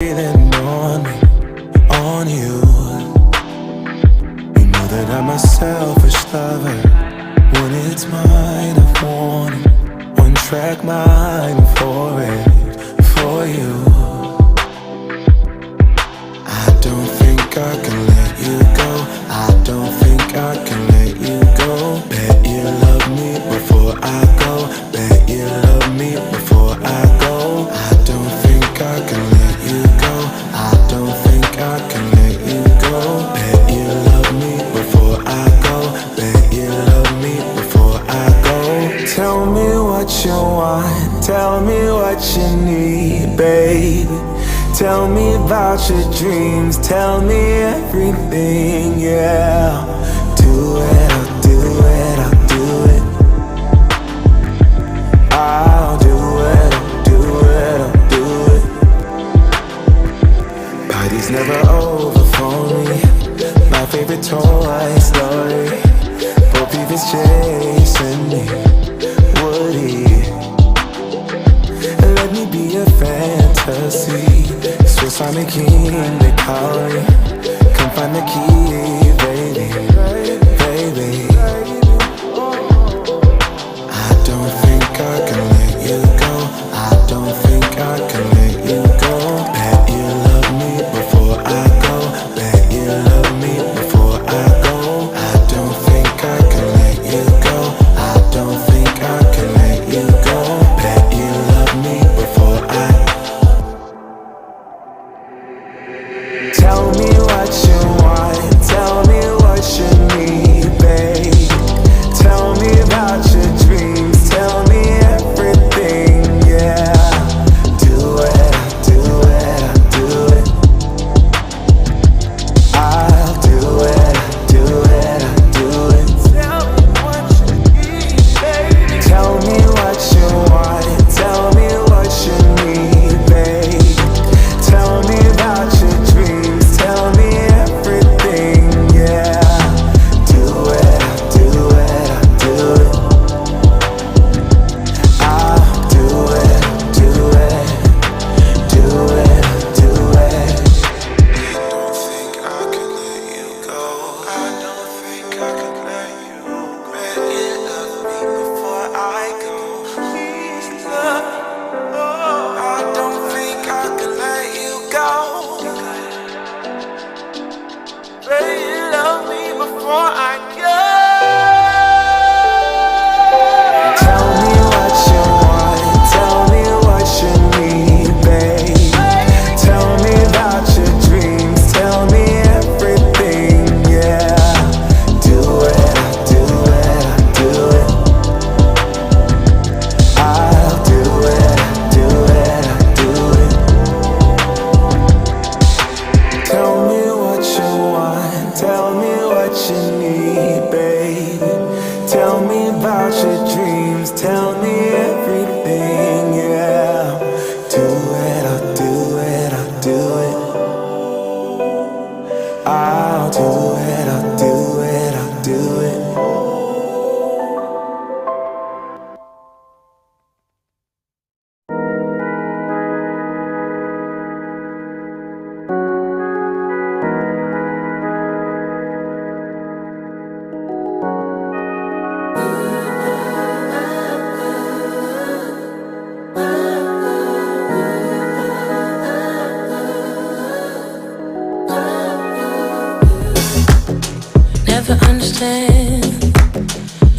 breathing on me, on you. You know that I'm a selfish lover. When it's mine, I want it. One track mind for it, for you. I don't think I can let you go. I don't think I can let you go. Bet you love me before I go. Bet you love me before I go. I don't think I can let you go. I don't think I can let you go. Bet you love me before I go. Bet you love me before I go. Tell me what you want. Tell me what you need, baby. Tell me about your dreams. Tell me everything, yeah. Do it, I'll do it, I'll do it. I'll do it, I'll do it, I'll do it. Party's never over for me. My favorite toy story. Bo Peep is chasing me. Woody, let me be a fantasy. Swiss Army King, they call me. Come find the key, baby, baby. I don't think I can let you go. I don't think I can let you go. Bet you love me before I go. Bet you love me before I go. I don't think I can let you go. I don't think I can let you go. Bet you love me before I. Tell me what you want. Tell me what you need, babe. Tell me about your dreams. Tell me everything, yeah. Do it, I'll do it, I'll do it. I'll do it, I'll do it, I'll do it. Tell me what you need, baby. Tell me what you want. Tell me what you need, babe. Tell me about your dreams. Tell me everything, yeah. Do it, I'll do it, I'll do it. I'll do it, do it, do it, do it. I don't think I can let you go. I don't think I can let you go. Bet you love me before I go. Please love me. Oh, I don't think I can let you go. Bet you love me before I go. Tell me what you want. Tell me what you need, babe. Tell me about your dreams. Tell me everything, yeah. Do it, I'll do it, I'll do it. I'll do it, I'll do it, I'll do it. Tell me what you want. Tell me what you need, baby. Tell me about your dreams. Tell me everything, yeah. Do it, I'll do it, I'll do it. I'll do it, I'll do it, I'll do it. Never understand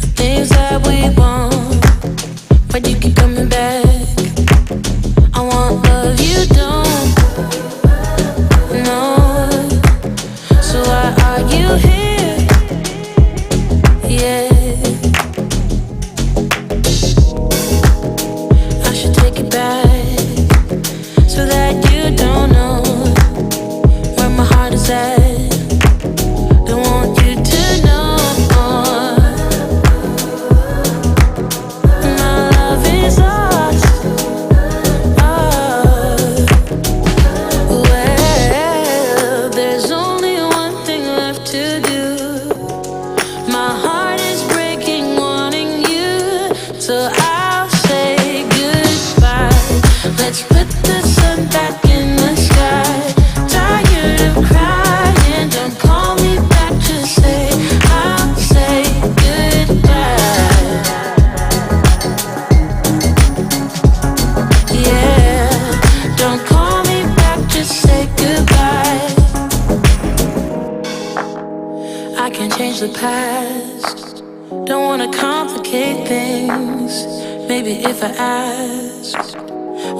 the things that we want, but you keep coming back. I want love you don't know, so why are you here? Yeah, I should take it back so that you don't know where my heart is at. Don't want you to know my love is all just say goodbye. I can't change the past. Don't wanna complicate things. Maybe if I asked,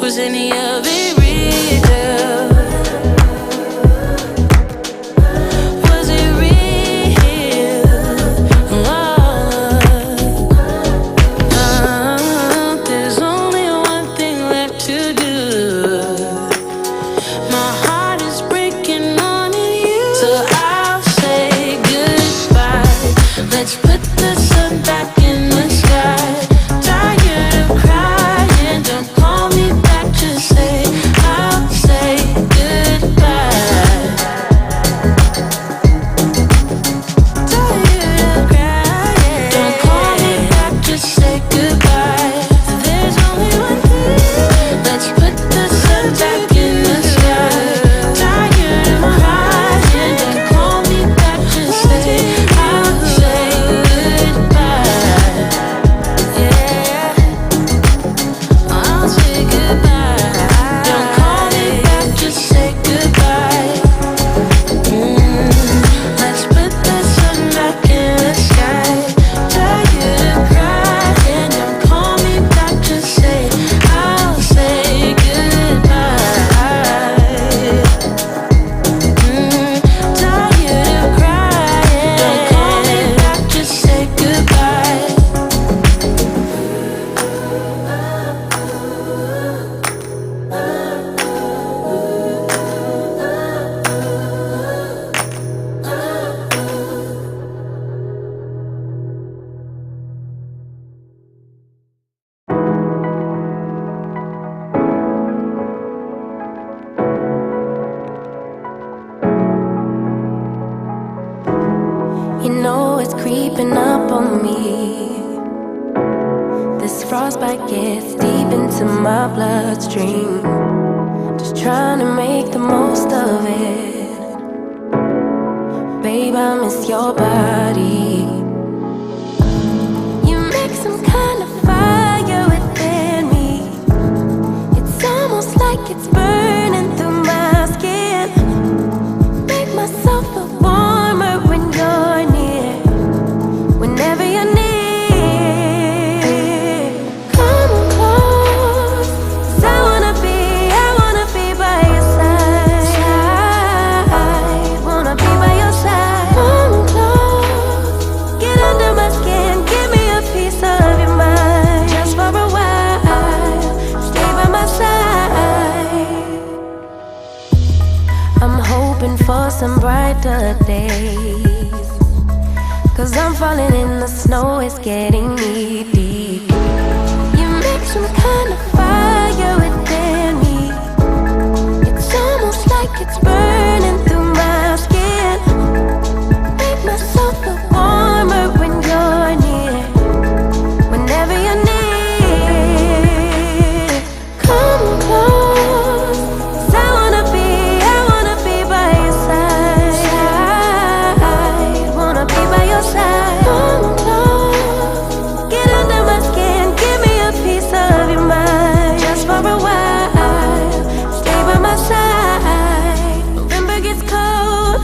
was any of it real? Was it real? There's only one thing left to do. My heart is breaking on you, so I'll say goodbye. Let's put the sun back in the sky. Tired of crying, don't call me back, just say I'll say goodbye. Tired of crying, don't call me back, just say goodbye. There's only one thing. Let's put the sun back in the sky. Tired of crying, don't call me back, just say I'll say goodbye. Yeah, I'll say goodbye. Don't call me back, just say goodbye. Let's put the sun back in the sky. Tired of crying, don't call me back, just say I'll say goodbye. Tired of crying, don't call me back, just say goodbye. You know it's creeping up on me. This frostbite gets deep into my bloodstream. Just trying to make the most of it. Babe, I miss your body. You make some kind of fire within me. It's almost like it's burning through my skin. Make myself feel warmer when you're near. Whenever you're near, come close. 'Cause I wanna be by your side. Wanna be by your side. Come close. Get under my skin. Give me a piece of your mind. Just for a while. Stay by my side. I'm hoping for some brighter days. 'Cause I'm falling in the snow, it's getting knee deep. You make some kind of fire within me. It's almost like it's burning through my skin. Make myself feel warmer when you're near. Whenever you're near, come close. 'Cause I wanna be by your side. Wanna be by your side. Come close. Get under my skin. Give me a piece of your mind. Just for a while. Stay by my side. November gets cold.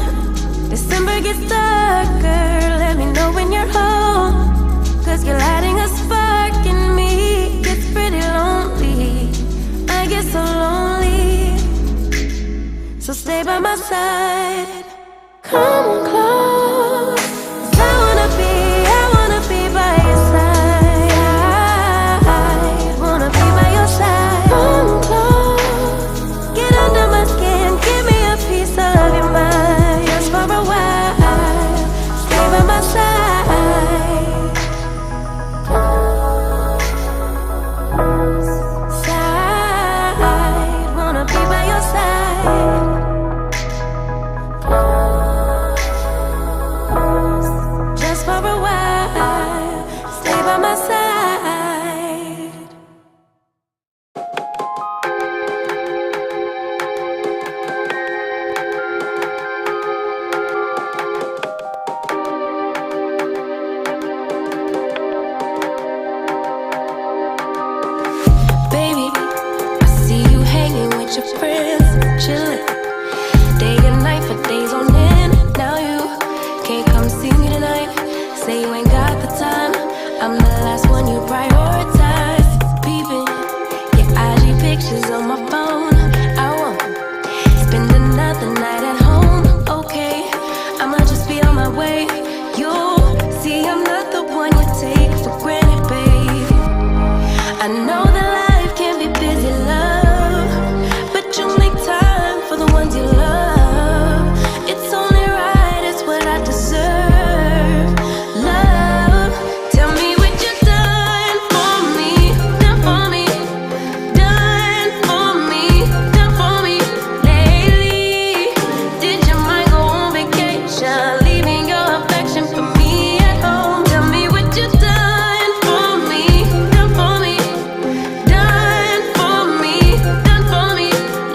December gets darker. Let me know when you're home. 'Cause you're lighting a spark in me. Gets pretty lonely. I get so lonely. So stay by my side. Come close. 'Cause I wanna be by your side. Wanna be by your side. Come close. Get under my skin. Give me a piece of your mind. Just for a while. Stay by my side. Side. Wanna be by your side. days on end. Now you can't come see me tonight. Say you ain't got the time. I'm the last one you prioritize. Peeping your IG pictures on my phone. I won't spend another night at home. Okay, I'ma just be on my way. You'll see I'm not the one you take for granted, babe. I know that life can be busy, love, but you make time for the ones you love. It's only right, it's what I deserve. Love, tell me what you done for me, done for me, done for me, done for me lately. Did your mind go on vacation, leaving your affection for me at home? Tell me what you done for me, done for me, done for me, done for me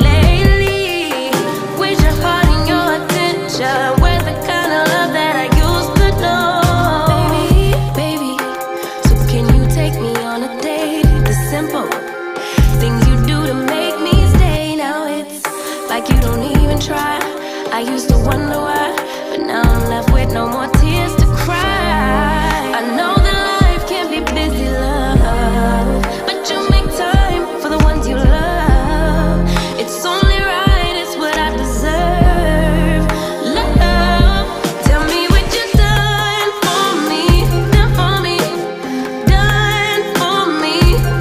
lately. Where's your heart and your attention? Where's the kind of love that I used to know? Baby, so can you take me on a date? The simple things you do to make me stay. Now it's like you don't even try. I used to wonder why, but now I'm left with no more tears to cry. I know that life can be busy, love, but you make time for the ones you love. It's only right, it's what I deserve. Love, tell me what you done for me, done for me, done for me,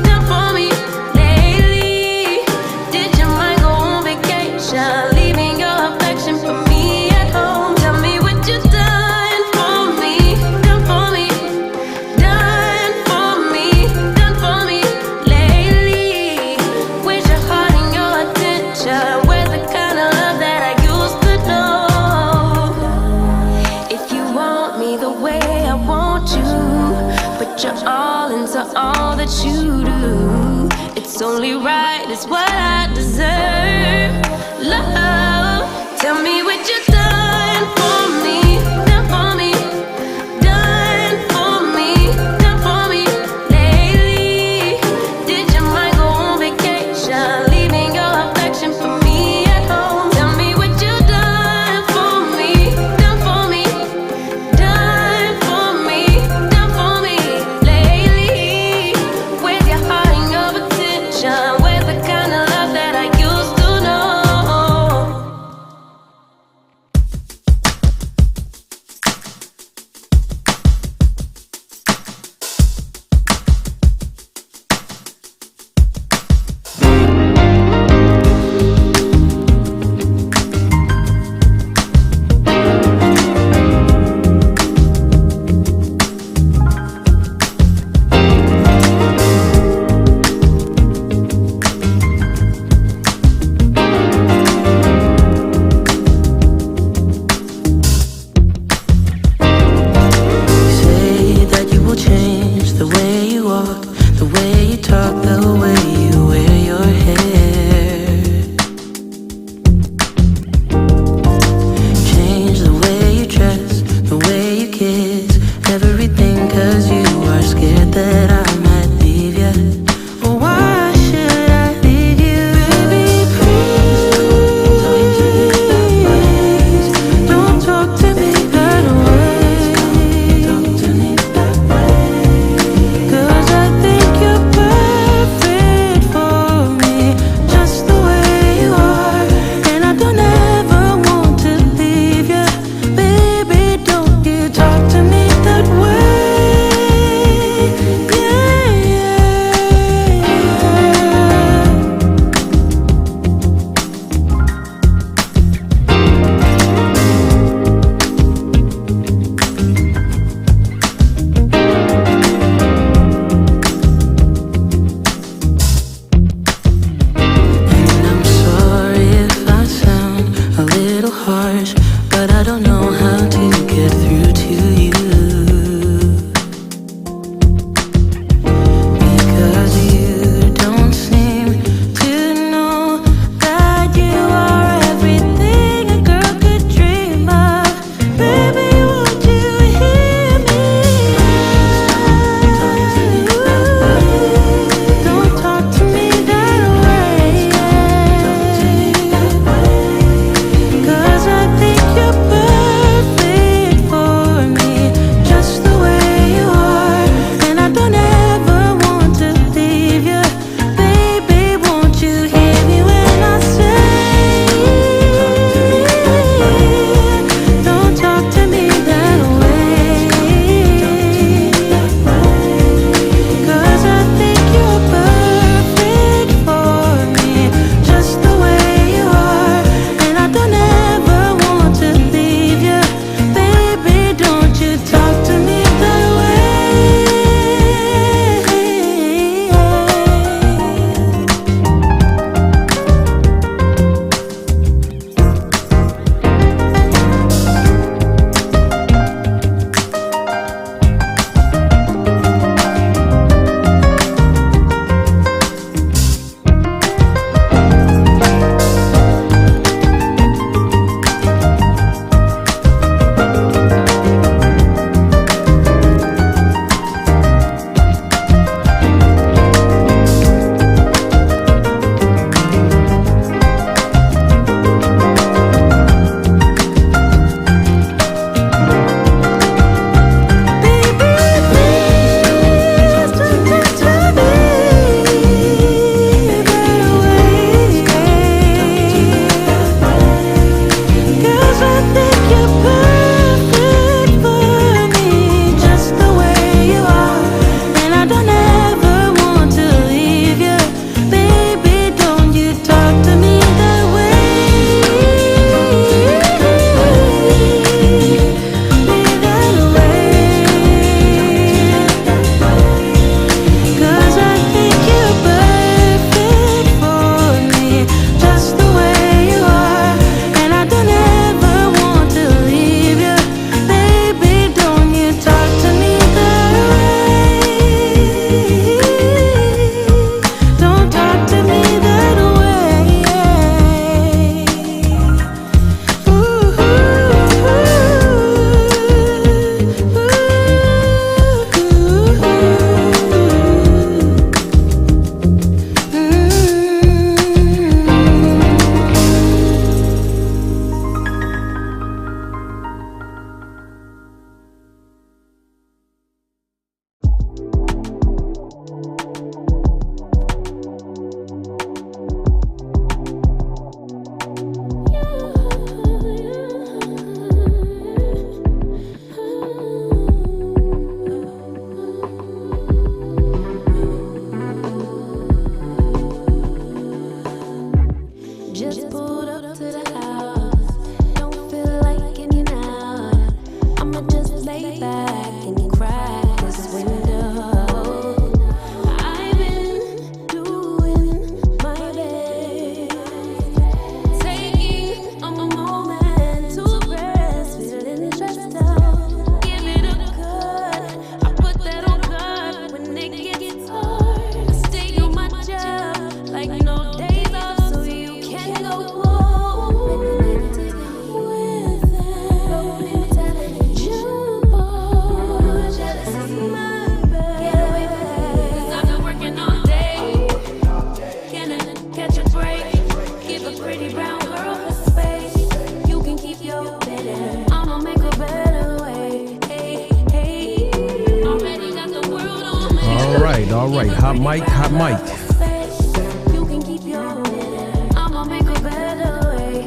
done for me lately. Did your mind go on vacation, leaving your affection for me at home? Tell me what you done for me, done for me, done for me, done for me lately. Where's your heart and your attention? Where's the kind of love that I used to know? If you want me the way I want you, put your all into all that you do. It's only right, it's what I deserve. Love, tell me what you done for me, done for me, done for me, done for me lately. Did your mind go on vacation, leaving your affection for me at home? Tell me what you done for me, done for me, done for me, done for me lately. Where's your heart and your attention? Where's the kind of love All right, hot mic, hot mic. You can keep your I'ma make a better way.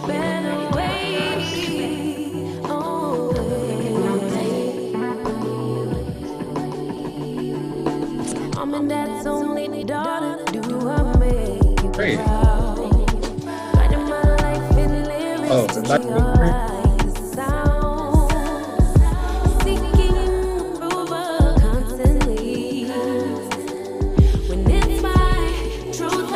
Better way. Oh, I'm in dad's only daughter. Do I make you proud? Writing my life in lyrics to your eyes sound. Seeking approval constantly. When it's my truth, I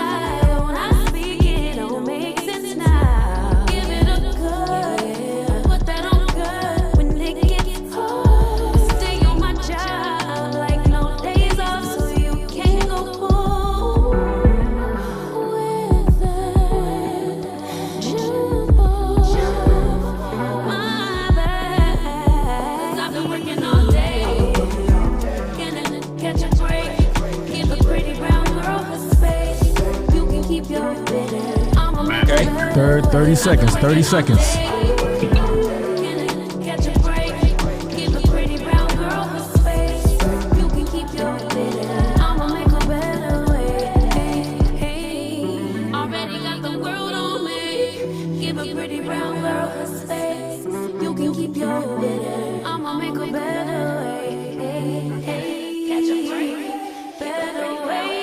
own. I speak it, don't make sense now. Give it a good, put that on good. When it gets hard, stay on my job like no days off, so you can't go pull with that jump off my back. I've been working all day, can catch a break. Give a pretty brown girl her space. You can keep your bitter. I'ma make a better 30 seconds, 30 seconds. catch a break. Give a pretty brown girl her space. You can keep your bitter. I'ma make a better way. Already got the world on me. Give a pretty brown girl her space. You can keep your bitter. I'ma make a better way. Catch a break. Better way.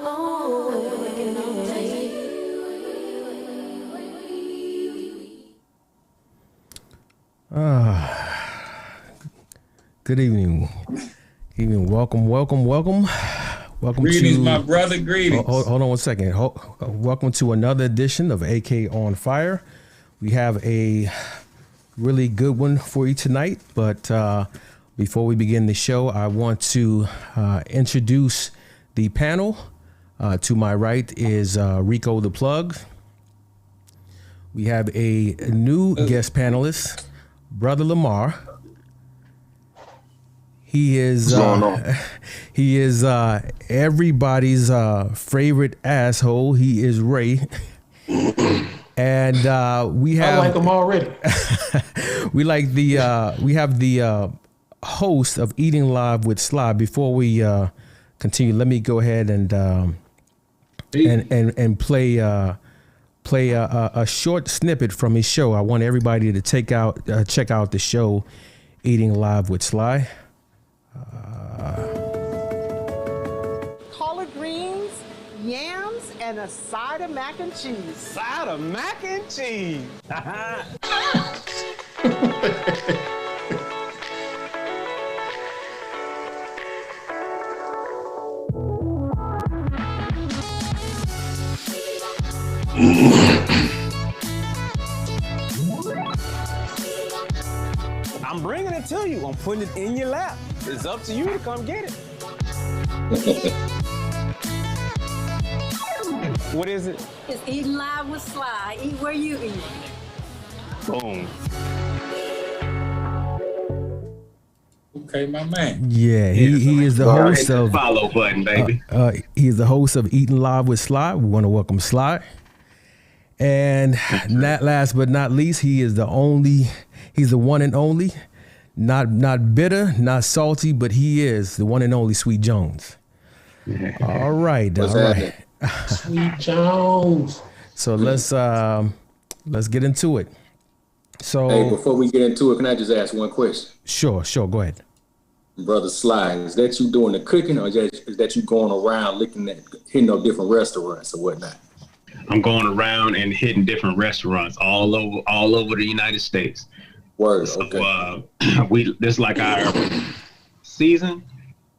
Oh, working all day. Good evening. Welcome. Welcome Greetings, to my brother. Greetings. Hold on one second. Welcome to another edition of AK on Fire. We have a really good one for you tonight, but before we begin the show, I want to introduce the panel. To my right is Rico the Plug. We have a new guest panelist, Brother Lamar. He is everybody's favorite asshole. He is Ray. And we have, I like him already. we have the host of Eating Live with Sly. Before we continue, let me go ahead and play a short snippet from his show. I want everybody to check out the show Eating Live with Sly. Collard greens, yams, and a side of mac and cheese. Side of mac and cheese. I'm bringing it to you. I'm putting it in your lap. It's up to you to come get it. What is it? It's Eating Live with Sly. Eat where you eat. Boom. Okay, my man. Yeah, he is the host of follow button, baby. He is the host of Eating Live with Sly. We want to welcome Sly. And not last but not least, he's the one and only, not bitter, not salty, but he is the one and only Sweet Jones. All right. Sweet Jones. So let's get into it. So hey, before we get into it, can I just ask one question? Sure, go ahead. Brother Sly, is that you doing the cooking, or is that you going around hitting up different restaurants or whatnot? I'm going around and hitting different restaurants all over the United States. Word. So, Okay. this is like our season.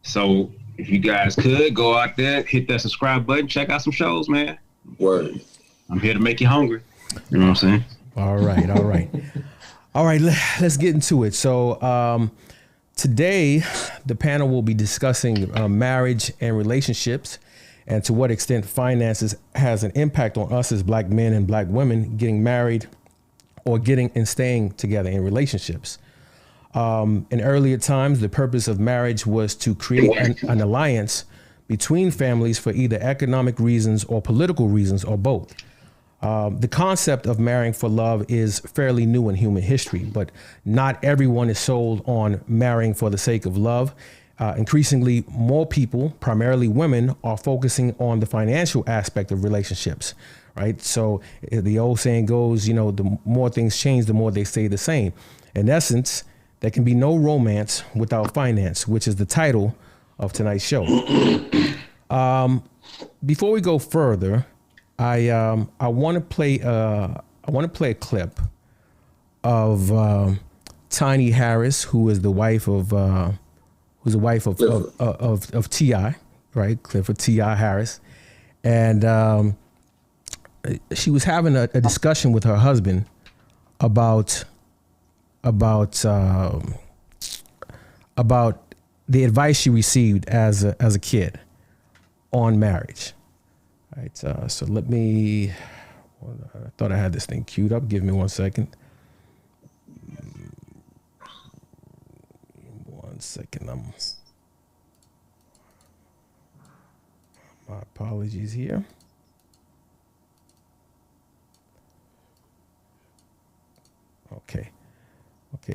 So if you guys could go out there, hit that subscribe button, check out some shows, man. Word. I'm here to make you hungry. You know what I'm saying? All right. Let's get into it. So today, the panel will be discussing marriage and relationships, and to what extent finances has an impact on us as Black men and Black women getting married or getting and staying together in relationships. In earlier times, the purpose of marriage was to create an alliance between families for either economic reasons or political reasons or both. The concept of marrying for love is fairly new in human history, but not everyone is sold on marrying for the sake of love. Increasingly, more people, primarily women, are focusing on the financial aspect of relationships, right? So the old saying goes, you know, the more things change, the more they stay the same. In essence, there can be no romance without finance, which is the title of tonight's show. Before we go further, I want to play a clip of Tiny Harris, who is the wife of of T.I., right? Clifford T.I. Harris, and she was having a discussion with her husband about the advice she received as a kid on marriage. All right, so let me. I thought I had this thing queued up. Give me 1 second. 1 second. My apologies here. Okay,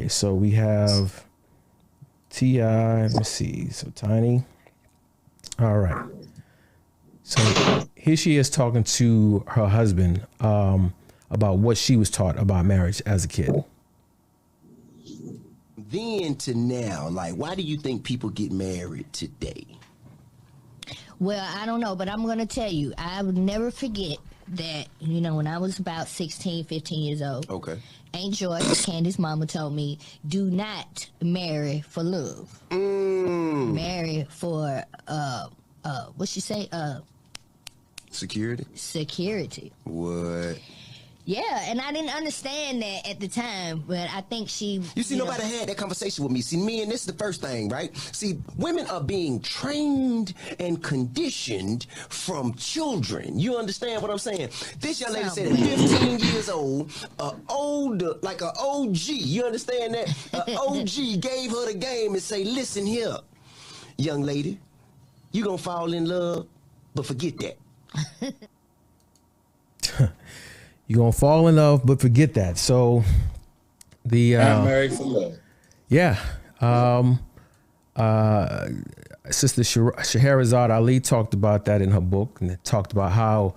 so we have T.I. Let me see. So Tiny. All right. So here she is talking to her husband about what she was taught about marriage as a kid. Then to now, like, why do you think people get married today? Well, I don't know, but I'm going to tell you, I would never forget that, you know, when I was about 16, 15 years old. Okay. Aunt Joyce, Candy's mama, told me, do not marry for love. Marry for, what'd she say? Security? Security. What? Yeah, and I didn't understand that at the time, but I think she... You see, nobody had that conversation with me. See, me and this is the first thing, right? See, women are being trained and conditioned from children. You understand what I'm saying? This young lady said at 15 years old, older, like an OG, you understand that? An OG gave her the game and say, listen here, young lady, you gonna fall in love, but forget that. You're gonna fall in love, but forget that. So the Not married for love. Yeah. Sister Scheherazade Ali talked about that in her book, and it talked about how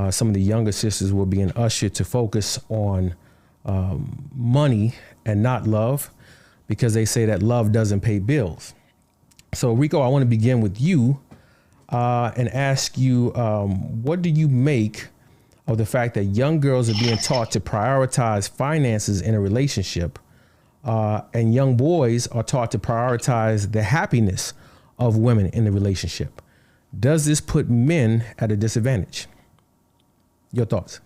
some of the younger sisters were being ushered to focus on money and not love, because they say that love doesn't pay bills. So Rico, I want to begin with you and ask you, what do you make of the fact that young girls are being taught to prioritize finances in a relationship, and young boys are taught to prioritize the happiness of women in the relationship? Does this put men at a disadvantage? Your thoughts?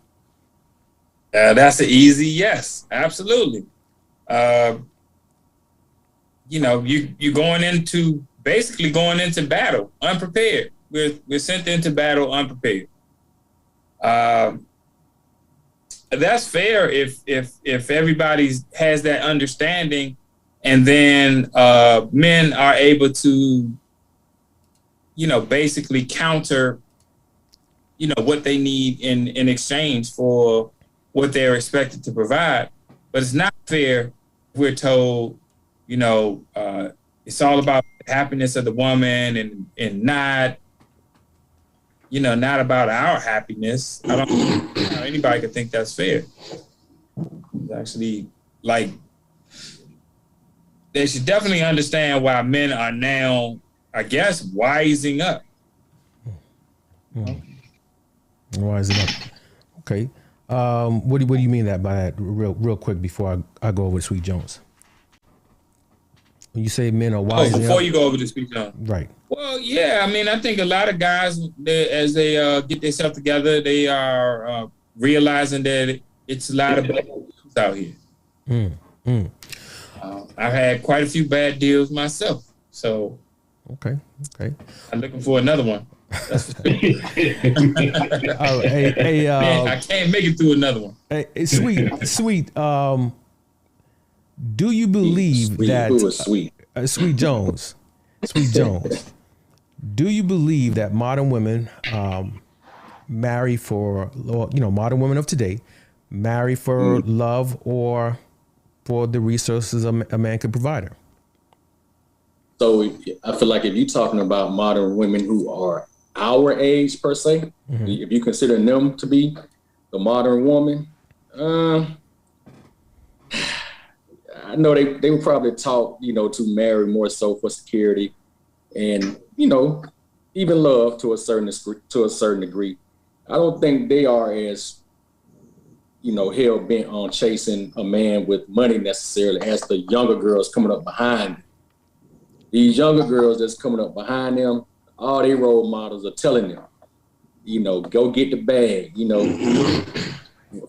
That's an easy yes, absolutely. You know, you're going into battle unprepared. We're sent into battle unprepared. That's fair if everybody has that understanding, and then men are able to, you know, basically counter, you know, what they need in exchange for what they're expected to provide. But it's not fair if we're told, you know, it's all about the happiness of the woman and not, you know, not about our happiness. I don't know how anybody could think that's fair. It's actually, like, they should definitely understand why men are now, I guess, wising up. Wising up. Okay. What do you mean that by that? Real quick before I go over to Sweet Jones. When you say men are wising up. Before you go over to Sweet Jones. Right. Well, yeah, I mean, I think a lot of guys, as they get themselves together, they are realizing that it's a lot of bad deals out here. I've had quite a few bad deals myself, so okay. I'm looking for another one. That's for sure. I can't make it through another one. Hey, sweet. Do you believe Sweet Jones? Do you believe that modern women marry for, modern women of today, marry for love or for the resources a man could provide her? So I feel like if you're talking about modern women who are our age per se, if you consider them to be the modern woman, I know they would probably talk, to marry more so for security and, even love to a certain degree. I don't think they are as, hell bent on chasing a man with money necessarily as the younger girls coming up behind them. These younger girls that's coming up behind them, all their role models are telling them, go get the bag,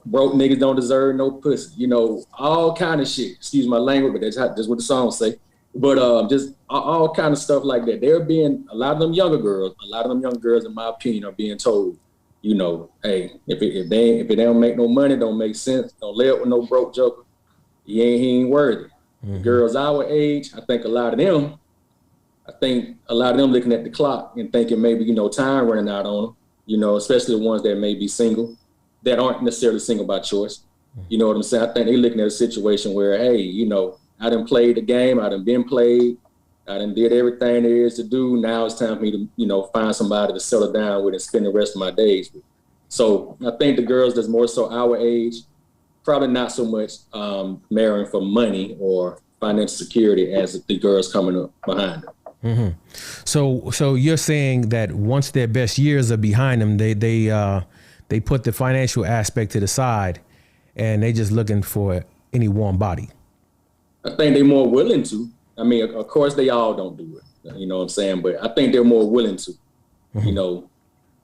broke niggas don't deserve no pussy, all kind of shit. Excuse my language, but that's what the song say. But just all kind of stuff like that. A lot of them younger girls, in my opinion, are being told, hey, if it don't make no money, don't make sense, don't lay up with no broke joker, he ain't worthy. Girls our age, I think a lot of them looking at the clock and thinking maybe, time running out on them, especially the ones that may be single, that aren't necessarily single by choice. You know what I'm saying? I think they're looking at a situation where, hey, I done played the game, I done been played, I done did everything there is to do. Now it's time for me to, find somebody to settle down with and spend the rest of my days with. So I think the girls that's more so our age, probably not so much marrying for money or financial security as the girls coming up behind them. So you're saying that once their best years are behind them, they put the financial aspect to the side and they just looking for any warm body. I think they're more willing to. I mean, of course, they all don't do it. You know what I'm saying? But I think they're more willing to.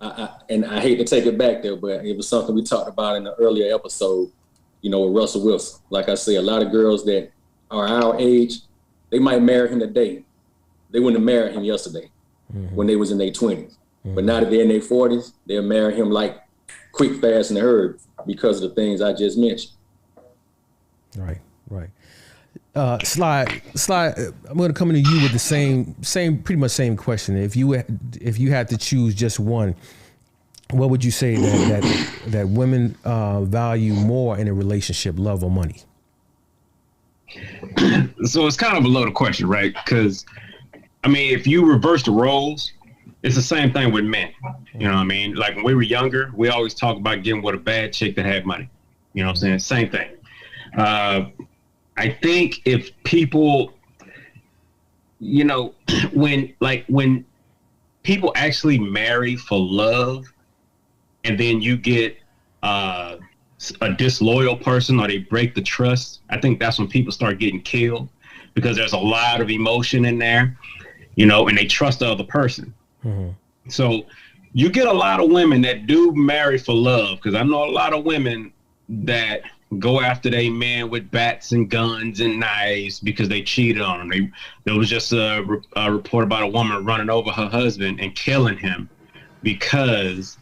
I hate to take it back there, but it was something we talked about in the earlier episode, with Russell Wilson. Like I say, a lot of girls that are our age, they might marry him today. They wouldn't have married him yesterday when they was in their 20s. But now that they're in their 40s, they'll marry him like quick, fast, and hurry because of the things I just mentioned. Right. Sly, I'm going to come to you with the pretty much same question. If you had to choose just one, what would you say that women value more in a relationship, love or money? So it's kind of a loaded question, right? Because, I mean, if you reverse the roles, it's the same thing with men. You know what I mean? Like when we were younger, we always talk about getting with a bad chick that had money. You know what I'm saying? Same thing. I think if people, when people actually marry for love and then you get a disloyal person or they break the trust, I think that's when people start getting killed because there's a lot of emotion in there, and they trust the other person. So you get a lot of women that do marry for love, because I know a lot of women that go after their man with bats and guns and knives because they cheated on them. There was just a report about a woman running over her husband and killing him because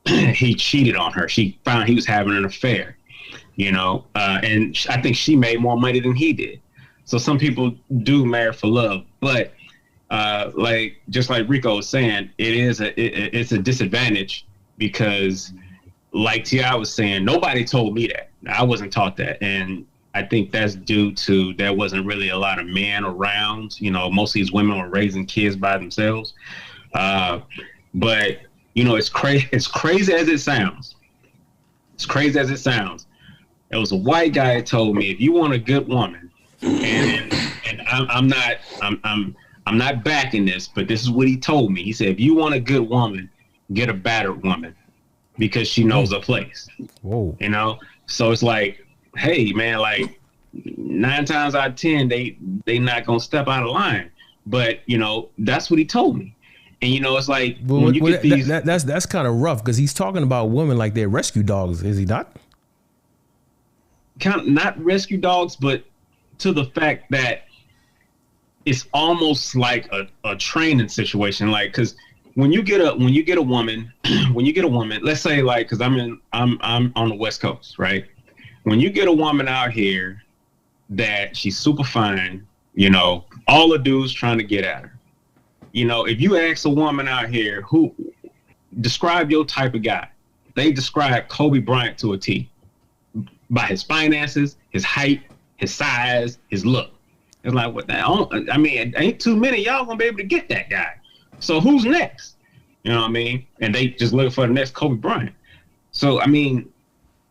he cheated on her. She found he was having an affair, and I think she made more money than he did. So some people do marry for love, but just like Rico was saying, it's a disadvantage because, like T.I. was saying, nobody told me that. I wasn't taught that. And I think that's due to there wasn't really a lot of men around. Most of these women were raising kids by themselves. But, it's crazy as it sounds. It's crazy as it sounds. There was a white guy that told me, if you want a good woman, and I'm not backing this, but this is what he told me. He said, if you want a good woman, get a battered woman because she knows her place. Whoa. So it's like, hey, man, like 9 times out of 10, they not going to step out of line. But, that's what he told me. And, it's like, when you get these... That's kind of rough because he's talking about women like they're rescue dogs, is he not? Kind of not rescue dogs, but to the fact that it's almost like a training situation. Like, because when you get a woman, let's say like, because I'm on the West Coast, right? When you get a woman out here that she's super fine, all the dudes trying to get at her. If you ask a woman out here describe your type of guy. They describe Kobe Bryant to a T by his finances, his height, his size, his look. It's like, what? I mean, ain't too many y'all gonna be able to get that guy. So who's next? You know what I mean? And they just looking for the next Kobe Bryant. So I mean,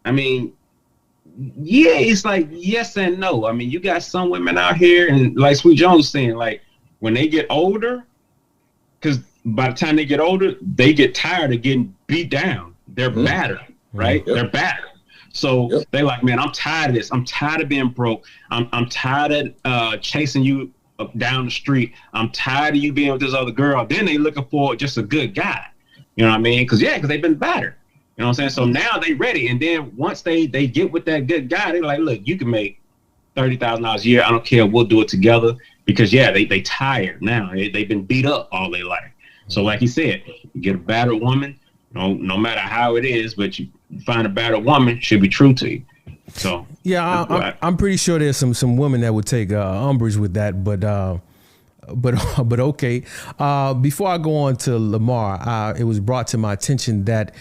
yeah, it's like yes and no. I mean, you got some women out here, and like Sweet Jones was saying, like when they get older, because by the time they get older, they get tired of getting beat down. They're battered, right? Yep. They're battered. So they like, man, I'm tired of this. I'm tired of being broke. I'm tired of chasing you up down the street. I'm tired of you being with this other girl. Then they looking for just a good guy. You know what I mean? Because they've been battered. You know what I'm saying? So now they ready. And then once they get with that good guy, they're like, look, you can make $30,000 a year. I don't care. We'll do it together. Because they tired now. They've been beat up all their life. So like he said, you get a battered woman, no matter how it is, but you find a battered woman, should be true to you. So yeah, I'm pretty sure there's some women that would take umbrage with that, but okay. Before I go on to Lamar, it was brought to my attention that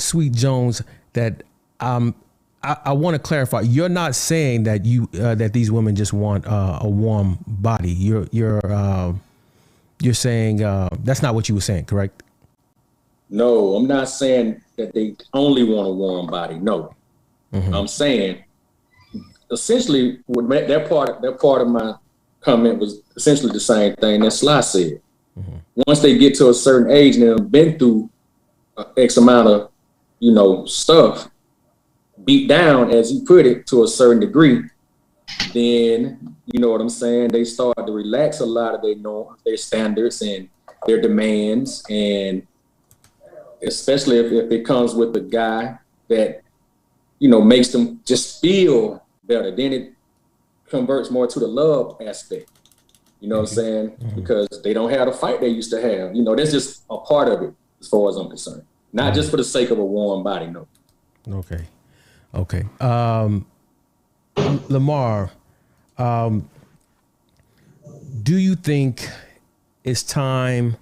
Sweet Jones, that I want to clarify. You're not saying that that these women just want a warm body. You're saying that's not what you were saying, correct? No, I'm not saying that they only want a warm body. No, I'm saying essentially that part of my comment was essentially the same thing that Sly said. Once they get to a certain age and they've been through X amount of stuff, beat down, as he put it, to a certain degree, then you know what I'm saying, they start to relax a lot of their standards and their demands, and especially if it comes with a guy that makes them just feel better, then it converts more to the love aspect. You know what I'm saying? Because they don't have the fight they used to have. That's just a part of it as far as I'm concerned. Not just for the sake of a warm body, no. Okay. Lamar, do you think it's time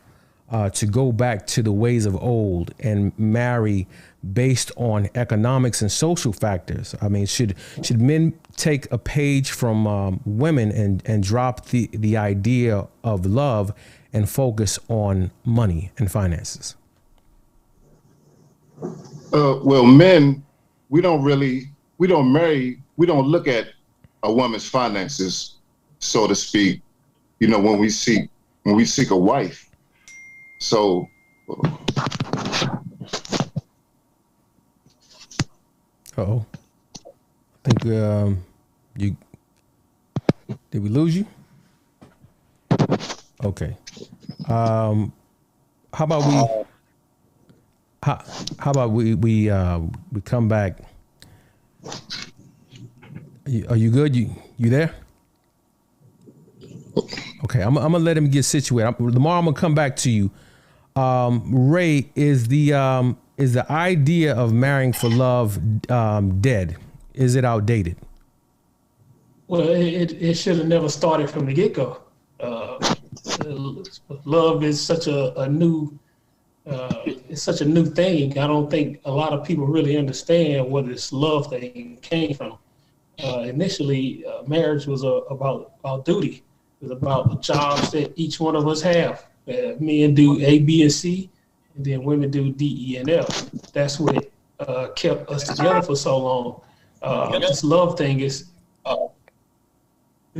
to go back to the ways of old and marry based on economics and social factors? I mean, should men take a page from women and drop the idea of love and focus on money and finances? Well, men, we don't look at a woman's finances, so to speak, when we seek a wife. So I think did we lose you? Okay. How about we come back? Are you good? You there? Okay, I'm gonna let him get situated. Lamar, I'm gonna come back to you. Ray, is the idea of marrying for love dead? Is it outdated? Well, it should have never started from the get-go. Love is such a new thing. I don't think a lot of people really understand where this love thing came from. Initially, marriage was about duty. It was about the jobs that each one of us have. Men do A, B, and C, and then women do D, E, and F. That's what kept us together for so long. This love thing is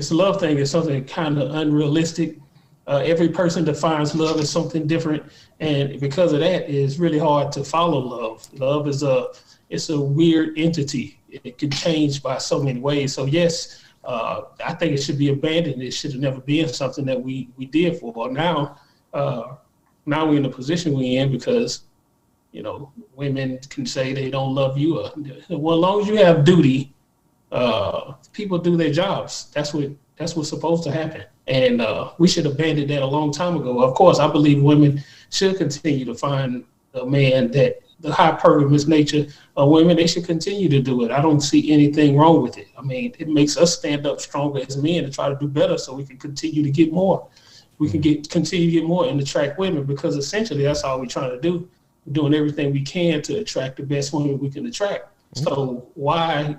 something kind of unrealistic. Every person defines love as something different, and because of that, it's really hard to follow love. Love is it's a weird entity. It can change by so many ways. So yes, I think it should be abandoned. It should have never been something that we did for. Now we're in the position we're in because women can say they don't love you. Well, as long as you have duty, people do their jobs. That's what's supposed to happen. And we should have abandoned that a long time ago. Of course, I believe women should continue to find a man that the hypergamous nature of women, they should continue to do it. I don't see anything wrong with it. I mean, it makes us stand up stronger as men and try to do better so we can continue to get more. we can continue to get more and attract women, because essentially that's all we're trying to do. We're doing everything we can to attract the best women we can attract. So why,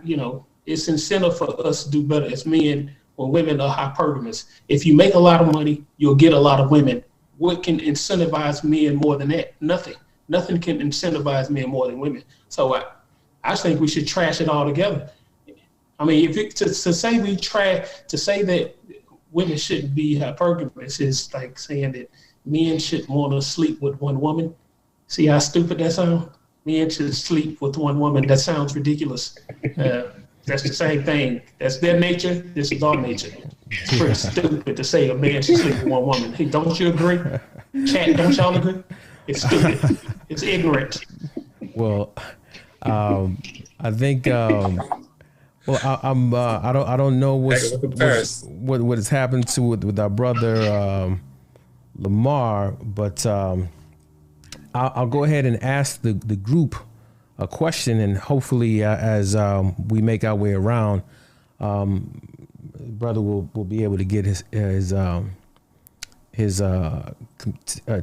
it's incentive for us to do better as men when women are hypergamous. If you make a lot of money, you'll get a lot of women. What can incentivize men more than that? Nothing. Nothing can incentivize men more than women. So I think we should trash it all together. I mean, to say that women shouldn't be hypergamous is like saying that men shouldn't want to sleep with one woman. See how stupid that sounds? Men should sleep with one woman. That sounds ridiculous. That's the same thing. That's their nature. This is our nature. It's pretty stupid to say a man should sleep with one woman. Hey, don't you agree? Chat, don't y'all agree? It's stupid. It's ignorant. Well, I think. I don't know what has happened to with our brother Lamar, but I'll go ahead and ask the group a question, and hopefully as we make our way around, brother will be able to get his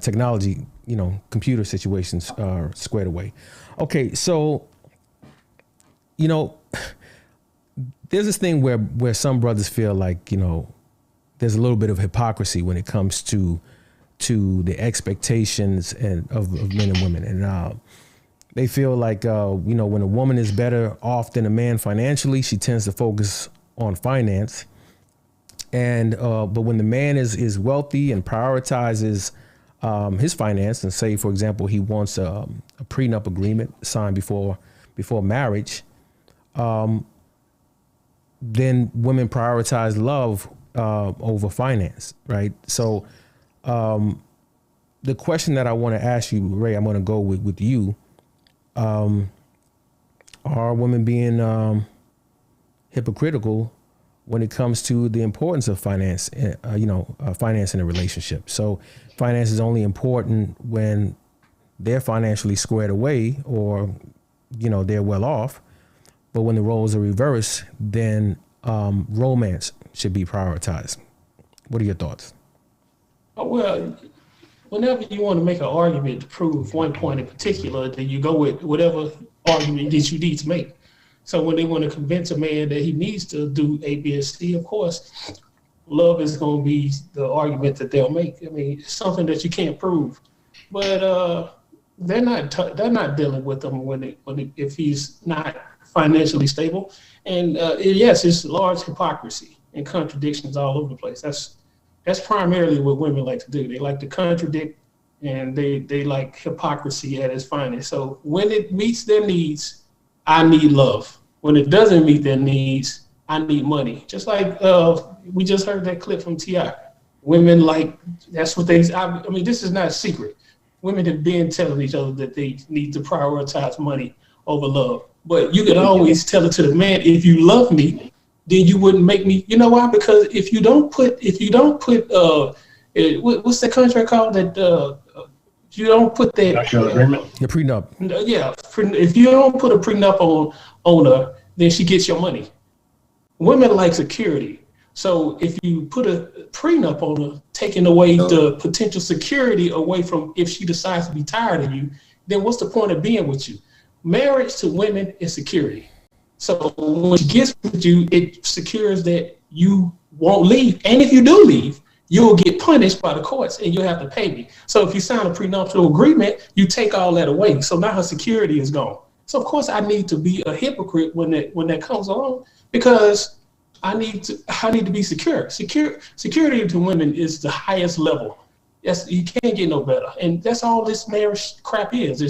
technology, computer situations squared away. Okay, so there's this thing where some brothers feel like there's a little bit of hypocrisy when it comes to the expectations of men and women, and they feel like when a woman is better off than a man financially, she tends to focus on finance, and but when the man is wealthy and prioritizes his finance, and say for example he wants a prenup agreement signed before marriage, then women prioritize love over finance, right? So the question that I want to ask you, Ray, I'm going to go with you. Are women being hypocritical when it comes to the importance of finance, finance in a relationship? So finance is only important when they're financially squared away, or they're well off. But when the roles are reversed, then romance should be prioritized. What are your thoughts? Well, whenever you want to make an argument to prove one point in particular, then you go with whatever argument that you need to make. So when they want to convince a man that he needs to do A, B, and C, of course, love is going to be the argument that they'll make. I mean, it's something that you can't prove, but they're not dealing with him if he's not financially stable. And yes, it's large hypocrisy and contradictions all over the place. That's primarily what women like to do. They like to contradict, and they like hypocrisy at its finest. So when it meets their needs, I need love. When it doesn't meet their needs, I need money. Just like we just heard that clip from T.I. Women that's what I mean, this is not a secret. Women have been telling each other that they need to prioritize money over love. But you can always tell it to the man, if you love me, then you wouldn't make me. You know why? Because if you don't put what's the contract called that if you don't put that the prenup. Yeah, if you don't put a prenup on her, then she gets your money. Women like security. So if you put a prenup on her, taking away the potential security away from if she decides to be tired of you, then what's the point of being with you? Marriage to women is security. So when she gets with you, it secures that you won't leave. And if you do leave, you'll get punished by the courts and you'll have to pay me. So if you sign a prenuptial agreement, you take all that away. So now her security is gone. So of course I need to be a hypocrite when that comes along, because I need to be secure. Security to women is the highest level. You can't get no better. And that's all this marriage crap is.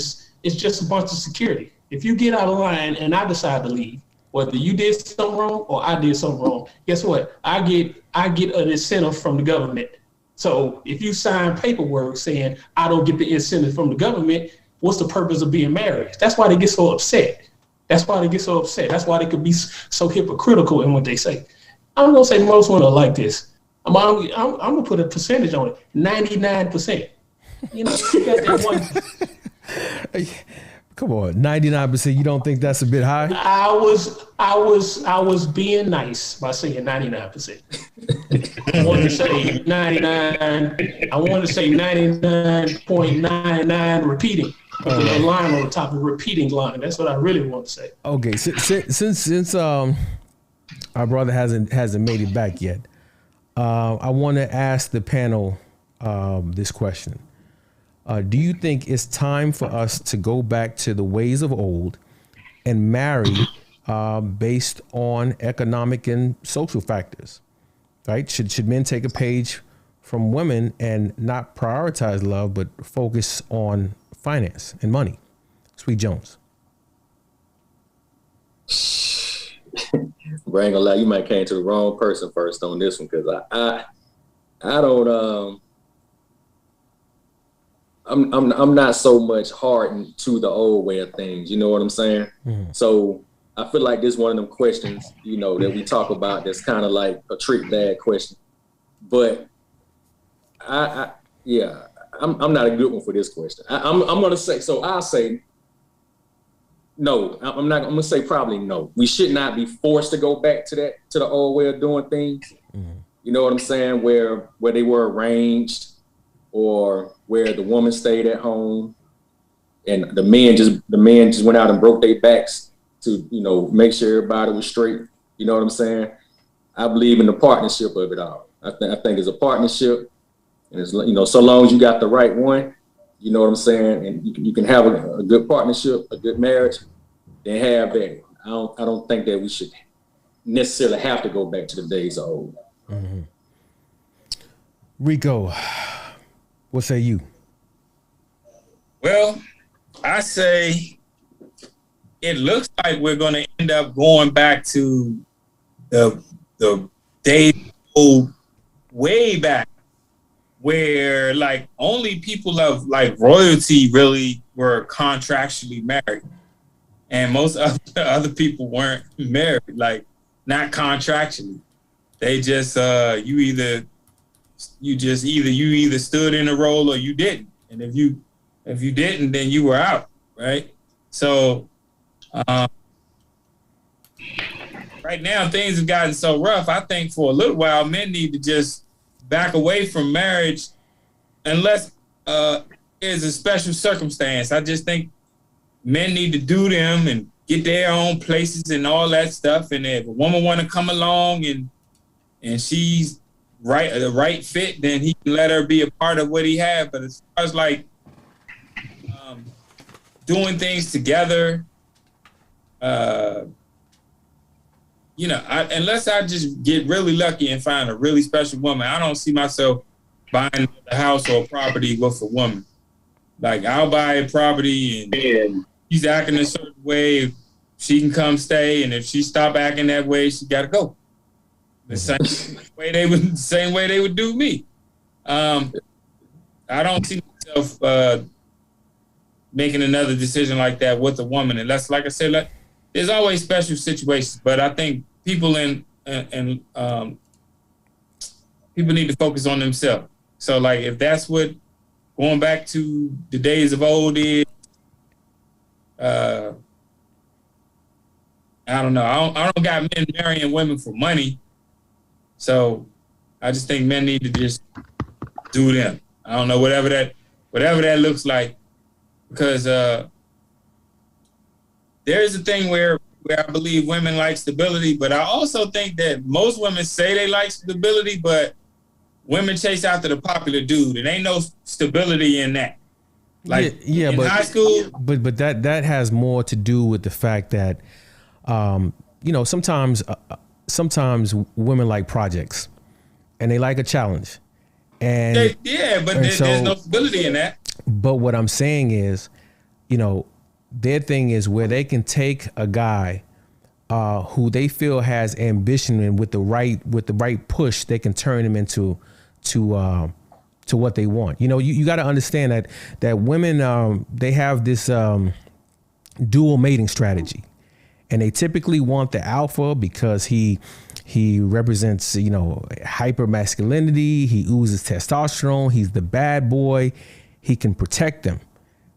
It's just a bunch of security. If you get out of line and I decide to leave, whether you did something wrong or I did something wrong, guess what? I get an incentive from the government. So if you sign paperwork saying I don't get the incentive from the government, what's the purpose of being married? That's why they get so upset. That's why they could be so hypocritical in what they say. I'm gonna say most women are like this. I'm gonna put a percentage on it. 99%. You got that one. Come on, 99%. You don't think that's a bit high? I was being nice by saying 99%. I want to say 99. I want to say 99.99 repeating. With a line on the top of repeating line. That's what I really want to say. Okay, since our brother hasn't made it back yet, I want to ask the panel this question. Do you think it's time for us to go back to the ways of old and marry based on economic and social factors? Right? Should men take a page from women and not prioritize love, but focus on finance and money? Sweet Jones. Bro, I ain't gonna lie, you might came to the wrong person first on this one, because I don't I'm not so much hardened to the old way of things, you know what I'm saying? Mm-hmm. So I feel like this is one of them questions, you know, that we talk about that's kind of like a trick bag question. But I'm not a good one for this question. I'm gonna say, so I'll say no. I'm gonna say probably no. We should not be forced to go back to the old way of doing things. Mm-hmm. You know what I'm saying? Where they were arranged, or where the woman stayed at home and the men just went out and broke their backs to, you know, make sure everybody was straight. You know what I'm saying? I believe in the partnership of it all. I think it's a partnership, and it's, you know, so long as you got the right one, you know what I'm saying, and you can have a good partnership, a good marriage, then have that. I don't think that we should necessarily have to go back to the days of old. Mm-hmm. Rico, what say you? Well, I say it looks like we're going to end up going back to the days old, way back, where like only people of like royalty really were contractually married, and most of the other people weren't married, like not contractually. They just you either stood in a role or you didn't, and if you didn't, then you were out, right? So right now things have gotten so rough. I think for a little while men need to just back away from marriage unless there's a special circumstance. I just think men need to do them and get their own places and all that stuff. And if a woman want to come along and she's the right fit, then he can let her be a part of what he had. But as far as like doing things together, you know, unless I just get really lucky and find a really special woman, I don't see myself buying a house or a property with a woman. Like, I'll buy a property and she's acting a certain way, she can come stay, and if she stop acting that way, she got to go. The same way they would do me. I don't see myself making another decision like that with a woman, unless, like I said, like, there's always special situations, but I think people people need to focus on themselves. So, like, if that's what going back to the days of old is, I don't know. I don't got men marrying women for money, so I just think men need to just do them. I don't know, whatever that looks like, because there is a thing where I believe women like stability, but I also think that most women say they like stability, but women chase after the popular dude, and ain't no stability in that. Like, in high school, but that has more to do with the fact that you know, sometimes women like projects, and they like a challenge, and there's no stability in that. But what I'm saying is, you know, their thing is where they can take a guy who they feel has ambition, and with the right push, they can turn him into what they want. You know, you got to understand that women they have this dual mating strategy, and they typically want the alpha because he represents, you know, hyper masculinity. He oozes testosterone. He's the bad boy. He can protect them.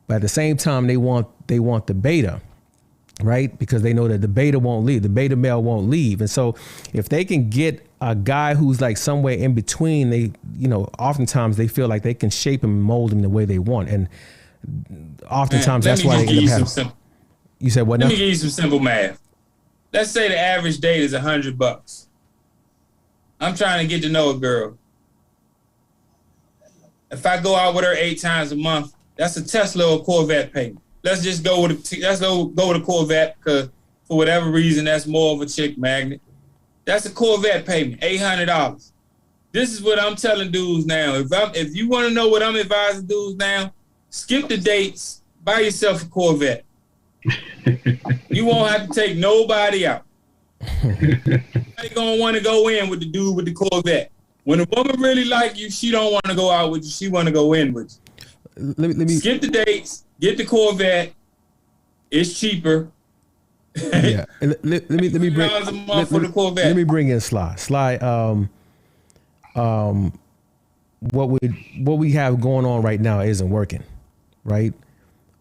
But at the same time, they want the beta, right? Because they know that the beta won't leave, the beta male won't leave. And so if they can get a guy who's like somewhere in between, they, oftentimes they feel like they can shape him and mold him the way they want. And oftentimes that's why they end up having. You said what now? Let me give you some simple math. Let's say the average date is $100. I'm trying to get to know a girl. If I go out with her 8 times a month, that's a Tesla or Corvette payment. Let's just go with a Corvette, because for whatever reason that's more of a chick magnet. That's a Corvette payment, $800. This is what I'm telling dudes now. If you want to know what I'm advising dudes now, skip the dates, buy yourself a Corvette. You won't have to take nobody out. Nobody gonna want to go in with the dude with the Corvette. When a woman really like you, she don't want to go out with you. She want to go in with you. Let me skip the dates. Get the Corvette. It's cheaper. Yeah. Let me bring in Sly. Sly. What we have going on right now isn't working, right?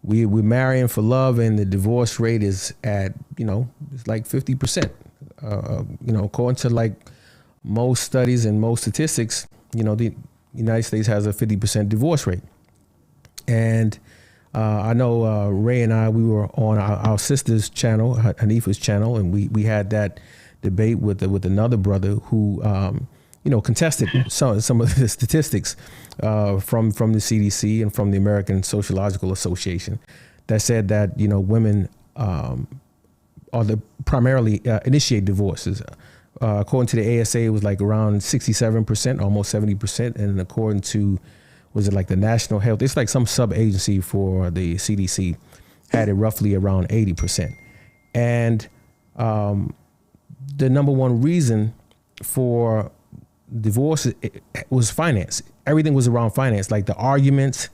We're marrying for love, and the divorce rate is at it's like 50%. According to like most studies and most statistics, the United States has a 50% divorce rate. And I know Ray and I, we were on our sister's channel, Hanifa's channel, and we had that debate with another brother who contested some of the statistics from the CDC and from the American Sociological Association that said that women are the primarily initiate divorces. According to the ASA, it was like around 67%, almost 70%, and according to the National Health, it's like some sub-agency for the CDC, had it roughly around 80%. And the number one reason for divorce was finance. Everything was around finance, like the arguments,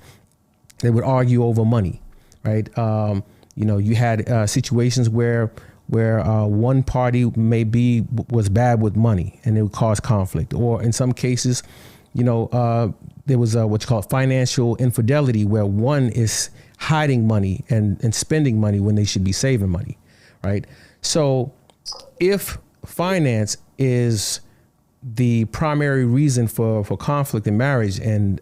they would argue over money, right? You had situations where one party was bad with money and it would cause conflict, or in some cases, there was what's called financial infidelity, where one is hiding money and spending money when they should be saving money, right? So if finance is the primary reason for conflict in marriage and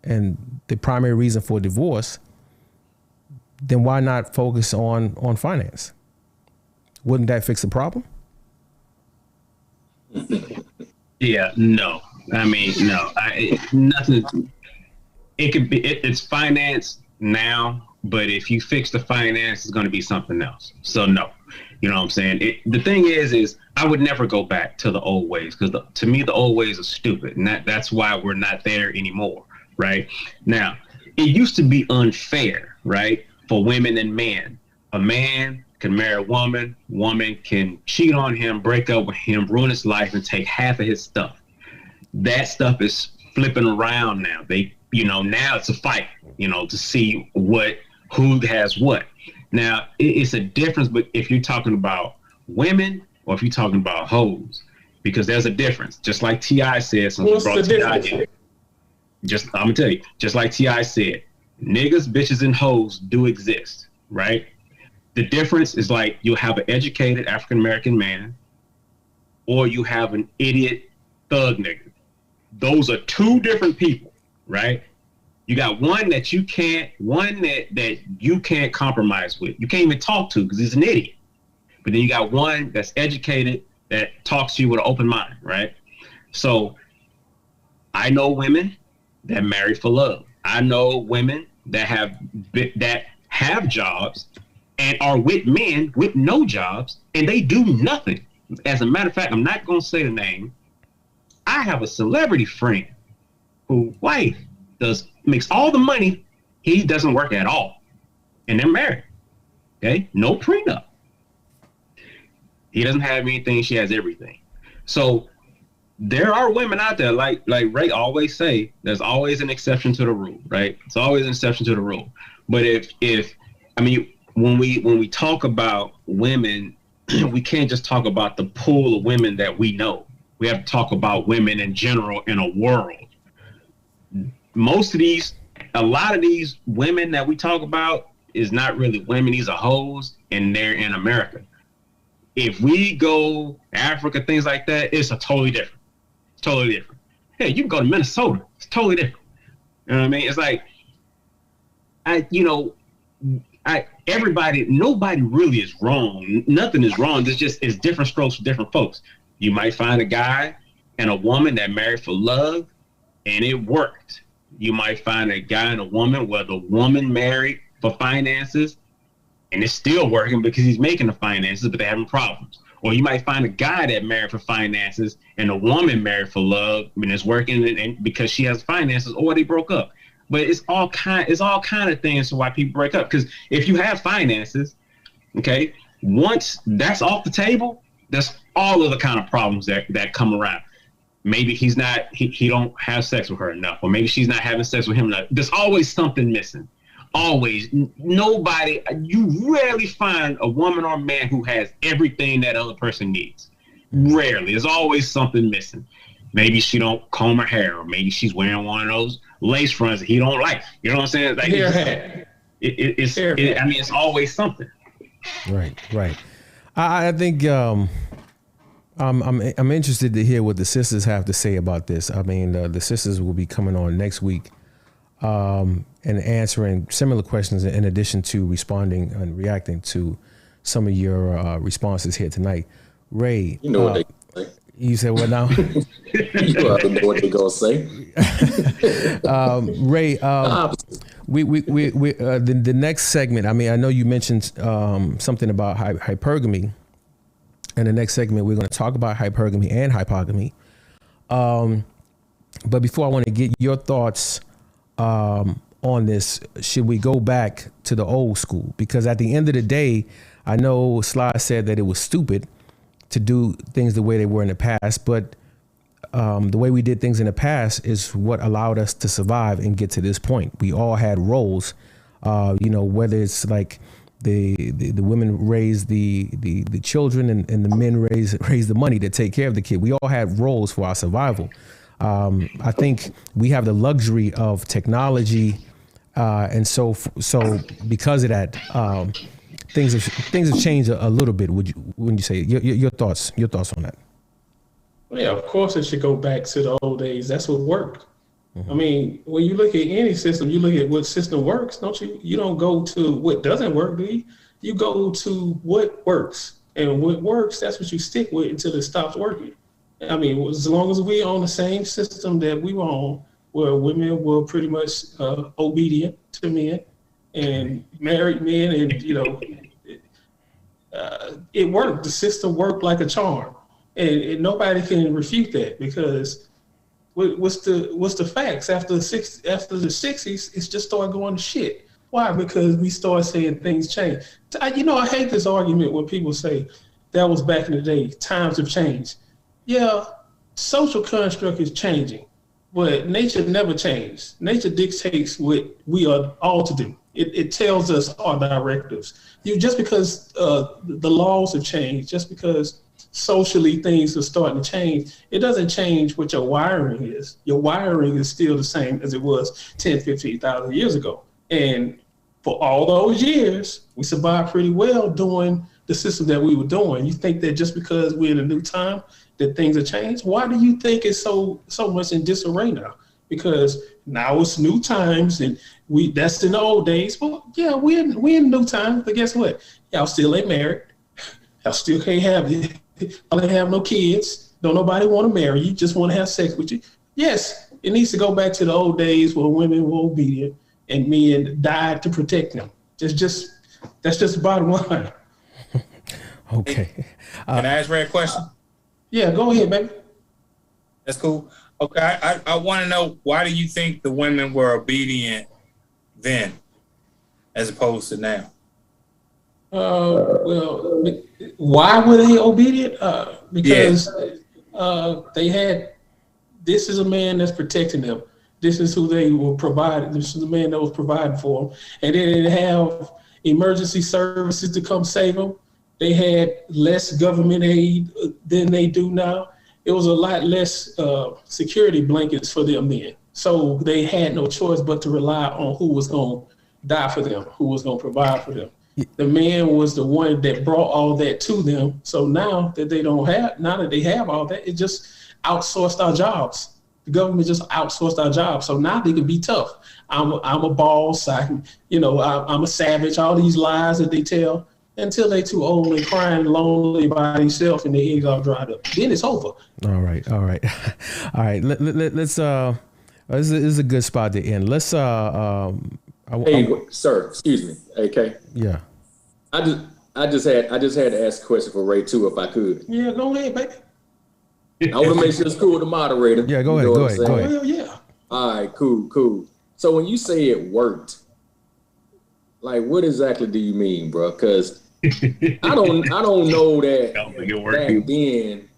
the primary reason for divorce, then why not focus on finance? Wouldn't that fix the problem? Yeah, no. I mean, no. Nothing. It could be. It's finance now, but if you fix the finance, it's going to be something else. So no, you know what I'm saying. The thing is I would never go back to the old ways, because to me the old ways are stupid, and that's why we're not there anymore. Right now, it used to be unfair, right, for women and men. A man can marry a woman can cheat on him, break up with him, ruin his life, and take half of his stuff. That stuff is flipping around now. Now it's a fight, to see who has what. Now it's a difference, but if you're talking about women or if you're talking about hoes, because there's a difference. Just like T.I. said, since we brought T.I. in, I'm gonna tell you, just like T.I. said, niggas, bitches, and hoes do exist, right? The difference is like you'll have an educated African-American man or you have an idiot thug nigga. Those are two different people, right? You got one that you can't compromise with. You can't even talk to because he's an idiot. But then you got one that's educated that talks to you with an open mind, right? So I know women that marry for love. I know women that have jobs and are with men with no jobs, and they do nothing. As a matter of fact, I'm not going to say the name. I have a celebrity friend whose wife makes all the money. He doesn't work at all, and they're married. Okay, no prenup. He doesn't have anything. She has everything. So there are women out there, like Ray always say, there's always an exception to the rule, right? It's always an exception to the rule. But when we talk about women, we can't just talk about the pool of women that we know. We have to talk about women in general in a world. A lot of these women that we talk about, is not really women. These are hoes, and they're in America. If we go Africa, things like that, it's a totally different. Totally different. Hey, you can go to Minnesota. It's totally different. You know what I mean? It's like, nobody really is wrong. Nothing is wrong. It's different strokes for different folks. You might find a guy and a woman that married for love, and it worked. You might find a guy and a woman where the woman married for finances, and it's still working because he's making the finances, but they're having problems. Or you might find a guy that married for finances and a woman married for love, and it's working and because she has finances, or they broke up. But it's all kind of things to why people break up. Because if you have finances, okay, once that's off the table, there's all of the kind of problems that come around. Maybe he don't have sex with her enough, or maybe she's not having sex with him enough. There's always something missing. Always. Nobody, you rarely find a woman or man who has everything that other person needs. Rarely. There's always something missing. Maybe she don't comb her hair, or maybe she's wearing one of those lace fronts that he don't like. You know what I'm saying? Like, it's always something. Right. I think I'm interested to hear what the sisters have to say about this. I mean, the sisters will be coming on next week and answering similar questions in addition to responding and reacting to some of your responses here tonight. Ray, you know what they say. You said what now? You know what they're gonna say. Ray, the next segment. I mean, I know you mentioned something about hypergamy. In the next segment, we're going to talk about hypergamy and hypogamy. But before, I want to get your thoughts on this. Should we go back to the old school? Because at the end of the day, I know Sly said that it was stupid to do things the way they were in the past. But the way we did things in the past is what allowed us to survive and get to this point. We all had roles, whether it's like the women raise the children and the men raise the money to take care of the kid. We all had roles for our survival. I think we have the luxury of technology, and so because of that, things have changed a little bit. Wouldn't you say your thoughts on that? Well, yeah, of course it should go back to the old days. That's what worked. I mean, when you look at any system, you look at what system works, don't you? You don't go to what doesn't work, do you? You go to what works. And what works, that's what you stick with until it stops working. I mean, as long as we're on the same system that we were on, where women were pretty much obedient to men and married men, and, it worked. The system worked like a charm. And nobody can refute that, because what's the facts? After the 60s, it's just started going to shit. Why? Because we start saying things change. I hate this argument when people say that was back in the day. Times have changed. Yeah, social construct is changing, but nature never changed. Nature dictates what we are all to do. It tells us our directives. Just because the laws have changed, just because socially things are starting to change, it doesn't change what your wiring is. Your wiring is still the same as it was 10, 15,000 years ago. And for all those years, we survived pretty well doing the system that we were doing. You think that just because we're in a new time that things have changed? Why do you think it's so much in disarray now? Because now it's new times, and that's in the old days. Well, yeah, we're in new times, but guess what? Y'all still ain't married. Y'all still can't have it. Y'all ain't have no kids. Don't nobody want to marry you. Just want to have sex with you. Yes, it needs to go back to the old days where women were obedient and men died to protect them. That's just the bottom line. Okay. Can I ask Ray a question? Yeah, go ahead, baby. That's cool. Okay, I want to know, why do you think the women were obedient then as opposed to now? Well, why were they obedient? Because they had, this is a man that's protecting them. This is who they were providing. This is the man that was providing for them. And they didn't have emergency services to come save them. They had less government aid than they do now. It was a lot less security blankets for them then. So they had no choice but to rely on who was going to die for them, who was going to provide for them. The man was the one that brought all that to them. So now that they have all that, it just outsourced our jobs. The government just outsourced our jobs. So now they can be tough. I'm a boss. I'm a savage. All these lies that they tell until they too old and crying lonely by themselves and their eggs all dried up. Then it's over. All right. Let's. This is a good spot to end. Let's. Hey, sir. Excuse me. AK. Yeah. I just had to ask a question for Ray too, if I could. Yeah, go ahead, baby. I want to make sure it's cool with the moderator. Yeah, go ahead. Go ahead. Yeah. All right, cool. So when you say it worked, like what exactly do you mean, bro? Because I don't know that back then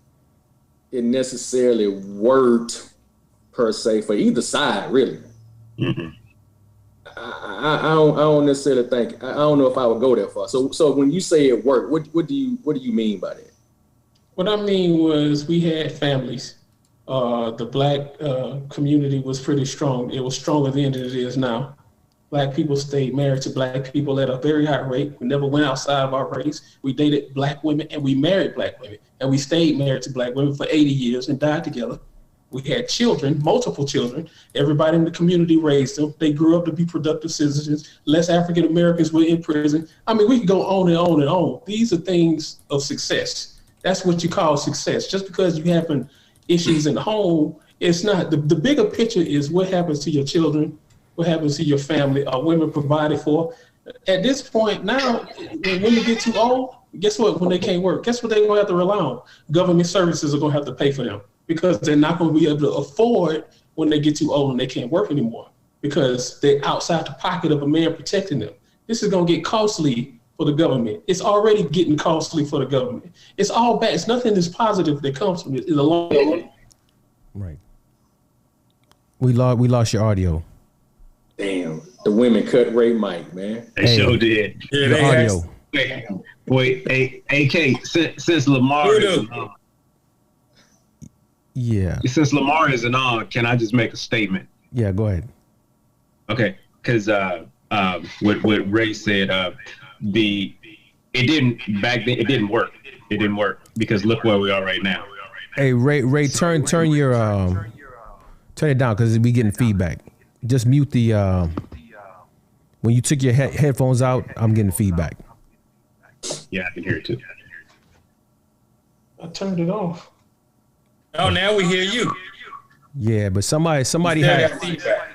it necessarily worked per se for either side, really. Mm-hmm. I don't necessarily think. I don't know if I would go that far. So when you say it worked, what do you mean by that? What I mean was we had families. The black community was pretty strong. It was stronger then than it is now. Black people stayed married to black people at a very high rate. We never went outside of our race. We dated black women and we married black women. And we stayed married to black women for 80 years and died together. We had children, multiple children. Everybody in the community raised them. They grew up to be productive citizens. Less African Americans were in prison. I mean, we could go on and on and on. These are things of success. That's what you call success. Just because you having issues in the home, it's not. The bigger picture is what happens to your children, what happens to your family. Are women provided for? At this point now, when women get too old, guess what? When they can't work, guess what they're going to have to rely on? Government services are going to have to pay for them because they're not going to be able to afford when they get too old and they can't work anymore because they're outside the pocket of a man protecting them. This is going to get costly for the government. It's already getting costly for the government. It's all bad. It's nothing that's positive that comes from it. It's a long way. Right. We lost your audio. Damn, the women cut Ray Mike, man. They sure did. Yeah, the audio. Wait, AK, since Lamar isn't on. Yeah. Since Lamar isn't on, can I just make a statement? Yeah, go ahead. Okay, because what Ray said, it didn't work. It didn't work because look where we are right now. Hey, Ray, turn your turn it down because we getting feedback. Just mute the when you took your headphones out, I'm getting feedback. Yeah, I can hear it too. I turned it off. Oh, now we hear you. Yeah, but somebody has feedback.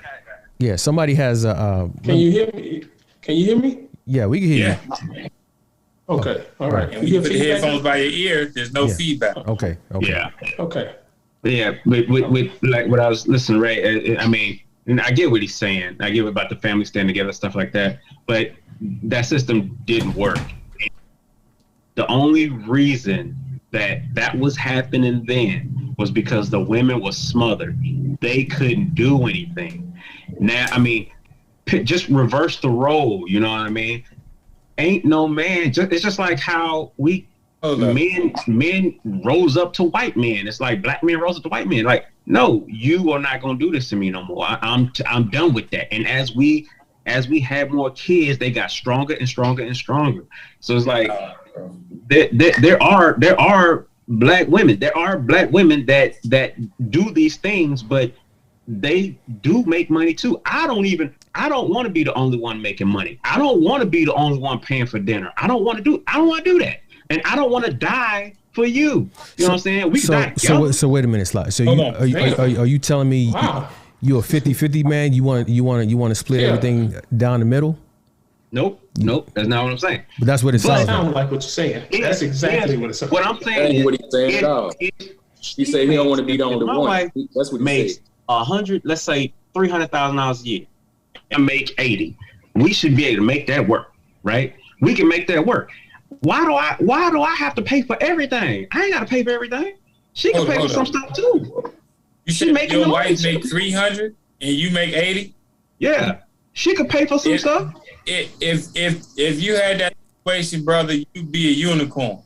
Yeah, somebody has a. Can you hear me? Can you hear me? Yeah, we can hear you. Okay, all right. And when you put the headphones by your ear, there's no feedback. Okay. Yeah. Okay. Yeah, with like what I was listening, Ray. I mean, and I get what he's saying. I get about the family staying together, stuff like that. But that system didn't work. The only reason that was happening then was because the women were smothered. They couldn't do anything. Now, I mean, just reverse the role. You know what I mean? Ain't no man. It's just like how men rose up to white men. It's like black men rose up to white men. Like, no, you are not gonna do this to me no more. I'm done with that. And as we had more kids, they got stronger and stronger and stronger. So it's like there are black women. There are black women that do these things, but they do make money too. I don't want to be the only one making money. I don't want to be the only one paying for dinner. I don't want to do that. And I don't want to die for you. You know what I'm saying? We die together. So wait a minute, Sly. So are you telling me you're a 50-50 man? You want to split everything down the middle? Nope. That's not what I'm saying. But that's what it sounds like what you're saying. That's exactly what it sounds like. What I'm saying is, what he's saying at all. He said he don't want to be the only one. That's what he said. 100, let's say $300,000 a year, and make 80. We should be able to make that work, right? We can make that work. Why do I have to pay for everything? I ain't got to pay for everything. She can pay for some stuff too. You should make your wife make 300 and you make 80. Yeah, she could pay for some stuff. If you had that situation, brother, you'd be a unicorn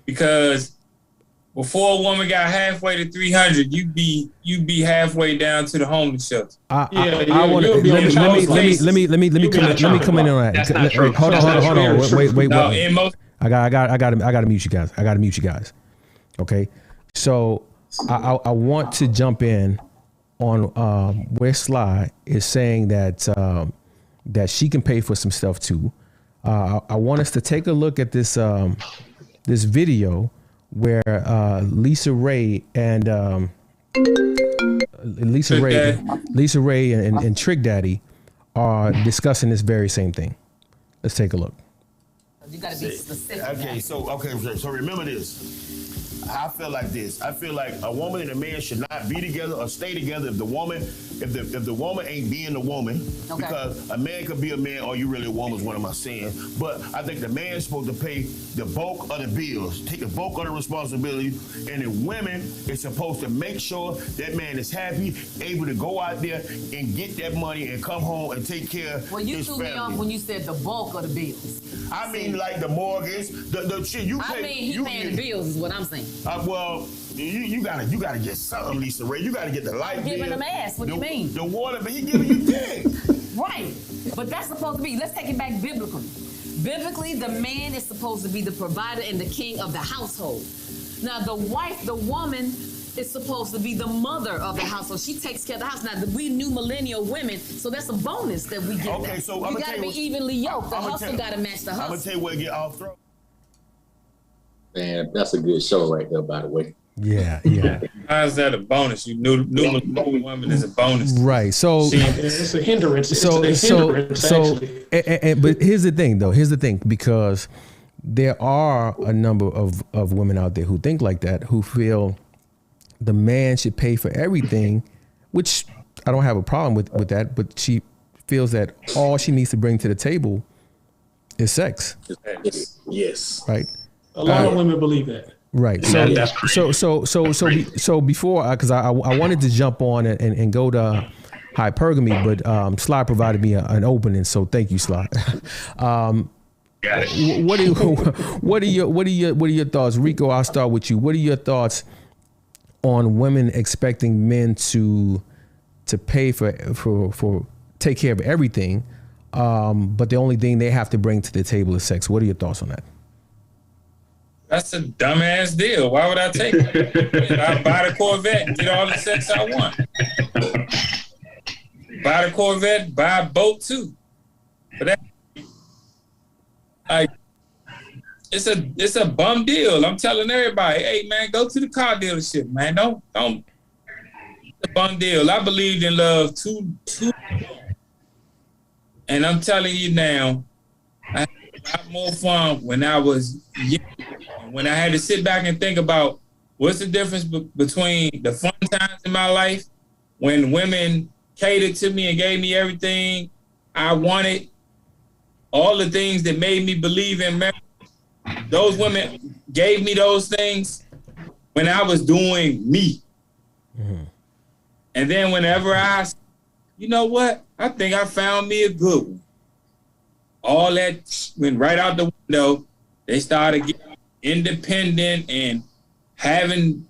because before a woman got halfway to 300, you'd be halfway down to the homeless shelter. I want to let me come in on that. That's not true. Hold on. Wait. No, I got to mute you guys. Okay, so I want to jump in on where Sly is saying that that she can pay for some stuff too. I want us to take a look at this this video where Lisa Ray and Trick Daddy are discussing this very same thing. Let's take a look. You gotta be specific. So remember this. I feel like this. I feel like a woman and a man should not be together or stay together if the woman ain't being the woman. Okay. Because a man could be a man or you really a woman is what am I saying. But I think the man is supposed to pay the bulk of the bills, take the bulk of the responsibility, and the women is supposed to make sure that man is happy, able to go out there and get that money and come home and take care of his family. Well, you threw me off when you said the bulk of the bills. I mean, like the mortgage, the shit you pay. I mean, he paying the bills is what I'm saying. Well, you gotta get something, Lisa Ray. You gotta get the light bill. Giving him ass. What do you mean? The water, but he giving you dick. Right, but that's supposed to be. Let's take it back biblically. Biblically, the man is supposed to be the provider and the king of the household. Now, the wife, the woman, is supposed to be the mother of the household. She takes care of the house. Now, we new millennial women, so that's a bonus that we get. Okay, so you gotta be evenly yoked. The hustle gotta match the hustle. I'm gonna tell you where it get off throat. Man, that's a good show right there, by the way. Yeah. How is that a bonus? You knew woman is a bonus. Right. So it's a hindrance. But here's the thing, though. Because there are a number of women out there who think like that, who feel the man should pay for everything, which I don't have a problem with that. But she feels that all she needs to bring to the table is sex. Yes. Right. A lot of women believe that. Right. So before, because I wanted to jump on and go to hypergamy, but Sly provided me an opening, so thank you, Sly. What are your thoughts, Rico? I'll start with you. What are your thoughts on women expecting men to pay for take care of everything, but the only thing they have to bring to the table is sex? What are your thoughts on that? That's a dumbass deal. Why would I take it? I buy the Corvette and get all the sex I want. Buy the Corvette, buy a boat too. But that, it's a bum deal. I'm telling everybody, hey man, go to the car dealership, man. Don't. It's a bum deal. I believed in love too, and I'm telling you now, I had a lot more fun when I was young. When I had to sit back and think about what's the difference between the fun times in my life when women catered to me and gave me everything I wanted, all the things that made me believe in marriage. Those women gave me those things when I was doing me. Mm-hmm. And then whenever you know what? I think I found me a good one. All that went right out the window. They started getting independent and having,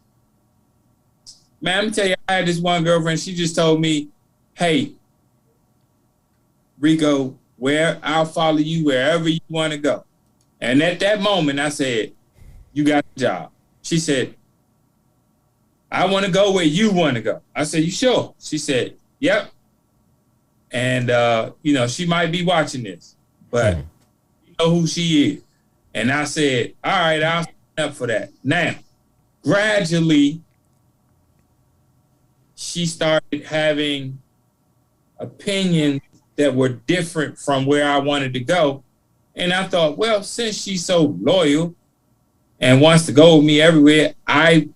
man, let me tell you, I had this one girlfriend, she just told me, hey, Rico, I'll follow you wherever you want to go. And at that moment, I said, you got the job. She said, I want to go where you want to go. I said, you sure? She said, yep. And, she might be watching this, but you know who she is. And I said, all right, I'll sign up for that. Now, gradually, she started having opinions that were different from where I wanted to go. And I thought, well, since she's so loyal and wants to go with me everywhere, I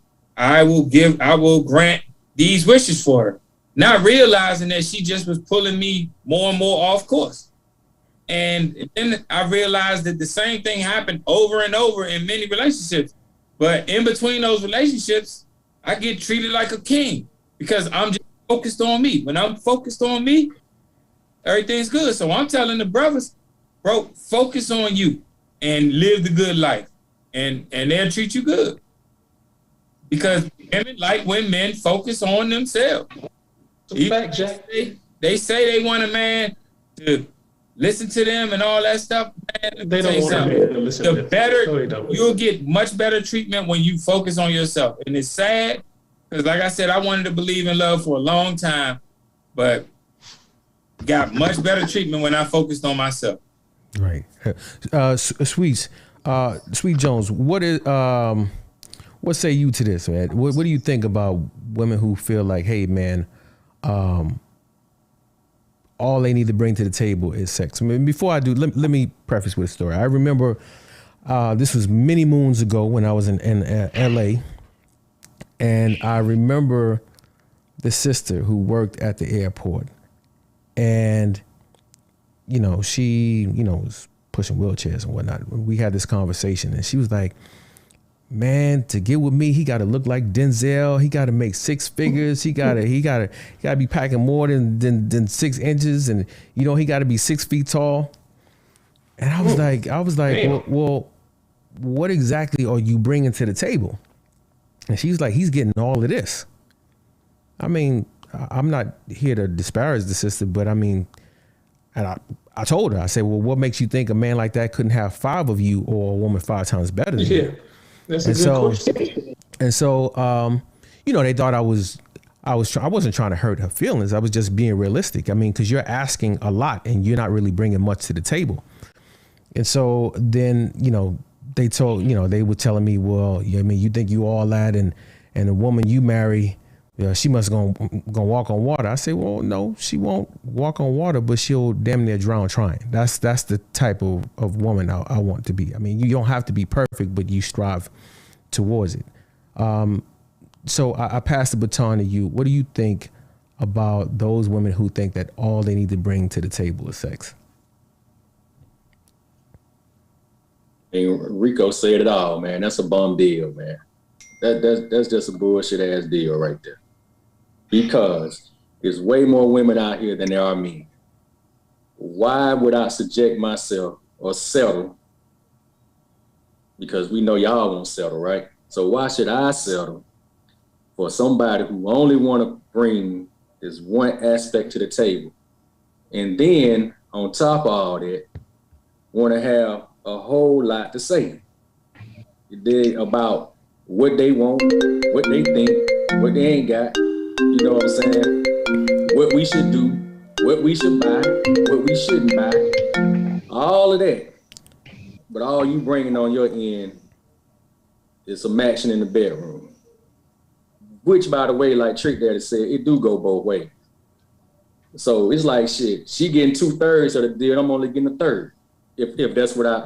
will grant these wishes for her. Not realizing that she just was pulling me more and more off course. And then I realized that the same thing happened over and over in many relationships. But in between those relationships, I get treated like a king because I'm just focused on me. When I'm focused on me, everything's good. So I'm telling the brothers, bro, focus on you and live the good life. And they'll treat you good. because women like when men focus on themselves. Fact, Jack. They say they want a man to listen to them and all that stuff. Man, they don't want a man to listen to them. Better, you'll get much better treatment when you focus on yourself. And it's sad because, like I said, I wanted to believe in love for a long time, but got much better treatment when I focused on myself. Right. Sweet Jones, what say you to this, man? What do you think about women who feel like, hey, man, all they need to bring to the table is sex? I mean, before I do, let me preface with a story. I remember this was many moons ago when I was in LA, and I remember the sister who worked at the airport, and she was pushing wheelchairs and whatnot. We had this conversation, and she was like, man, to get with me, he got to look like Denzel. He got to make six figures. He got to be packing more than 6 inches, and he got to be 6 feet tall. And I was like, well, what exactly are you bringing to the table? And she was like, he's getting all of this. I mean, I'm not here to disparage the sister, but I mean, and I told her, I said, well, what makes you think a man like that couldn't have 5 of you, or a woman 5 times better than you? That's a good question. And so, they thought I wasn't trying to hurt her feelings. I was just being realistic. I mean, because you're asking a lot and you're not really bringing much to the table. And so then, they were telling me, well, I mean, you think you all that, and the woman you marry, she must gonna walk on water. I say, well, no, she won't walk on water, but she'll damn near drown trying. That's the type of woman I want to be. I mean, you don't have to be perfect, but you strive towards it. So I pass the baton to you. What do you think about those women who think that all they need to bring to the table is sex? And Rico said it all, man. That's a bum deal, man. That's just a bullshit ass deal right there. Because there's way more women out here than there are men. Why would I subject myself or settle? Because we know y'all won't settle, right? So why should I settle for somebody who only want to bring this one aspect to the table, and then on top of all that, want to have a whole lot to say about what they want, what they think, what they ain't got, you know what I'm saying? What we should do, what we should buy, what we shouldn't buy, all of that. But all you bringing on your end is some action in the bedroom. Which, by the way, like Trick Daddy said, it do go both ways. So it's like, shit, she getting 2/3 of the deal, I'm only getting 1/3. If that's what I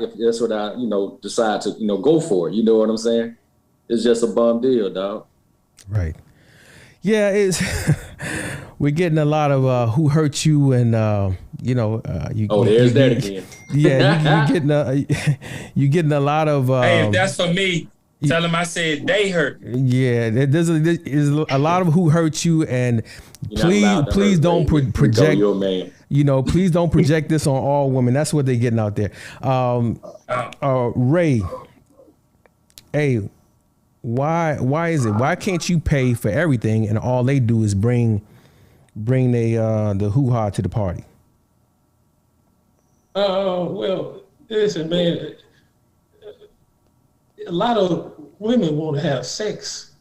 decide to, go for it. You know what I'm saying? It's just a bum deal, dog. Right. Yeah, we're getting a lot of who hurt you, and there's that again. Yeah, you're getting a lot of. Hey, if that's for me, tell them I said they hurt. Yeah, there's a lot of who hurt you, and please don't project. Please don't project this on all women. That's what they're getting out there. Ray, hey. Why is it? Why can't you pay for everything and all they do is bring the hoo-ha to the party? Well, listen, man. A lot of women want to have sex.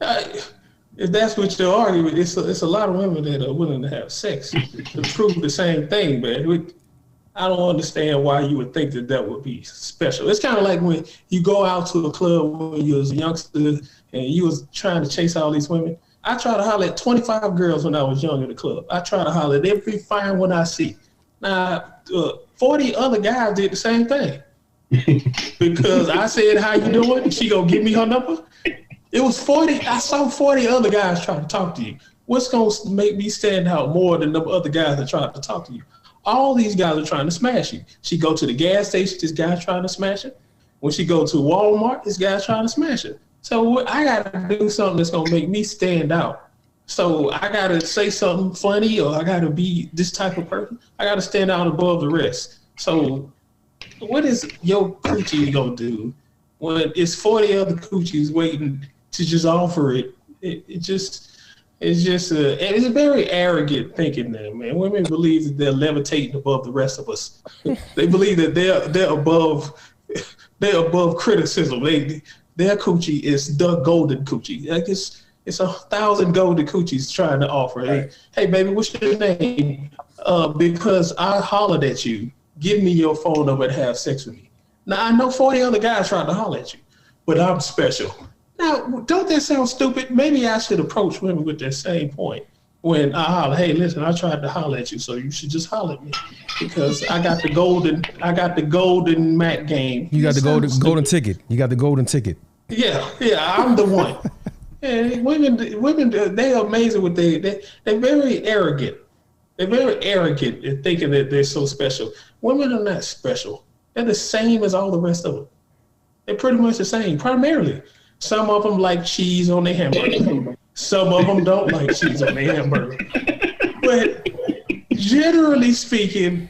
If that's what your argument, it's a lot of women that are willing to have sex to prove the same thing, man. I don't understand why you would think that would be special. It's kind of like when you go out to a club when you was a youngster and you was trying to chase all these women. I try to holler at 25 girls when I was young in the club. I try to holler at every fine one I see. Now, 40 other guys did the same thing. Because I said, how you doing? She gonna give me her number? It was 40. I saw 40 other guys trying to talk to you. What's gonna make me stand out more than the other guys that tried to talk to you? All these guys are trying to smash you. She go to the gas station, this guy's trying to smash her. When she go to Walmart, this guy's trying to smash her. So I got to do something that's going to make me stand out. So I got to say something funny, or I got to be this type of person. I got to stand out above the rest. So what is your preacher going to do when it's 40 other coochies waiting to just offer it. It's very arrogant thinking there, man. Women believe that they're levitating above the rest of us. They believe that they're above criticism. Their coochie is the golden coochie. Like it's 1,000 golden coochies trying to offer. Hey, baby, what's your name? Because I hollered at you. Give me your phone number and have sex with me. Now, I know 40 other guys trying to holler at you, but I'm special. Now, don't that sound stupid? Maybe I should approach women with that same point. When I holler, hey, listen, I tried to holler at you, so you should just holler at me because I got the golden Mac game. You got the golden ticket. You got the golden ticket. Yeah, I'm the one. And women, they're amazing with they're very arrogant. They're very arrogant in thinking that they're so special. Women are not special. They're the same as all the rest of them. They're pretty much the same, primarily. Some of them like cheese on their hamburger. Some of them don't like cheese on their hamburger. But generally speaking,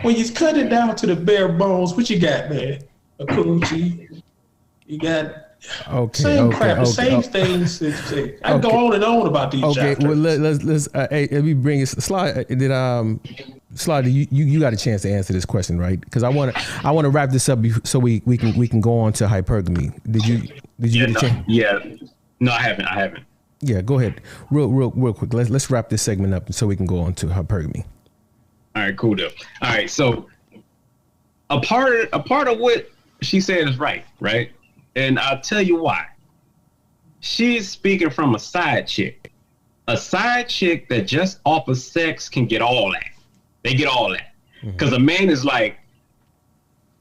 when you cut it down to the bare bones, what you got, man? A coochie. You got same things. I go on and on about these chapters. Well, let's let me bring it. Slide. Slide. You got a chance to answer this question, right? Because I want to wrap this up so we can go on to hypergamy. Did you get a chance? Yeah. No, I haven't. Yeah, go ahead. Real quick. Let's wrap this segment up so we can go on to hypergamy. All right, cool deal. All right, so a part of what she said is right? And I'll tell you why. She's speaking from a side chick. A side chick that just offers sex can get all that. They get all that. Because a man is like,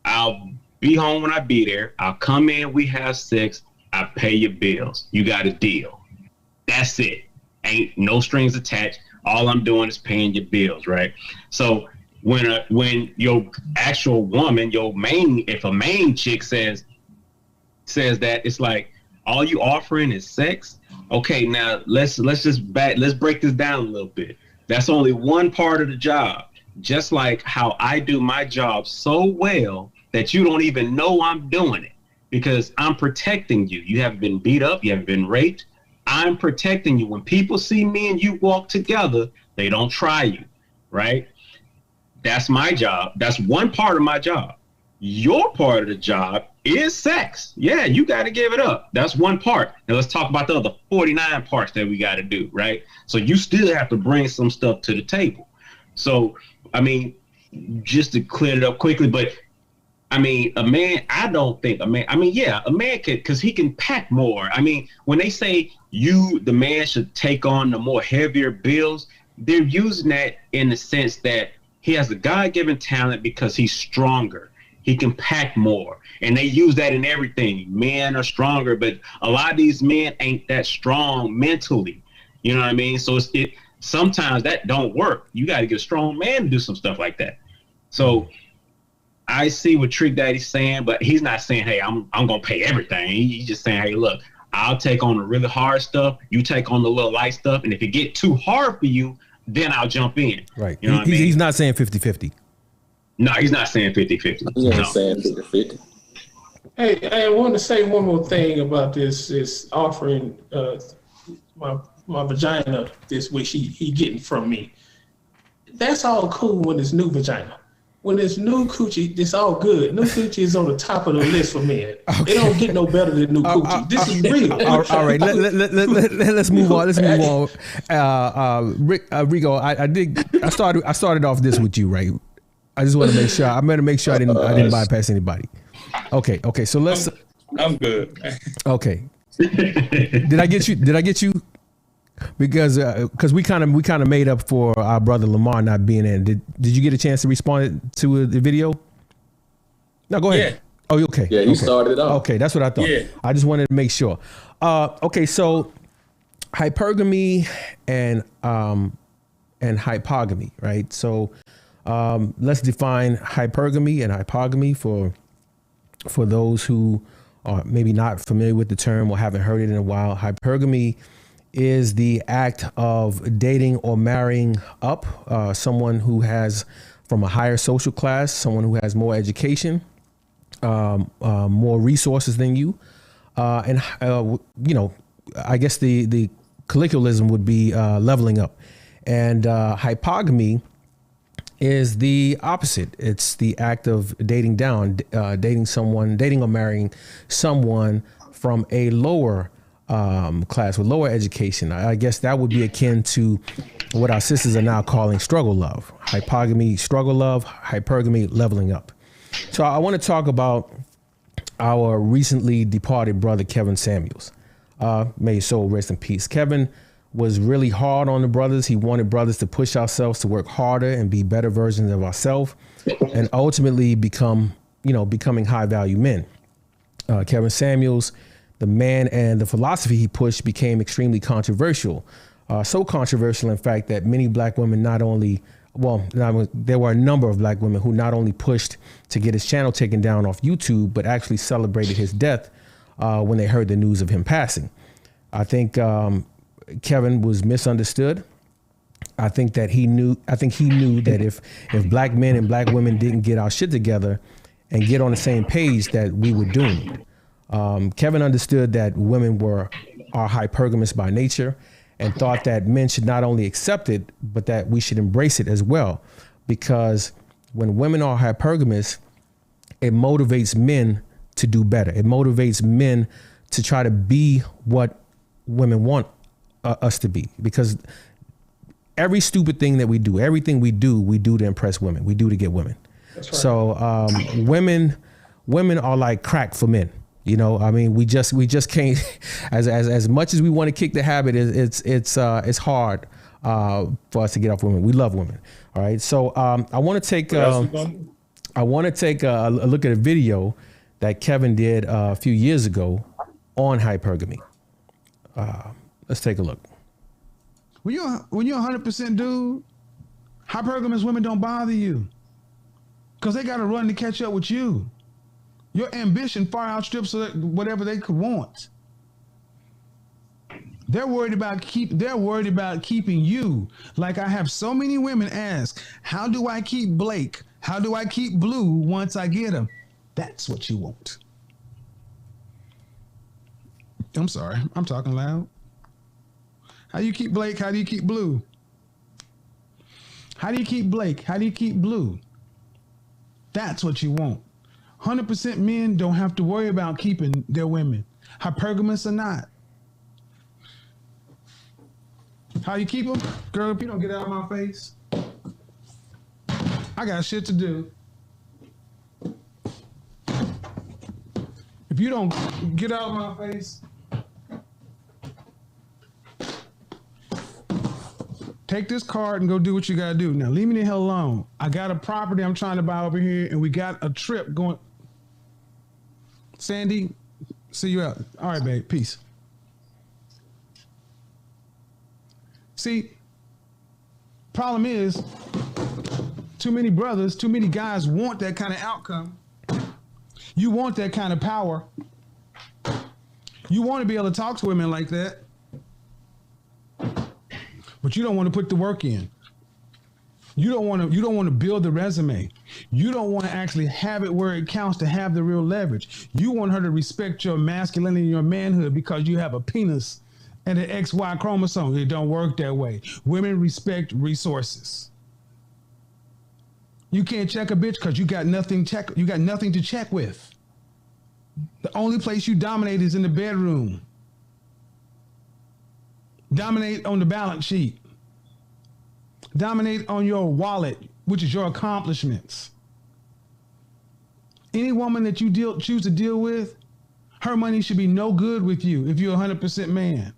I'll be home when I be there. I'll come in, we have sex. I pay your bills. You got a deal. That's it. Ain't no strings attached. All I'm doing is paying your bills, right? So when your actual woman, if a main chick says that, it's like, all you offering is sex. Okay, now let's break this down a little bit. That's only one part of the job. Just like how I do my job so well that you don't even know I'm doing it because I'm protecting you. You haven't been beat up. You haven't been raped. I'm protecting you. When people see me and you walk together, they don't try you, right? That's my job. That's one part of my job. Your part of the job is sex. Yeah, you got to give it up. That's one part. Now let's talk about the other 49 parts that we got to do, right? So you still have to bring some stuff to the table. So, I mean, just to clear it up quickly, but I mean, a man could, because he can pack more. I mean, when they say the man should take on the more heavier bills, they're using that in the sense that he has a God-given talent because he's stronger. He can pack more. And they use that in everything. Men are stronger, but a lot of these men ain't that strong mentally. You know what I mean? So sometimes that don't work. You got to get a strong man to do some stuff like that. So I see what Trick Daddy's saying, but he's not saying, hey, I'm going to pay everything. He's just saying, hey, look, I'll take on the really hard stuff. You take on the little light stuff. And if it get too hard for you, then I'll jump in. Right. You know what I mean? He's not saying 50-50. No, he's not saying 50-50. He ain't saying 50-50. Hey, I want to say one more thing about this offering my vagina this which he getting from me. That's all cool when it's new vagina. When it's new coochie, it's all good. New coochie is on the top of the list for men. Okay. It don't get no better than new coochie. This is real. All right, let's move on. Let's move on. Rico, I started off this with you, right? I just want to make sure. I'm going to make sure I didn't bypass anybody. Okay. So let's. I'm good. Okay. Did I get you? Because we kind of made up for our brother Lamar not being in. Did you get a chance to respond to the video? No, go ahead. Yeah. Oh, okay. Yeah, you started it off. Okay, that's what I thought. Yeah. I just wanted to make sure. Okay, so hypergamy and hypogamy, right? So let's define hypergamy and hypogamy for those who are maybe not familiar with the term or haven't heard it in a while. Hypergamy is the act of dating or marrying up someone who has from a higher social class, someone who has more education, more resources than you, and I guess the colloquialism would be leveling up, and hypogamy is the opposite. It's the act of dating down, dating or marrying someone from a lower class with lower education. I guess that would be akin to what our sisters are now calling struggle love. Hypogamy, struggle love; hypergamy, leveling up. So I want to talk about our recently departed brother, Kevin Samuels. May his soul rest in peace. Kevin was really hard on the brothers. He wanted brothers to push ourselves to work harder and be better versions of ourselves, and ultimately becoming high value men. Kevin Samuels, the man and the philosophy he pushed became extremely controversial. So controversial, in fact, that many black women there were a number of black women who not only pushed to get his channel taken down off YouTube, but actually celebrated his death when they heard the news of him passing. I think Kevin was misunderstood. I think he knew that if black men and black women didn't get our shit together and get on the same page, that we were doomed. Kevin understood that women are hypergamous by nature, and thought that men should not only accept it, but that we should embrace it as well. Because when women are hypergamous, it motivates men to do better. It motivates men to try to be what women want us to be. Because every stupid thing that we do, everything we do to impress women. We do to get women. That's right. So women are like crack for men. You know, I mean, we just can't. As much as we want to kick the habit, it's hard for us to get off women. We love women. All right. So I want to take a look at a video that Kevin did a few years ago on hypergamy. Let's take a look. When you're 100% dude, hypergamous women don't bother you because they got to run to catch up with you. Your ambition far outstrips whatever they could want. They're worried about keeping you. Like I have so many women ask, how do I keep Blake? How do I keep Blue once I get him? That's what you want. I'm sorry, I'm talking loud. How do you keep Blake? How do you keep Blue? How do you keep Blake? How do you keep Blue? That's what you want. 100% men don't have to worry about keeping their women, hypergamous or not. How you keep them? Girl, if you don't get out of my face, I got shit to do. If you don't get out of my face, take this card and go do what you gotta do. Now leave me the hell alone. I got a property I'm trying to buy over here, and we got a trip going. Sandy, see you out. All right, babe. Peace. See, problem is, too many brothers, too many guys want that kind of outcome. You want that kind of power. You want to be able to talk to women like that, but you don't want to put the work in. You don't want to build the resume. You don't want to actually have it where it counts to have the real leverage. You want her to respect your masculinity and your manhood because you have a penis and an XY chromosome. It don't work that way. Women respect resources. You can't check a bitch because you got nothing to check with. The only place you dominate is in the bedroom. Dominate on the balance sheet. Dominate on your wallet, which is your accomplishments. Any woman that you choose to deal with, her money should be no good with you if you're 100% man.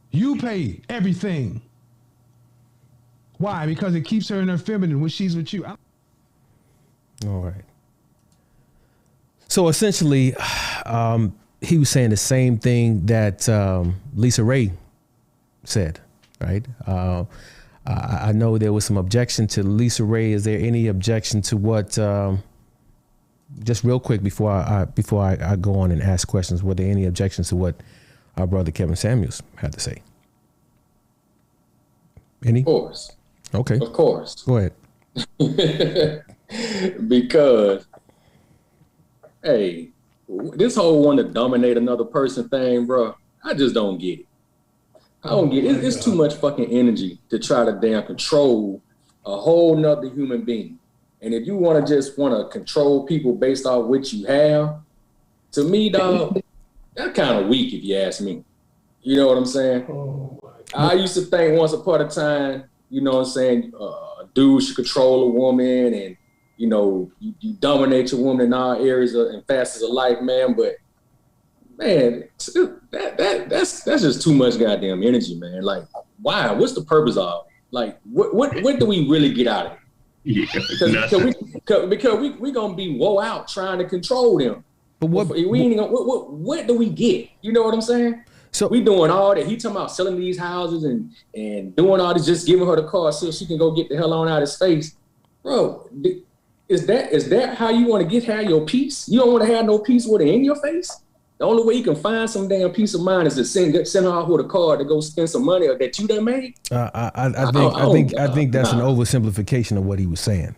You pay everything. Why? Because it keeps her in her feminine when she's with you. All right. So essentially, he was saying the same thing that Lisa Ray said, right? I know there was some objection to Lisa Ray. Is there any objection to what? Just real quick before I go on and ask questions, were there any objections to what our brother Kevin Samuels had to say? Any? Of course. Okay. Of course. Go ahead. Because hey, this whole want to dominate another person thing, bro, I just don't get it. I don't get it. It's too much fucking energy to try to damn control a whole nother human being. And if you want to control people based off what you have, to me, dog, that's kind of weak if you ask me. You know what I'm saying? I used to think once upon a time, you know what I'm saying, a dude should control a woman and, you know, you dominate your woman in all areas and facets of life, man. But, man, that's just too much goddamn energy, man. Like, why? What's the purpose of it? Like, what do we really get out of it? Yeah, because we gonna be woe out trying to control them. But what do we get? You know what I'm saying? So we doing all that. He talking about selling these houses and doing all this, just giving her the car so she can go get the hell on out of his face, bro. Is that how you want to have your peace? You don't want to have no peace with it in your face. The only way you can find some damn peace of mind is to send her off with a car to go spend some money that you done made. I think that's an oversimplification of what he was saying.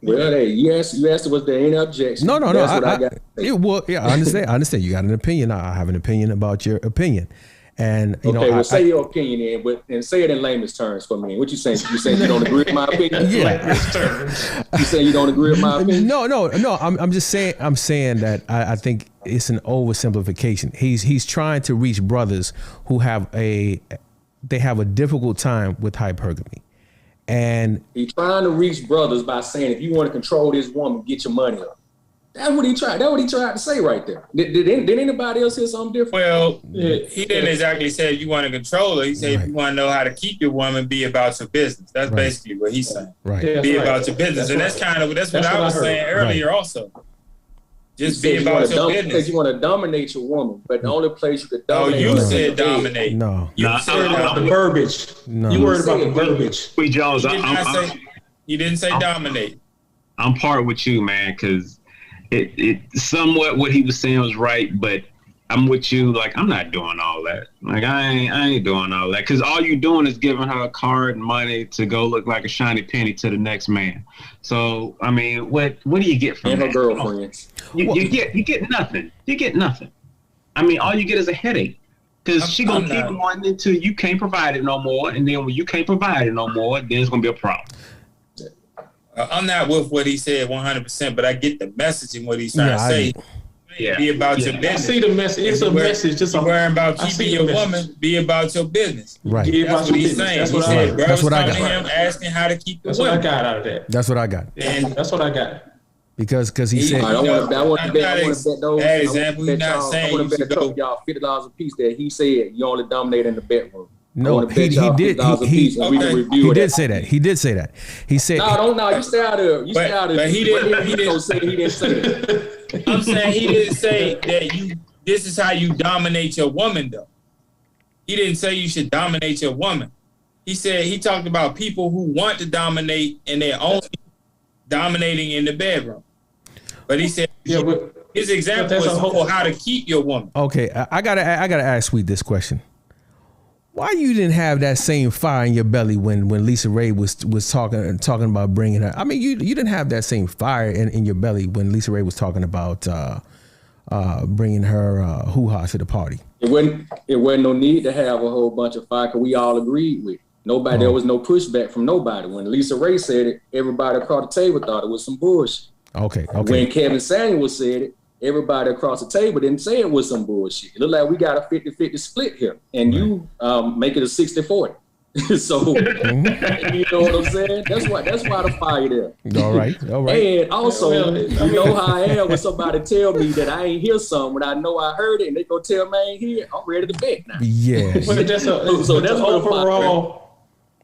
Well, hey, you asked was there any objection? No. That's what I got. I understand. I understand. You got an opinion. I have an opinion about your opinion. And say your opinion and say it in layman's terms for me. What you saying? You saying you don't agree with my opinion? Yeah. You saying you don't agree with my opinion? No. I'm just saying. I'm saying that I think it's an oversimplification. He's trying to reach brothers who have a difficult time with hypergamy, and he's trying to reach brothers by saying if you want to control this woman, get your money up. That's what he tried. That's what he tried to say right there. Did anybody else hear something different? Well, he didn't exactly say if you want to control her. He said if you want to know how to keep your woman, be about your business. That's basically what he's saying. Right. Be about your business, and that's what I was saying earlier. Also, just be about your business. Because you want to dominate your woman, but the only place you could dominate. Oh, you said dominate. No, you said about the verbiage. No, you worried about the verbiage. Wait, Jones, you didn't say dominate. I'm part with you, man, because. It somewhat what he was saying was right, but I'm with you. Like, I'm not doing all that. Like, I ain't doing all that because all you doing is giving her a card and money to go look like a shiny penny to the next man. So, I mean, what do you get from her girlfriends? You get nothing. You get nothing. I mean, all you get is a headache because she gonna keep going until you can't provide it no more, and then when you can't provide it no more, then it's gonna be a problem. I'm not with what he said 100%, but I get the message in what he's trying to say. Be about your business. I see the message. It's a message. Just worrying about keeping your woman. Be about your business. Right. That's what he's saying. He said, that's what I got. To him asking how to keep the That's woman. what I got out of that. That's what I got. And that's what I got. Because he said, I want to bet those. Bad example. He's not saying I want to you bet should go. y'all $50 a piece that he said you only dominate in the bedroom. No, he did. He did say that. He did say that. He said, "No, you stay out of. You stay out of." But he didn't. He didn't say that. I'm saying he didn't say that this is how you dominate your woman, though. He didn't say you should dominate your woman. He said he talked about people who want to dominate and they're only dominating in the bedroom. But he said his example was for how to keep your woman. Okay, I gotta ask Sweet this question. Why you didn't have that same fire in your belly when Lisa Ray was talking about bringing her? I mean, you didn't have that same fire in your belly when Lisa Ray was talking about bringing her hoo-ha to the party. It wasn't no need to have a whole bunch of fire because we all agreed with. Nobody, there was no pushback from nobody. When Lisa Ray said it, everybody across the table thought it was some bullshit. Okay. When Kevin Samuel said it, everybody across the table didn't say it was some bullshit. It looked like we got a 50-50 split here, and you make it a 60-40. So, you know what I'm saying? That's why the fire there. All right. And also, you know how I am when somebody tell me that I ain't hear something, when I know I heard it, and they go tell me I ain't hear it, I'm ready to bet now. Yeah. But that's overall.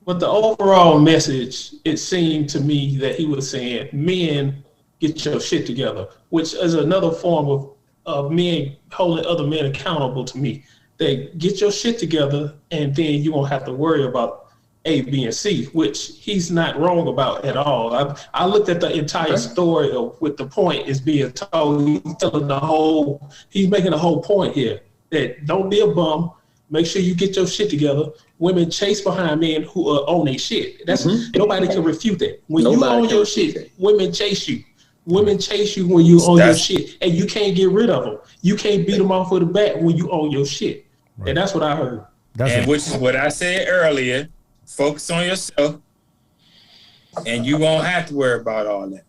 But the overall message, it seemed to me that he was saying, men, get your shit together, which is another form of men holding other men accountable to me. They get your shit together, and then you won't have to worry about A, B, and C, which he's not wrong about at all. I looked at the entire story with the point is being told. He's making a whole point here that don't be a bum. Make sure you get your shit together. Women chase behind men who are on their shit. That's nobody can refute that. When you own your shit, women chase you. Women chase you when you own your shit, and you can't get rid of them. You can't beat them off with a bat when you own your shit. Right. And that's what I heard. Which is what I said earlier. Focus on yourself, and you won't have to worry about all that.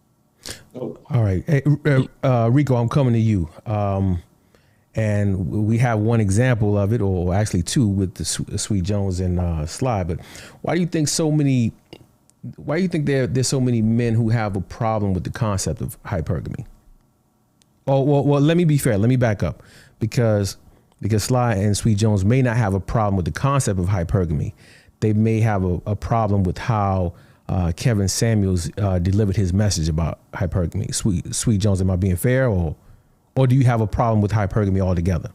All right. Hey, Rico, I'm coming to you. And we have one example of it, or actually two, with the Sweet Jones and Sly. But why do you think there's so many men who have a problem with the concept of hypergamy? Oh, well, let me be fair. Let me back up, because Sly and Sweet Jones may not have a problem with the concept of hypergamy. They may have a problem with how Kevin Samuels delivered his message about hypergamy. Sweet Jones, am I being fair, or do you have a problem with hypergamy altogether?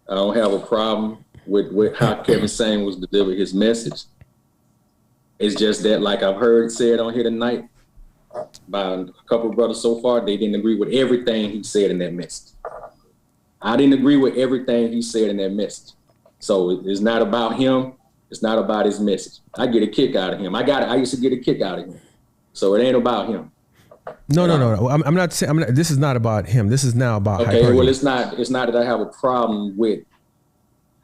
I don't have a problem with how Kevin Samuels delivered his message. It's just that, like I've heard said on here tonight by a couple of brothers so far, they didn't agree with everything he said in that message. I didn't agree with everything he said in that message. So it's not about him. It's not about his message. I get a kick out of him. I used to get a kick out of him. So it ain't about him. No. I'm not saying. This is not about him. This is now about okay. hypergamy. Well, it's not that I have a problem with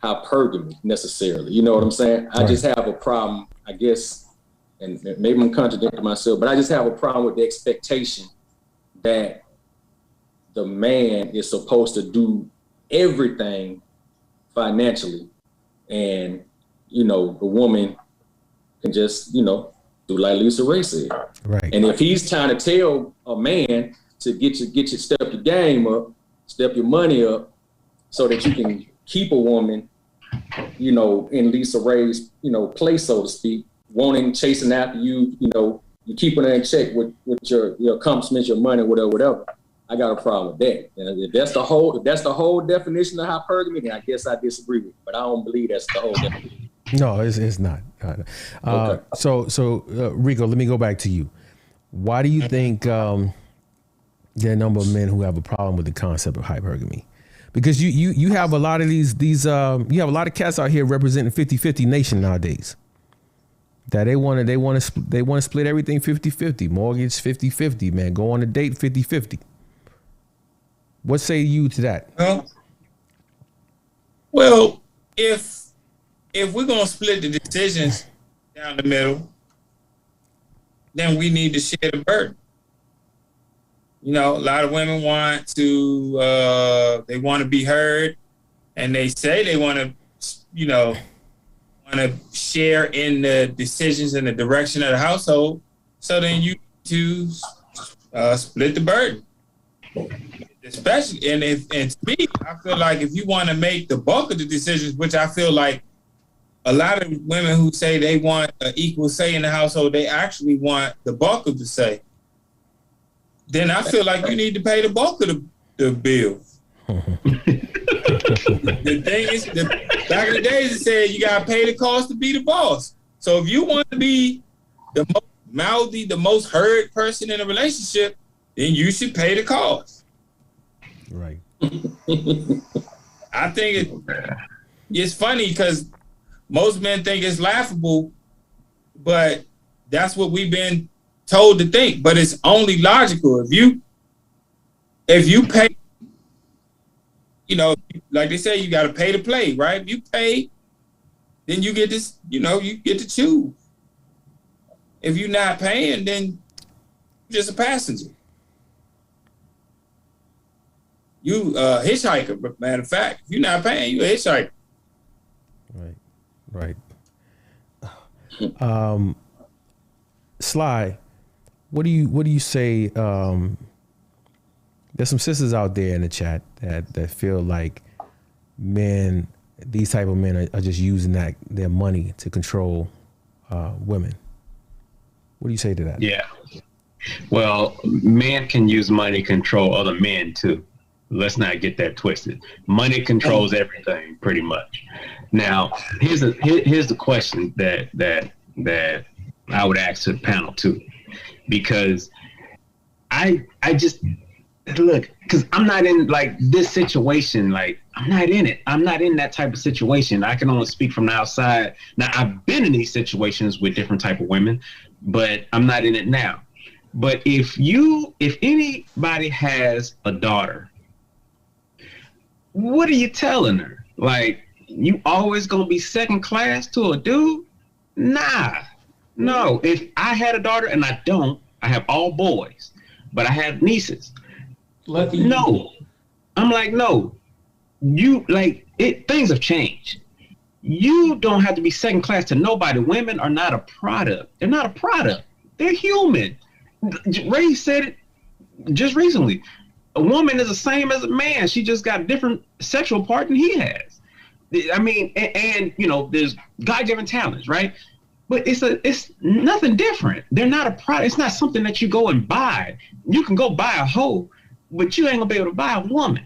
hypergamy necessarily. You know what I'm saying? I just have a problem, I guess, and maybe I'm contradicting myself, but I just have a problem with the expectation that the man is supposed to do everything financially, and the woman can just do like Lisa Ray said. Right. And if he's trying to tell a man to step your game up, step your money up, so that you can keep a woman, in Lisa Ray's, place, so to speak, chasing after you, you keeping her in check with your accomplishments, your money, whatever. I got a problem with that. And if that's the whole definition of hypergamy, then I guess I disagree with it. But I don't believe that's the whole definition. No, it's not. Okay. So Rico, let me go back to you. Why do you think there are a number of men who have a problem with the concept of hypergamy? Because you have a lot of these you have a lot of cats out here representing 50-50 nation nowadays. That they want to split everything 50-50, mortgage 50-50, man, go on a date 50-50. What say you to that? Well, if we're gonna split the decisions down the middle, then we need to share the burden. A lot of women want to be heard, and they say they want to share in the decisions and the direction of the household. So then you to split the burden. Especially, and to me, I feel like if you want to make the bulk of the decisions, which I feel like a lot of women who say they want an equal say in the household, they actually want the bulk of the say. Then I feel like you need to pay the bulk of the bill. The thing is, back in the days, it said you got to pay the cost to be the boss. So if you want to be the most mouthy, the most heard person in a relationship, then you should pay the cost. Right. I think it's funny because most men think it's laughable, but that's what we've been told to think. But it's only logical. If you pay, like they say, you got to pay to play, right? If you pay, then you get this, you get to choose. If you're not paying, then you're just a passenger. You hitchhiker, but matter of fact, if you're not paying, you a hitchhiker. Right. Sly, what do you say? There's some sisters out there in the chat that feel like these type of men are just using their money to control women. What do you say to that? Yeah. Well, men can use money to control other men too. Let's not get that twisted. Money controls everything, pretty much. Now, here's the question that I would ask to the panel too, because I just look, because I'm not in like this situation. Like I'm not in it. I'm not in that type of situation. I can only speak from the outside. Now I've been in these situations with different type of women, but I'm not in it now. But if anybody has a daughter, what are you telling her? Like, you always gonna be second class to a dude? Nah, no. If I had a daughter, and I don't, I have all boys, but I have nieces. Lucky. No, I'm like, no. You like it. Things have changed. You don't have to be second class to nobody. Women are not a product. They're not a product. They're human. Ray said it just recently. A woman is the same as a man. She just got a different sexual part than he has. I mean, and you know, there's God-given talents, right? But it's nothing different. They're not a product. It's not something that you go and buy. You can go buy a hoe, but you ain't gonna be able to buy a woman.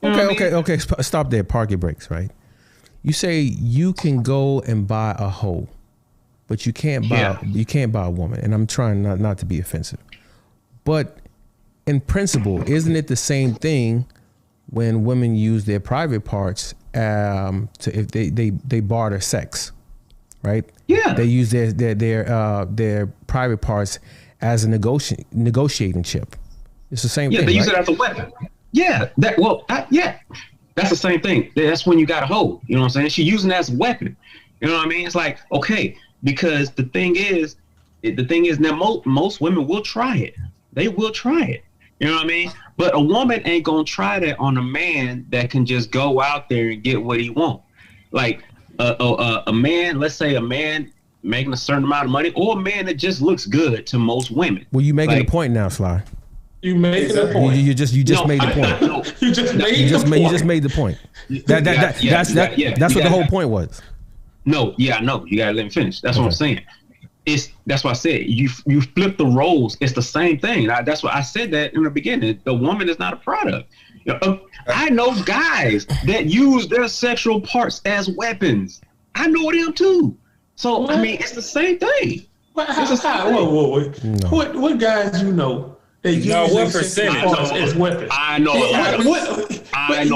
You know what I mean? Stop there. Park your brakes, right? You say you can go and buy a hoe, but you can't buy a woman. And I'm trying not to be offensive, but in principle, isn't it the same thing when women use their private parts if they barter sex, right? Yeah, they use their private parts as a negotiating chip. It's the same thing. Yeah, they use right? it as a weapon. Yeah, that's the same thing. That's when you got a hoe. You know what I'm saying? She using it as a weapon. You know what I mean? It's like, okay, because the thing is that most women will try it. They will try it. You know what I mean? But a woman ain't gonna try that on a man that can just go out there and get what he wants. Like a man, let's say a man making a certain amount of money, or a man that just looks good to most women. Well, you making a point now, Sly. You making a point. You just made the point. You just made the point. That's what the whole point was. No, yeah, I know. You gotta let me finish. That's what I'm saying. That's why I said you flip the roles. It's the same thing. That's why I said that in the beginning. The woman is not a product. I know guys that use their sexual parts as weapons. I know them too. So I mean, it's the same thing. What guys you know? They use what percentage as weapons. I know a lot.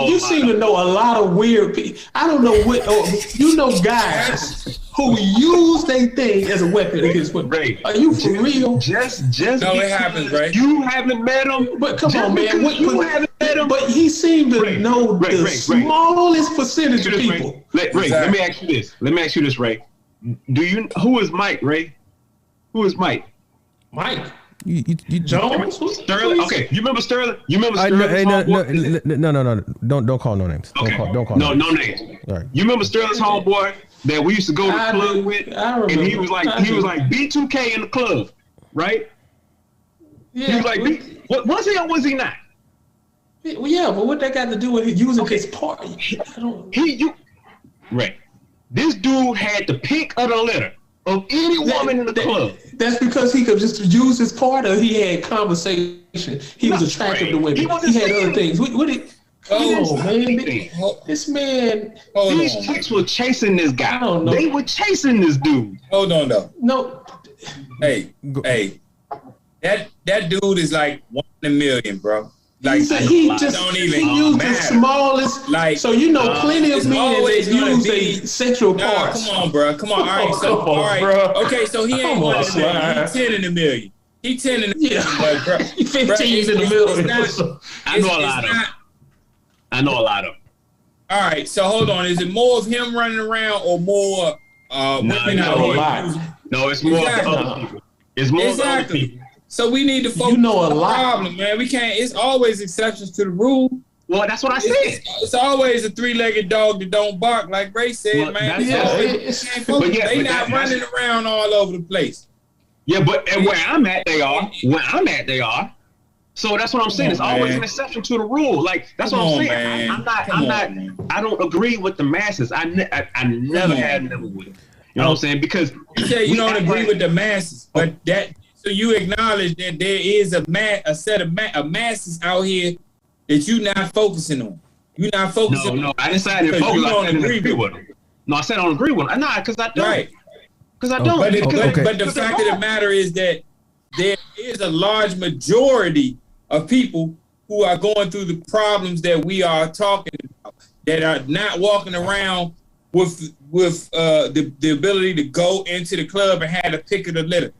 You seem to know a lot of weird people. I don't know what you know guys who use their thing as a weapon against women. Ray, are you for real? Just no, it happens, right? You haven't met him, but come on, man. You haven't met him, but he seemed to know the smallest percentage of people. Ray, let me ask you this, Ray. Who is Mike, Ray? Who is Mike? Mike. You Jones? Sterling? Okay, you remember Sterling? No. Don't call no names. Okay. Don't call no names. All right. You remember Sterling's homeboy that we used to go to the club with? And he was like B2K in the club, right? Yeah. He was like, was he or was he not? Well, yeah, but what that got to do with using his part? Right. This dude had the pick of the litter of any woman in the club. That's because he could just use his part, or he had conversation. He was attractive to women. He had other things. This man. These chicks were chasing this guy. I don't know. They were chasing this dude. Hold on, though. No. Hey, that dude is like 1 in a million, bro. Like he used the smallest. Like, so you know, plenty of men that use a sexual parts. Come on, bro. Come on. All right, so all right. Bro. Okay, so he ain't 1 in a million. He's 10 in a million. He 10 in a million. Yeah. Bro. 15 in a million. I know a lot of them. All right, so hold on. Is it more of him running around or more women out here? No, it's more of the other people. It's more of the other people. So we need to focus on the problem, man. We can't. It's always exceptions to the rule. Well, that's what I said. It's always a 3-legged dog that don't bark, like Ray said, man. They not running around all over the place. Yeah, but where I'm at, they are. So that's what I'm saying. It's always an exception to the rule. Like that's what I'm saying. I don't agree with the masses. I never would. You know what I'm saying? Because you say you don't agree with the masses, but that. So you acknowledge that there is a set of masses out here that you're not focusing on. You're not focusing. No, I decided to focus. I said agree with them. No, I said I don't agree with them. Nah, because I don't. Right. Because I don't. But the fact of the matter is that there is a large majority of people who are going through the problems that we are talking about, that are not walking around with the ability to go into the club and have a pick of the litter.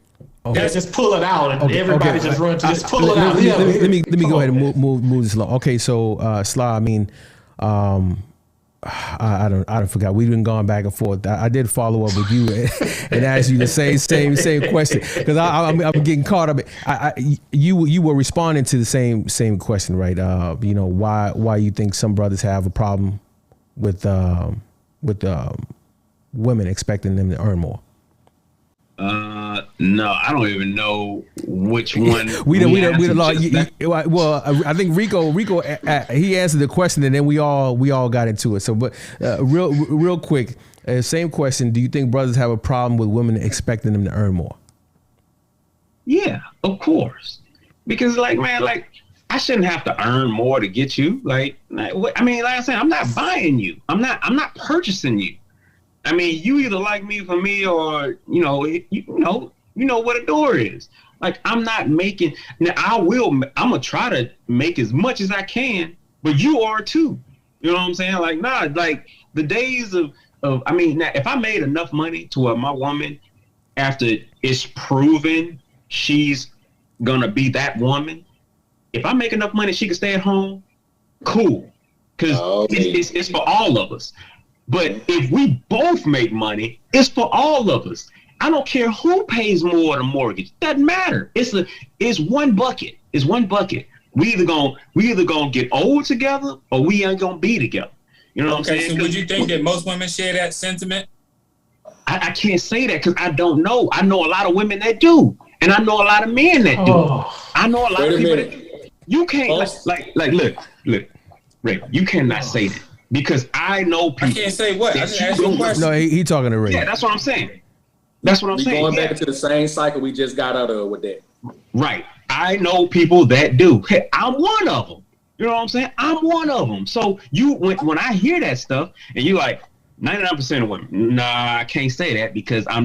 Okay. Just pull it out, and everybody just run to just pull it out. Let me go ahead and move this along. Okay, so Sly, I mean, I don't forgot. We've been going back and forth. I did follow up with you and ask you the same question because I'm getting caught up. You were responding to the same question, right? You know, why you think some brothers have a problem with women expecting them to earn more? No, I don't even know which one. we don't. Well, I think Rico, he answered the question, and then we all got into it. So, but real quick, same question: do you think brothers have a problem with women expecting them to earn more? Yeah, of course. Because, like, man, like, I shouldn't have to earn more to get you. Like I mean, like I said, I'm not buying you. I'm not purchasing you. I mean, you either like me for me, or you know what a door is. Like, I'm not making. Now, I'm gonna try to make as much as I can, but you are too. You know what I'm saying? Like, nah, like the days of I mean, now if I made enough money to where my woman, after it's proven she's gonna be that woman, if I make enough money, she can stay at home. Cool, because it's for all of us. But if we both make money, it's for all of us. I don't care who pays more of the mortgage. Doesn't matter. It's one bucket. It's one bucket. We either gonna get old together, or we ain't gonna be together. You know what I'm saying? So would you think that most women share that sentiment? I can't say that because I don't know. I know a lot of women that do, and I know a lot of men that do. I know a lot of people that you can't look, Ray, you cannot say that. Because I know people. I can't say what. I just asked you a question. No, he talking to Ray. Yeah, that's what I'm saying. That's what I'm saying. Going back into the same cycle we just got out of with that. Right. I know people that do. Hey, I'm one of them. You know what I'm saying? I'm one of them. So when I hear that stuff, and you like 99% of women, nah, I can't say that because I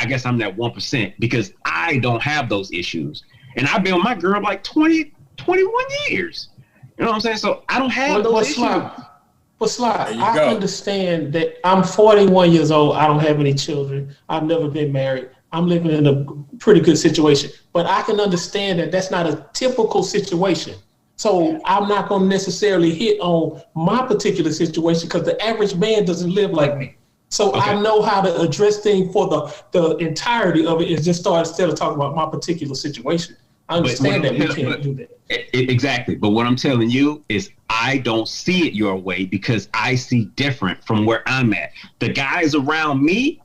guess I'm that 1% because I don't have those issues. And I've been with my girl like 21 years. You know what I'm saying? So I don't have those issues. But Sly, I understand that I'm 41 years old. I don't have any children. I've never been married. I'm living in a pretty good situation. But I can understand that that's not a typical situation. So I'm not going to necessarily hit on my particular situation because the average man doesn't live like me. So I know how to address things for the entirety of it is just start instead of talking about my particular situation. I understand that we can't do that. Exactly. But what I'm telling you is I don't see it your way because I see different from where I'm at. The guys around me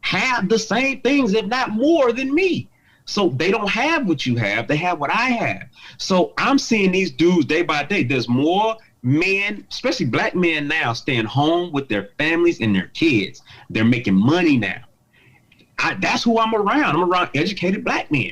have the same things, if not more than me. So they don't have what you have. They have what I have. So I'm seeing these dudes day by day. There's more men, especially black men now, staying home with their families and their kids. They're making money now. That's who I'm around. I'm around educated black men.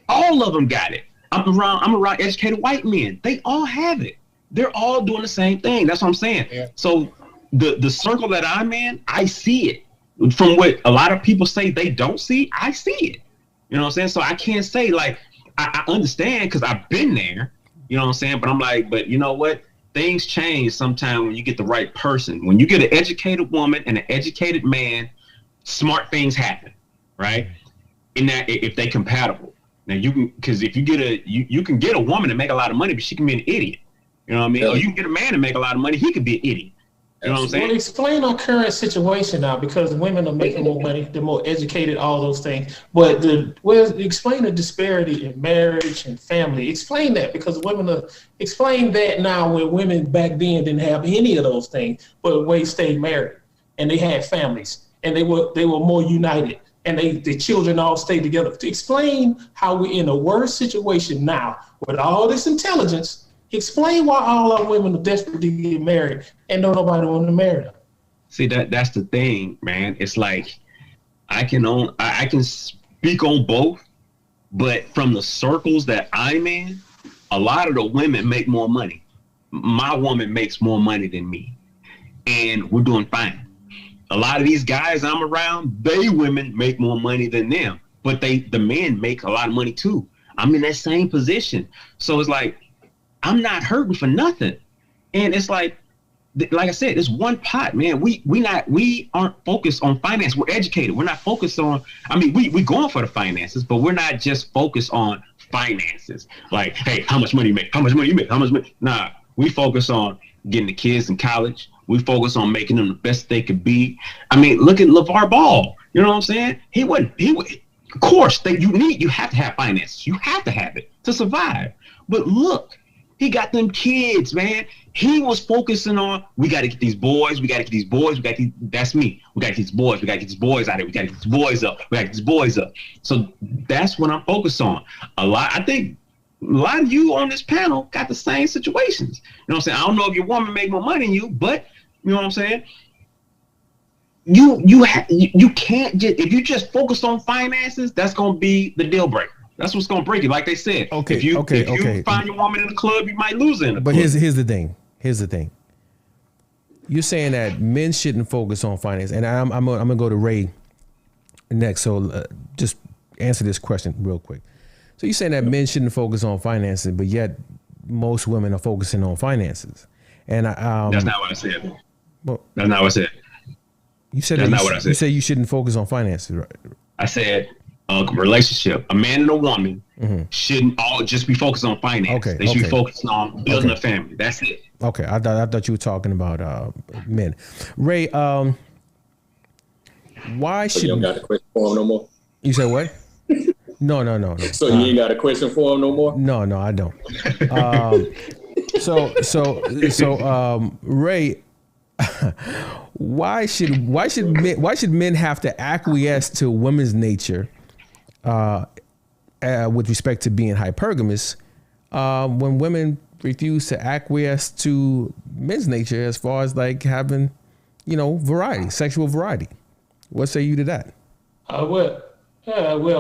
All of them got it. I'm around educated white men. They all have it. They're all doing the same thing. That's what I'm saying. Yeah. So the circle that I'm in, I see it. From what a lot of people say they don't see, I see it. You know what I'm saying? So I can't say like I understand because I've been there. You know what I'm saying? But I'm like, but you know what? Things change sometimes when you get the right person. When you get an educated woman and an educated man, smart things happen, right? In that if they compatible. Now you can, because if you get you can get a woman to make a lot of money, but she can be an idiot. You know what I mean? Or you can get a man to make a lot of money, he could be an idiot. You know what I'm saying? Well, explain our current situation now, because women are making more money, they're more educated, all those things. But explain the disparity in marriage and family. Explain that, because explain that now when women back then didn't have any of those things, but they stayed married and they had families and they were more united. And the children all stayed together. To explain how we're in a worse situation now with all this intelligence, explain why all our women are desperate to get married and don't nobody want to marry them. See, that's the thing, man. It's like I can speak on both, but from the circles that I'm in, a lot of the women make more money. My woman makes more money than me, and we're doing fine. A lot of these guys I'm around, they women make more money than them, but the men make a lot of money too. I'm in that same position. So it's like, I'm not hurting for nothing. And it's like, like I said, it's one pot, man. We aren't focused on finance. We're educated. We're not focused on. I mean, we going for the finances, but we're not just focused on finances. Like, hey, how much money you make? How much money you make? How much money? Nah, we focus on getting the kids in college. We focus on making them the best they could be. I mean, look at LeVar Ball. You know what I'm saying? He would. Of course, you have to have finances. You have to have it to survive. But look, he got them kids, man. He was focusing on, we got to get these boys. We got to get these boys. That's me. We got to get these boys. We got to get these boys out of here. We got to get these boys up. We got to get these boys up. So that's what I'm focused on. I think a lot of you on this panel got the same situations. You know what I'm saying? I don't know if your woman make more money than you, but you know what I'm saying? You can't just, if you just focus on finances, that's going to be the deal breaker. That's what's going to break it. Like they said, if you find your woman in the club, you might lose in the club. Here's the thing. You're saying that men shouldn't focus on finance, and I'm gonna go to Ray next. So just answer this question real quick. So you're saying that men shouldn't focus on finances, but yet most women are focusing on finances. And that's not what I said. Well, that's not what I said. You said that's not what I said. You said you shouldn't focus on finances, right? I said a relationship, a man and a woman shouldn't all just be focused on finance. They should be focused on building a family. That's it. Okay, I thought you were talking about men. Ray, why should you don't got a question for him no more? You said what? No. So you ain't got a question for him no more? No, I don't. So Ray, why should men have to acquiesce to women's nature with respect to being hypergamous when women refuse to acquiesce to men's nature as far as like having, variety, sexual variety? What say you to that? Well,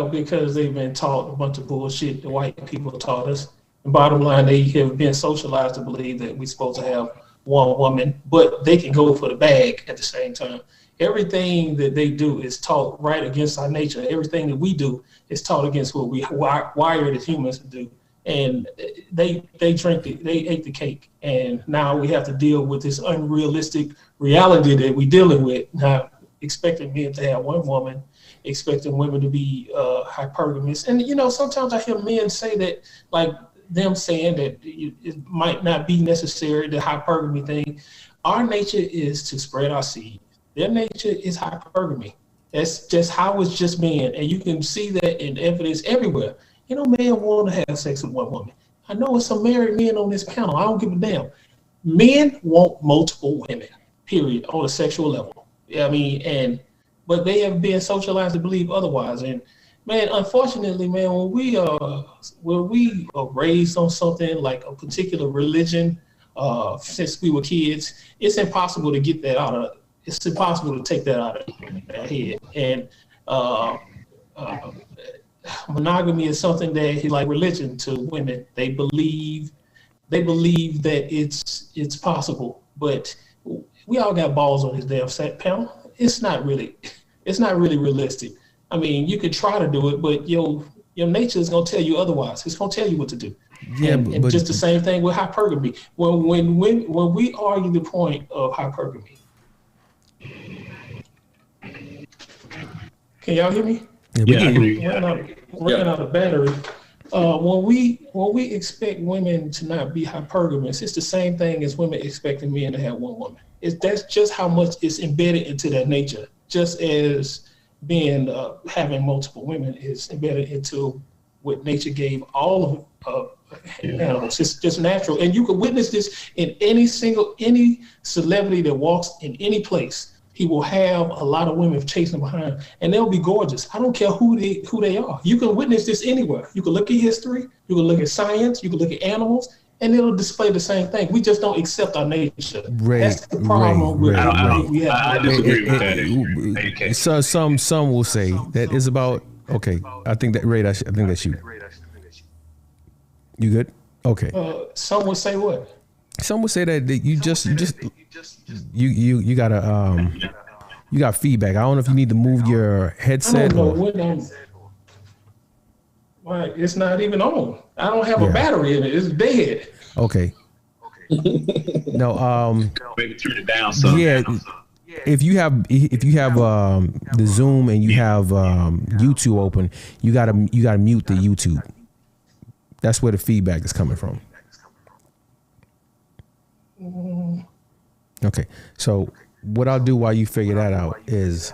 because they've been taught a bunch of bullshit the white people taught us. And bottom line, they have been socialized to believe that we're supposed to have one woman, but they can go for the bag at the same time. Everything that they do is taught right against our nature. Everything that we do is taught against what we wired as humans to do. And they ate the cake. And now we have to deal with this unrealistic reality that we're dealing with. Now, expecting men to have one woman, expecting women to be hypergamous. And, sometimes I hear men say that, like them saying that it might not be necessary, the hypergamy thing. Our nature is to spread our seed. Their nature is hypergamy. That's just how it's just been. And you can see that in evidence everywhere. Men want to have sex with one woman. I know it's some married men on this panel. I don't give a damn. Men want multiple women, period, on a sexual level. But they have been socialized to believe otherwise. And man, unfortunately, man, when we are raised on something like a particular religion, since we were kids, it's impossible to get that out of. It's impossible to take that out of our head. And monogamy is something that is like religion to women. They believe that it's possible, but we all got balls on this damn set panel. It's not really realistic. I mean, you could try to do it, but your nature is gonna tell you otherwise. It's gonna tell you what to do. Yeah, and just the same thing with hypergamy. When we argue the point of hypergamy, can y'all hear me? Yeah, I can hear you. Running out of battery. When we expect women to not be hypergamous, it's the same thing as women expecting men to have one woman. That's just how much it's embedded into their nature. Just as being having multiple women is embedded into what nature gave all of animals. It's just natural, and you can witness this in any celebrity that walks in any place. He will have a lot of women chasing behind, and they'll be gorgeous. I don't care who they are. You can witness this anywhere. You can look at history, you can look at science, you can look at animals, and it'll display the same thing. We just don't accept our nature. That's the problem. I disagree with that. So some will say that is about. Okay, I think that Ray. I think that's you. You good? Okay. Some will say what? Some would say that you got feedback. I don't know if you need to move your headset. I don't know what it's not even on. I don't have a battery in it. It's dead. Okay. No. Maybe turn it down some. Yeah. If you have the Zoom and you have YouTube open, you gotta mute the YouTube. That's where the feedback is coming from. Okay. So what I'll do while you figure that out is,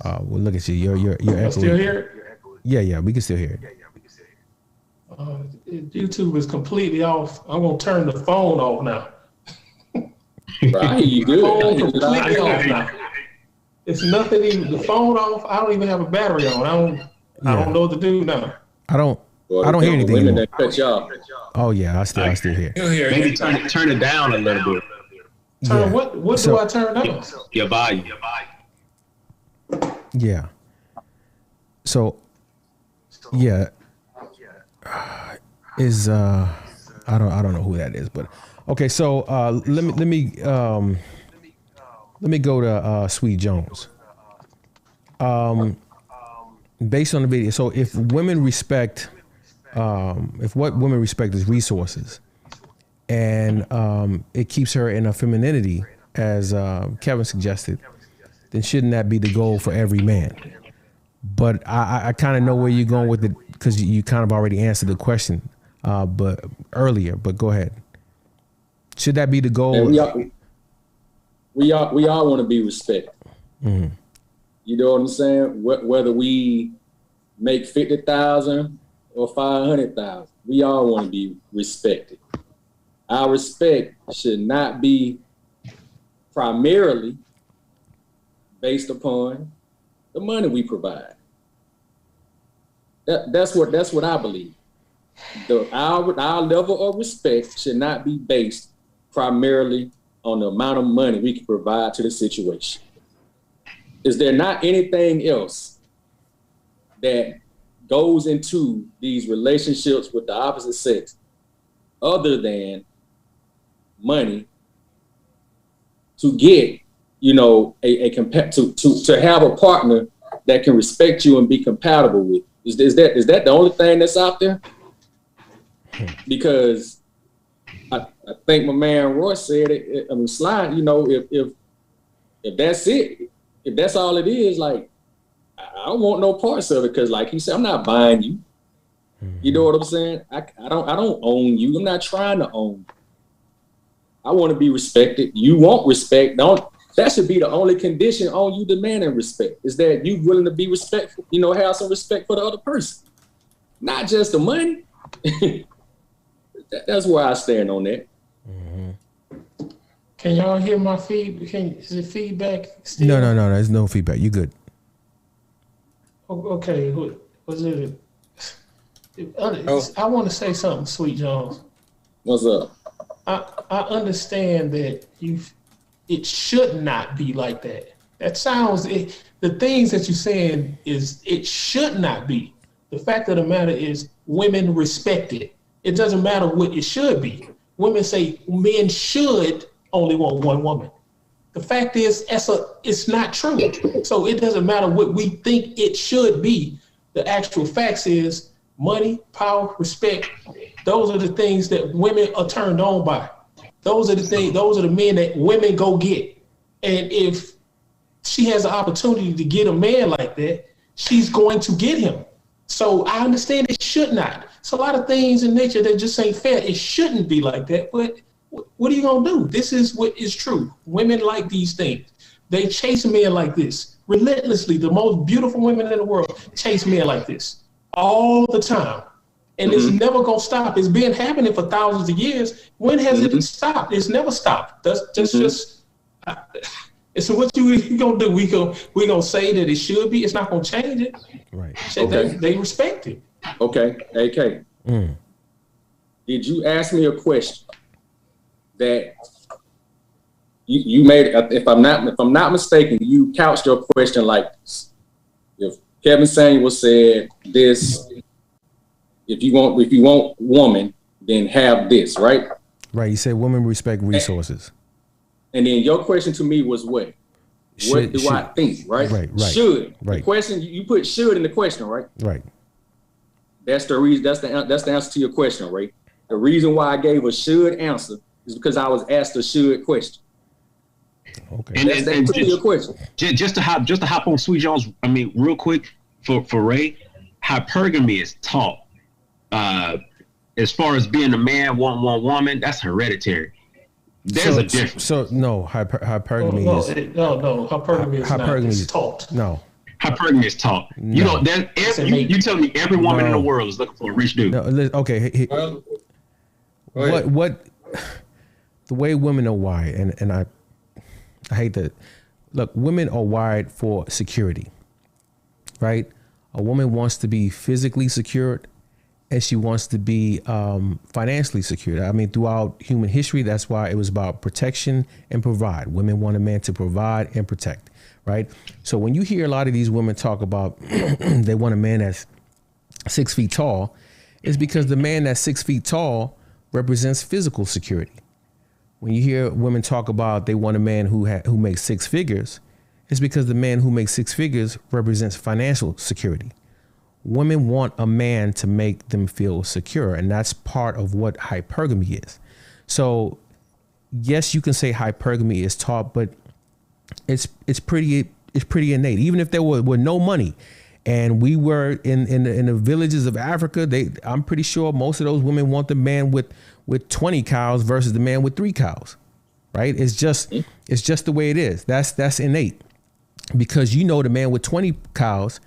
well, look at you. You're echoing. Still here? Yeah. We can still hear it. YouTube is completely off. I'm gonna turn the phone off now. Right, you good. Phone completely off now. It's nothing even. The phone off. I don't even have a battery on. I don't know what to do now. I don't hear anything Women anymore. that cut y'all. Oh yeah, I still hear. Maybe turn it down a little bit. Turn what do I turn down? Your volume. Yeah. So yeah. Is I don't know who that is, but okay. So let me go to Sweet Jones. Based on the video, so if women respect, if what women respect is resources, and it keeps her in her femininity, as Kevin suggested, then shouldn't that be the goal for every man? But I kind of know where you're going with it because you kind of already answered the question, but earlier. But go ahead. Should that be the goal? We all want to be respected. Mm-hmm. You know what I'm saying? Whether we make 50,000 or 500,000, we all want to be respected. Our respect should not be primarily based upon the money we provide. That's what I believe. Our level of respect should not be based primarily on the amount of money we can provide to the situation. Is there not anything else that goes into these relationships with the opposite sex other than money to get, to have a partner that can respect you and be compatible with? Is that the only thing that's out there? Because I think my man Roy said it. I mean, Slide. If that's it, if that's all it is, like, I don't want no parts of it, because, like he said, I'm not buying you. You know what I'm saying? I don't own you. I'm not trying to own you. I want to be respected. You want respect. That should be the only condition on you demanding respect, is that you willing to be respectful, have some respect for the other person. Not just the money. That's where I stand on that. Mm-hmm. Can y'all hear my feed? Is it feedback still? No. There's no feedback. You good? Okay. Was it? I want to say something, Sweet Jones. What's up? I understand that it should not be like that. That sounds, the things that you're saying is, it should not be. The fact of the matter is, women respect it. It doesn't matter what it should be. Women say men should only want one woman. The fact is, it's not true. So it doesn't matter what we think it should be. The actual facts is money, power, respect. Those are the things that women are turned on by. Those are the things. Those are the men that women go get. And if she has an opportunity to get a man like that, she's going to get him. So I understand it should not. It's a lot of things in nature that just ain't fair. It shouldn't be like that. But what are you gonna do? This is what is true. Women like these things. They chase men like this relentlessly. The most beautiful women in the world chase men like this all the time. And it's never gonna stop. It's been happening for thousands of years. When has it stopped? It's never stopped. That's just. So what you gonna do? We gonna say that it should be. It's not gonna change it. Right. Okay. They respect it. Okay. AK. Did you ask me a question that you made? If I'm not mistaken, you couched your question like this. If Kevin Samuel said this. If you want woman, then have this, right? Right. You said women respect resources. And then your question to me was what? What do I think, right? Right. Should. Right. The question, you put should in the question, right? Right. That's the reason. That's the answer to your question, right? The reason why I gave a should answer It's because I was asked a should question. Okay. That's clearly a question. Just to hop on Sweet Jones, I mean, real quick for Ray, hypergamy is taught. As far as being a man, one woman, that's hereditary. There's a difference. So no, hypergamy no, is hypergamy is hypergamy not. is It's taught. No. Hypergamy is taught. No. You know, you tell me every woman in the world is looking for a rich dude. No, okay. What the way women are wired, and I hate that. Look, women are wired for security, right? A woman wants to be physically secured, and she wants to be financially secured. I mean, throughout human history, that's why it was about protection and provide. Women want a man to provide and protect, right? So when you hear a lot of these women talk about they want a man that's 6 feet tall, it's because the man that's 6 feet tall represents physical security. When you hear women talk about they want a man who makes six figures, it's because the man who makes six figures represents financial security. Women want a man to make them feel secure, and that's part of what hypergamy is. So, yes, you can say hypergamy is taught, but it's pretty innate. Even if there were no money, and we were in the villages of Africa, I'm pretty sure most of those women want the man with 20 cows versus the man with 3 cows, right? It's just the way it is. That's innate, because you know the man with 20 cows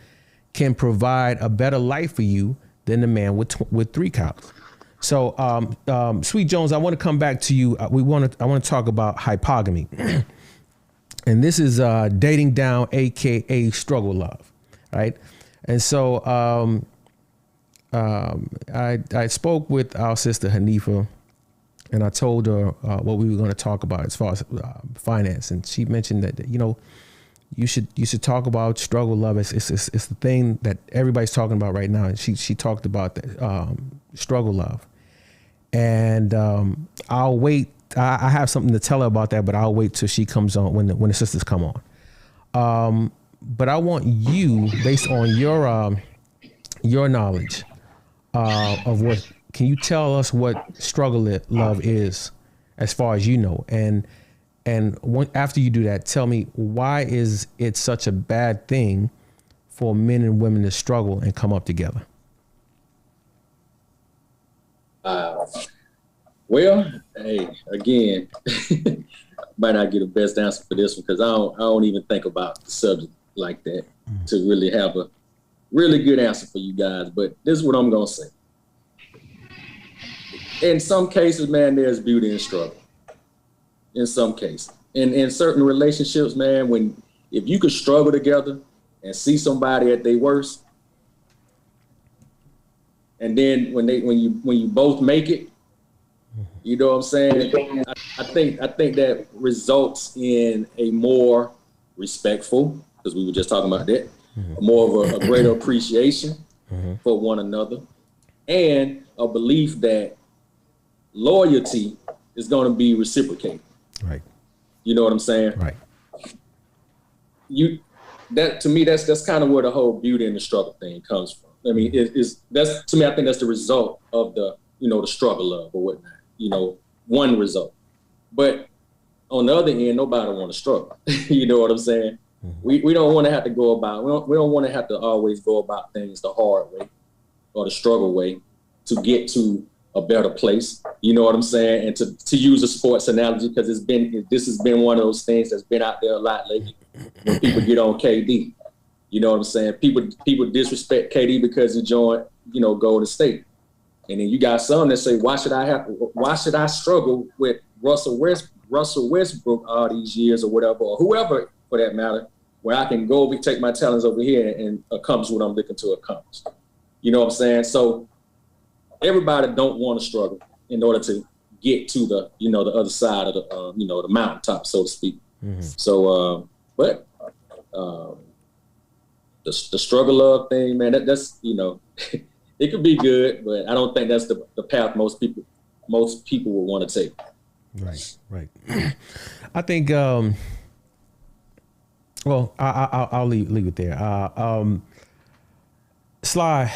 can provide a better life for you than the man with 3 cows. So, Sweet Jones, I want to come back to you. I want to talk about hypogamy, and this is dating down, aka struggle love, right? And so, I spoke with our sister Hanifa, and I told her what we were going to talk about as far as finance, and she mentioned that you should talk about struggle love. It's the thing that everybody's talking about right now. And she talked about the struggle love, and I'll wait. I have something to tell her about that, but I'll wait till she comes on when the sisters come on. But I want you, based on your knowledge of what, can you tell us what struggle love is, as far as you know, and after you do that, tell me, why is it such a bad thing for men and women to struggle and come up together? Well, hey, again, might not get the best answer for this one, because I don't even think about the subject like that to really have a really good answer for you guys. But this is what I'm gonna say. In some cases, man, there's beauty in struggle. In some cases, in certain relationships, man, if you could struggle together and see somebody at their worst, and then when you both make it, you know what I'm saying? I think that results in a more respectful, because we were just talking about that, more of a greater appreciation for one another, and a belief that loyalty is going to be reciprocated. Right. You know what I'm saying? Right. That to me, that's kind of where the whole beauty and the struggle thing comes from. I mean, that's to me, I think that's the result of the struggle love or whatnot. One result. But on the other end, nobody want to struggle. You know what I'm saying? We don't want to have to go about. We don't want to have to always go about things the hard way or the struggle way to get to a better place. You know what I'm saying? And to use a sports analogy, because this has been one of those things that's been out there a lot lately. When people get on KD, you know what I'm saying? People disrespect KD because he joined, Golden State. And then you got some that say, why should I struggle with Russell Westbrook all these years or whatever, or whoever for that matter, where I can go take my talents over here and accomplish what I'm looking to accomplish. You know what I'm saying? So everybody don't want to struggle in order to get to the other side of the mountaintop, so to speak. So, but the struggle love thing, man, that's it could be good, but I don't think that's the path most people would want to take. Right. I think. Well, I'll leave it there. Sly,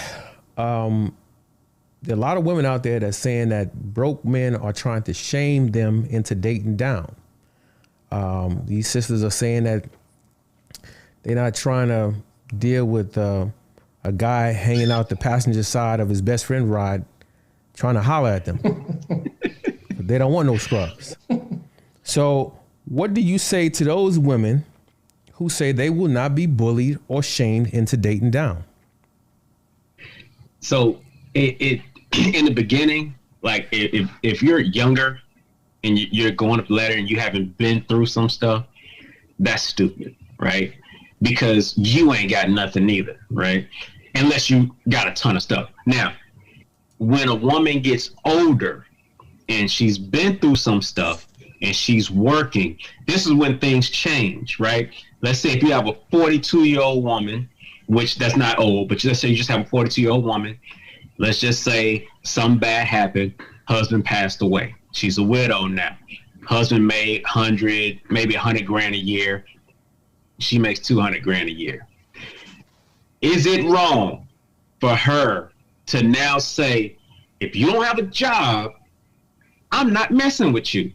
there are a lot of women out there that's saying that broke men are trying to shame them into dating down. These sisters are saying that they're not trying to deal with a guy hanging out the passenger side of his best friend ride trying to holler at them. They don't want no scrubs. So what do you say to those women who say they will not be bullied or shamed into dating down? So it in the beginning, like if you're younger and you're going up the ladder and you haven't been through some stuff, that's stupid, right? Because you ain't got nothing either, right? Unless you got a ton of stuff. Now, when a woman gets older and she's been through some stuff and she's working, this is when things change, right? Let's say if you have a 42-year-old woman, which that's not old, but let's say you just have a 42-year-old woman. Let's just say something bad happened. Husband passed away. She's a widow now. Husband made maybe $100,000 a year. She makes $200,000 a year. Is it wrong for her to now say, if you don't have a job, I'm not messing with you?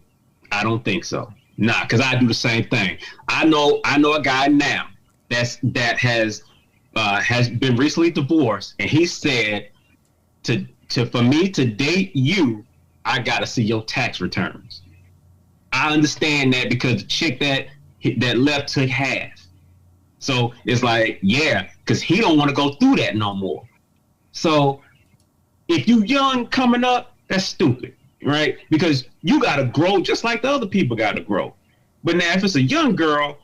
I don't think so. Nah, because I do the same thing. I know a guy now that has been recently divorced, and he said for me to date you, I gotta see your tax returns. I understand that because the chick that left took half. So it's like, yeah, because he don't want to go through that no more. So if you young coming up, that's stupid, right? Because you got to grow just like the other people got to grow. But now if it's a young girl,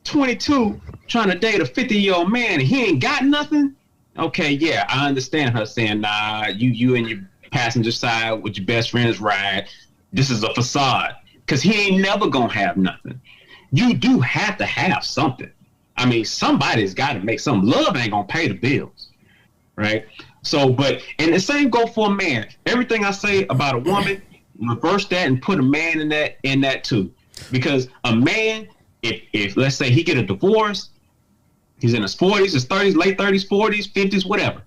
22, trying to date a 50-year-old man and he ain't got nothing, okay, yeah, I understand her saying, nah, you and your passenger side with your best friends ride. This is a facade. Because he ain't never going to have nothing. You do have to have something. I mean, somebody's got to make some. Love ain't going to pay the bills, right? So, and the same go for a man. Everything I say about a woman, reverse that and put a man in that too. Because a man, if let's say he get a divorce, he's in his 40s, his 30s, late 30s, 40s, 50s, whatever,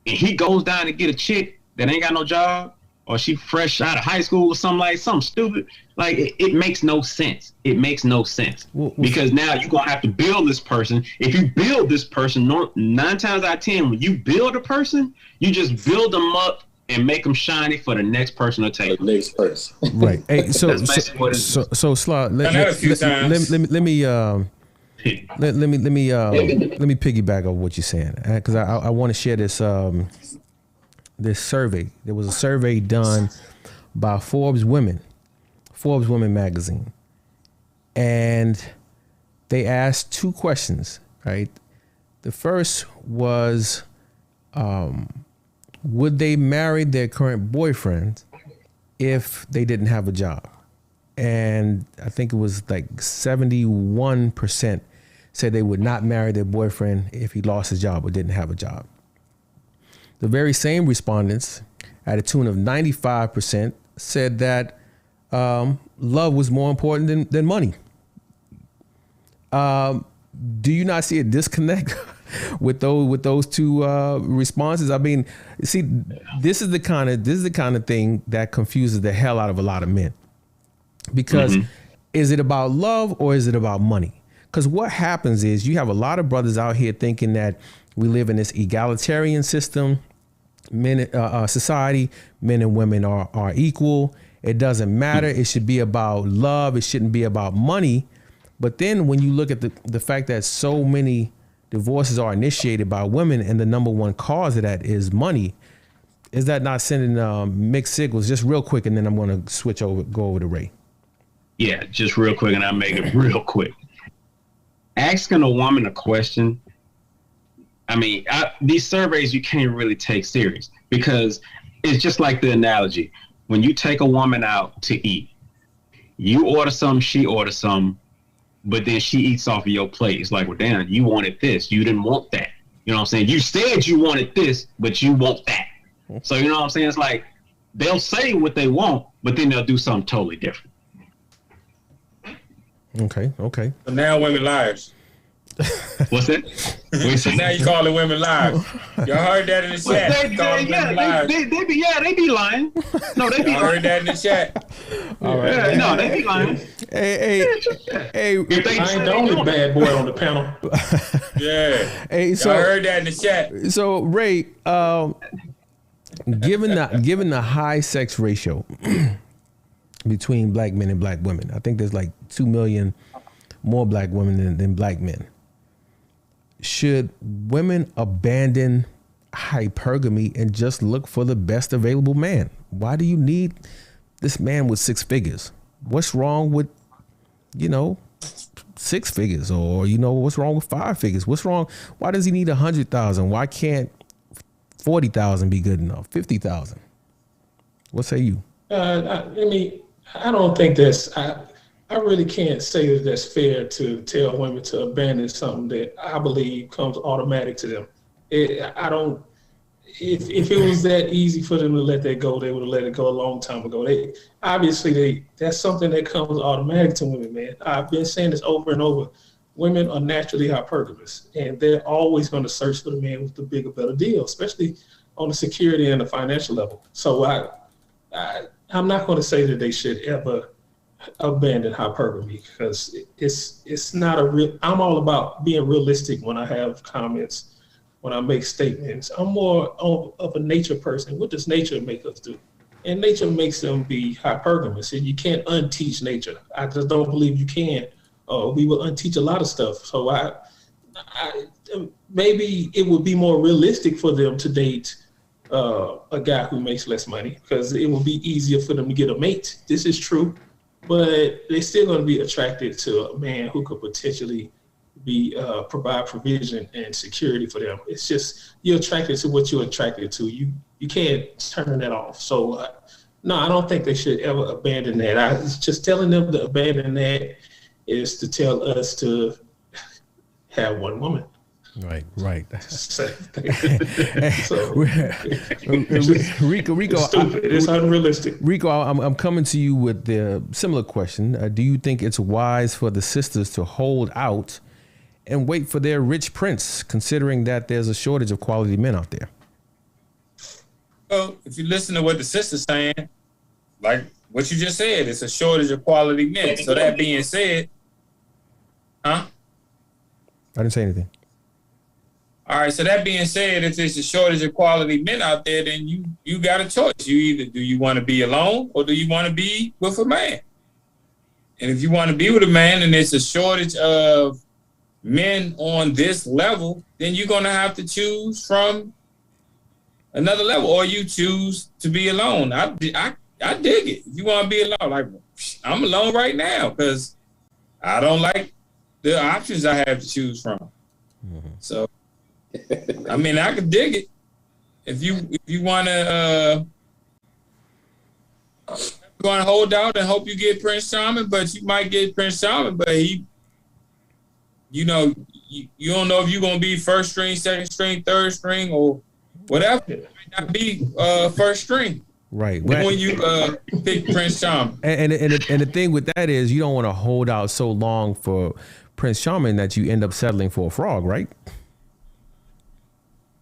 and he goes down to get a chick that ain't got no job, or she fresh out of high school or something stupid, like it makes no sense. It makes no sense. Because now you're going to have to build this person. If you build this person, 9 times out of 10, when you build a person, you just build them up and make them shiny for the next person to take. The next person. Right. Hey, so Slot, let me piggyback on what you're saying, because I want to share this survey. There was a survey done by Forbes Women magazine, and they asked 2 questions, right? The first was, would they marry their current boyfriend if they didn't have a job? And I think it was like 71% said they would not marry their boyfriend if he lost his job or didn't have a job. The very same respondents, at a tune of 95%, said that love was more important than money. Do you not see a disconnect with those 2 responses? I mean, see, this is the kind of thing that confuses the hell out of a lot of men. Because is it about love or is it about money? Because what happens is you have a lot of brothers out here thinking that we live in this egalitarian system. Society, men and women are equal. It doesn't matter. It should be about love. It shouldn't be about money. But then when you look at the fact that so many divorces are initiated by women and the number one cause of that is money, is that not sending mixed signals? Just real quick, and then I'm going to go over to Ray. Yeah, just real quick, and I'll make it real quick. Asking a woman a question, I mean, these surveys you can't really take serious, because it's just like the analogy. When you take a woman out to eat, you order something, she orders something, but then she eats off of your plate. It's like, well, damn, you wanted this. You didn't want that. You know what I'm saying? You said you wanted this, but you want that. So, you know what I'm saying? It's like they'll say what they want, but then they'll do something totally different. Okay. So now women liars. What's that? Now you calling women liars. Y'all heard that in the chat. They be lying. No, they be. I heard that in the chat. All right. Yeah, no, they be lying. Hey, I ain't the only bad boy on the panel. Yeah. Hey, so I heard that in the chat. So Ray, given the high sex ratio between black men and black women, I think there's like 2 million more black women than black men. Should women abandon hypergamy and just look for the best available man? Why do you need this man with 6 figures? What's wrong with, 6 figures? Or, what's wrong with 5 figures? What's wrong? Why does he need 100,000? Why can't 40,000 be good enough? 50,000? What say you? I don't think I really can't say that that's fair to tell women to abandon something that I believe comes automatic to them. If it was that easy for them to let that go, they would have let it go a long time ago. That's something that comes automatic to women, man. I've been saying this over and over. Women are naturally hypergamous, and they're always going to search for the man with the bigger, better deal, especially on the security and the financial level. So I'm not going to say that they should ever abandon hypergamy, because it's not I'm all about being realistic when I have comments, when I make statements. I'm more of a nature person. What does nature make us do? And nature makes them be hypergamous, and you can't unteach nature. I just don't believe you can. We will unteach a lot of stuff. So I maybe it would be more realistic for them to date a guy who makes less money, because it will be easier for them to get a mate. This is true. But they're still going to be attracted to a man who could potentially provide provision and security for them. It's just, you're attracted to what you're attracted to. You can't turn that off. So no, I don't think they should ever abandon that. Just telling them to abandon that is to tell us to have one woman. Right. So, Rico, it's stupid. It's unrealistic. Rico, I'm coming to you with the similar question. Do you think it's wise for the sisters to hold out and wait for their rich prince, considering that there's a shortage of quality men out there? Well, if you listen to what the sister's saying, like what you just said, it's a shortage of quality men. So that being said, I didn't say anything. All right, so that being said, if there's a shortage of quality men out there, then you got a choice. Do you want to be alone, or do you want to be with a man? And if you want to be with a man and there's a shortage of men on this level, then you're going to have to choose from another level, or you choose to be alone. I dig it. If you want to be alone, like I'm alone right now because I don't like the options I have to choose from. Mm-hmm. So, I mean, I could dig it. If you want to hold out and hope you get Prince Charming, but you might get Prince Charming, but he, you don't know if you're gonna be first string, second string, third string, or whatever. It might not be first string. Right. When you pick Prince Charming. And the thing with that is you don't want to hold out so long for Prince Charming that you end up settling for a frog, right?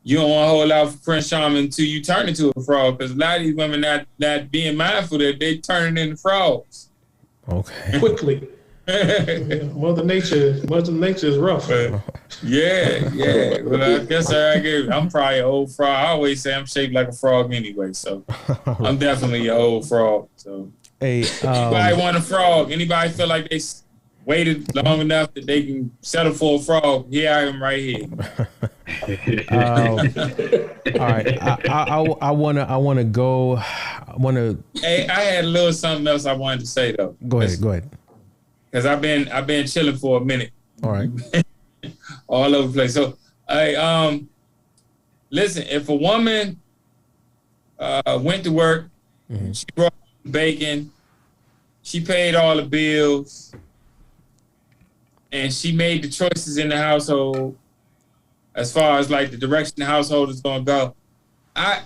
You don't want to hold out for Prince Charming until you turn into a frog, because a lot of these women not being mindful that they turning into frogs. Okay. Quickly. Mother Nature is rough. Yeah. Well, I guess I'm probably an old frog. I always say I'm shaped like a frog anyway, so I'm definitely an old frog. So, hey, anybody want a frog? Anybody feel like they waited long enough that they can settle for a frog? Here I am, right here. All right, I wanna go. Hey, I had a little something else I wanted to say though. Go ahead. Because I've been chilling for a minute. All right. All over the place. So, listen, if a woman went to work, mm-hmm. She brought bacon, she paid all the bills, and she made the choices in the household as far as like the direction the household is going to go,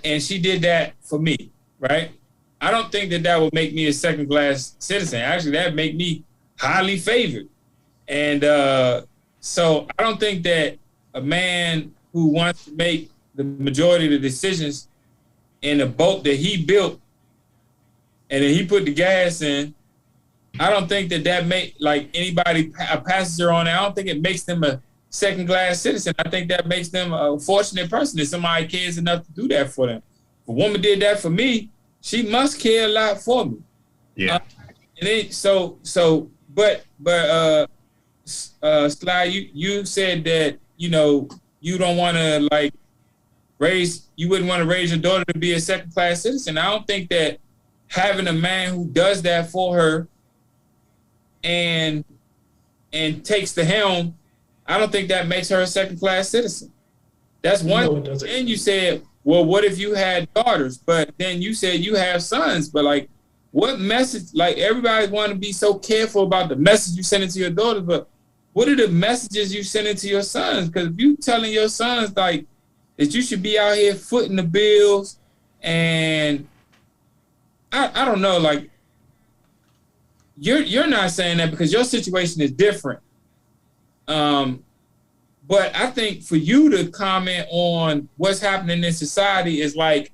and she did that for me, right? I don't think that would make me a second-class citizen. Actually, that would make me highly favored. And so I don't think that a man who wants to make the majority of the decisions in a boat that he built and then he put the gas in, I don't think that make, like, anybody, a passenger on it, I don't think it makes them a second-class citizen. I think that makes them a fortunate person if somebody cares enough to do that for them. If a woman did that for me, she must care a lot for me. Yeah. And then, Sly, you said that, you know, you don't want to, like, you wouldn't want to raise your daughter to be a second-class citizen. I don't think that having a man who does that for her and takes the helm, I don't think that makes her a second-class citizen. That's one. No, and you said, well, what if you had daughters? But then you said you have sons. But, like, what message? Like, everybody want to be so careful about the message you send to your daughters, but what are the messages you send to your sons? Because if you telling your sons, like, that you should be out here footing the bills, and I don't know, like, you're not saying that because your situation is different. But I think for you to comment on what's happening in society is like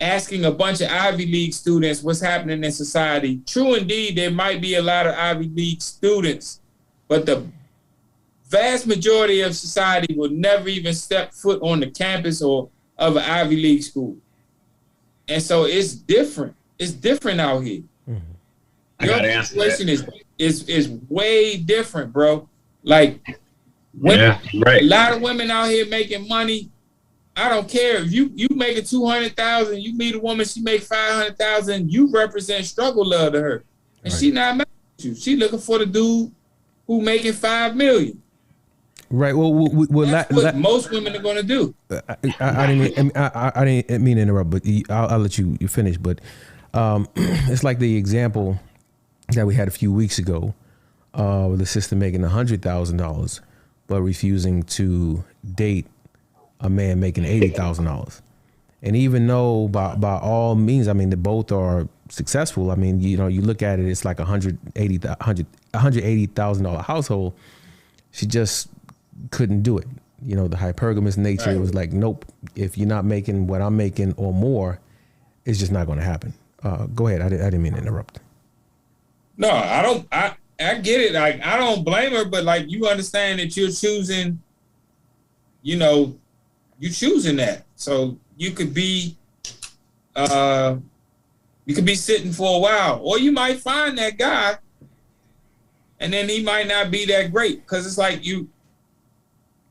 asking a bunch of Ivy League students what's happening in society. True, indeed, there might be a lot of Ivy League students, but the vast majority of society will never even step foot on the campus or of an Ivy League school. And so it's different. It's different out here. I gotta answer that. Your situation is way different, bro. Like, yeah, right. A lot of women out here making money. I don't care if you making 200,000. You meet a woman, she make 500,000. You represent struggle love to her, and she not mad at you. She looking for the dude who making 5 million. Right. Well, that's what most women are going to do. I didn't mean to interrupt, but I'll let you finish. But it's like the example that we had a few weeks ago with the sister making $100,000, but refusing to date a man making $80,000. And even though by all means, I mean, they both are successful. I mean, you know, you look at it, it's like $180,000 household. She just couldn't do it. You know, the hypergamous nature was like, nope, if you're not making what I'm making or more, it's just not going to happen. Go ahead. I didn't mean to interrupt. No, I get it. Like, I don't blame her, but like, you understand that you're choosing, you know, you choosing that. So you could be sitting for a while, or you might find that guy and then he might not be that great. Cause it's like you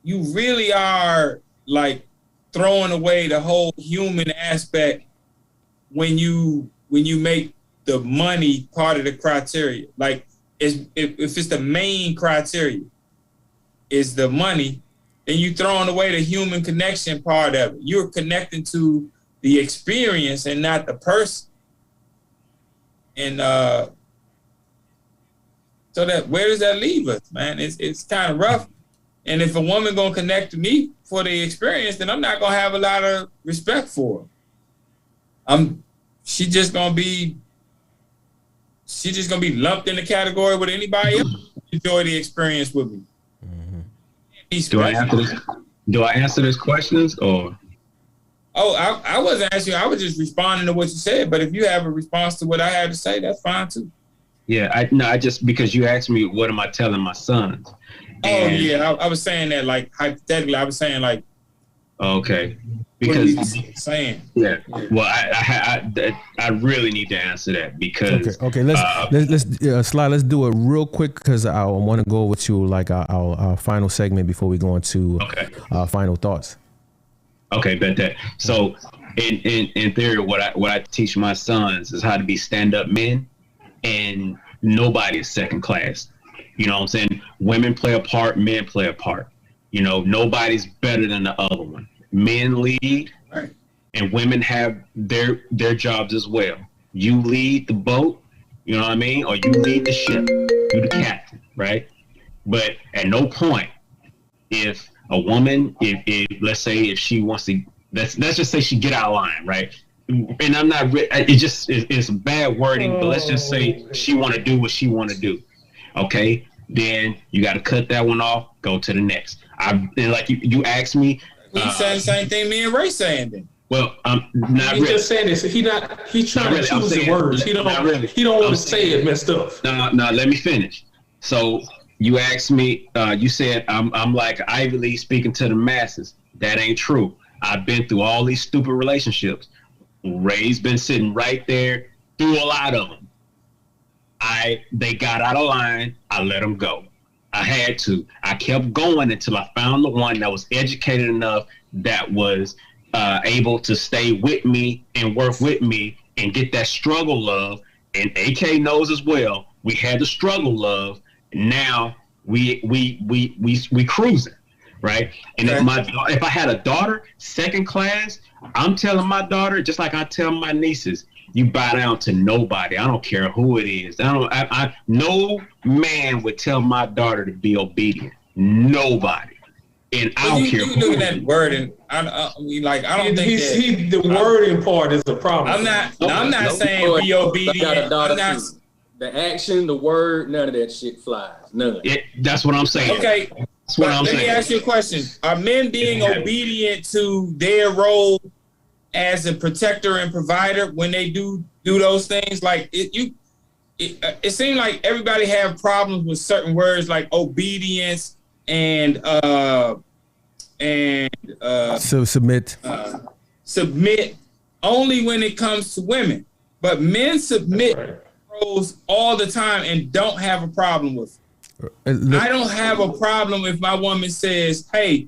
really are like throwing away the whole human aspect when you make the money part of the criteria. Like, if it's the main criteria is the money, then you throwing away the human connection part of it. You're connecting to the experience and not the person. And so that, where does that leave us, man? It's kind of rough. And if a woman gonna connect to me for the experience, then I'm not gonna have a lot of respect for her. She's just gonna be lumped in the category with anybody else who enjoy the experience with me. Do I answer these questions or? Oh, I wasn't asking you. I was just responding to what you said. But if you have a response to what I had to say, that's fine too. Yeah, I just, because you asked me, what am I telling my sons? And, I was saying that, like, hypothetically, I was saying, like, okay, because what are you saying? Yeah. Well, I really need to answer that because okay. Let's Sly. Let's do it real quick because I want to go over to like our final segment before we go into final thoughts. Okay, bet that. So in theory, what I teach my sons is how to be stand-up men, and nobody is second class. You know what I'm saying? Women play a part, men play a part. You know, nobody's better than the other one. Men lead, and women have their jobs as well. You lead the boat, you know what I mean? Or you lead the ship. You're the captain, right? But at no point, if a woman, if let's say if she wants to, let's just say she get out of line, right? And I'm not, it's bad wording, but let's just say she want to do what she want to do. Okay, then you got to cut that one off, go to the next. Like you asked me. He's saying the same thing me and Ray saying then. Well, not He's really. just saying this. He's trying to choose the words. He don't want to say it messed up. No, let me finish. So you asked me, you said I'm like Ivy League speaking to the masses. That ain't true. I've been through all these stupid relationships. Ray's been sitting right there through a lot of them. They got out of line. I let them go. I had to. I kept going until I found the one that was educated enough, that was able to stay with me and work with me and get that struggle love. And AK knows as well. We had the struggle love. Now we cruising, right? And if I had a daughter, second class, I'm telling my daughter, just like I tell my nieces, you bow down to nobody. I don't care who it is. No man would tell my daughter to be obedient. Nobody. And I don't care. You look at that word, and I don't think the wording part is the problem. I'm not saying be obedient. The action, the word, none of that shit flies. None. That's what I'm saying. Okay. Let me ask you a question. Are men being obedient to their role as a protector and provider when they do those things? Like it seems like everybody have problems with certain words like obedience and submit. Submit only when it comes to women, but men submit roles all the time and don't have a problem with it. I don't have a problem if my woman says, "Hey,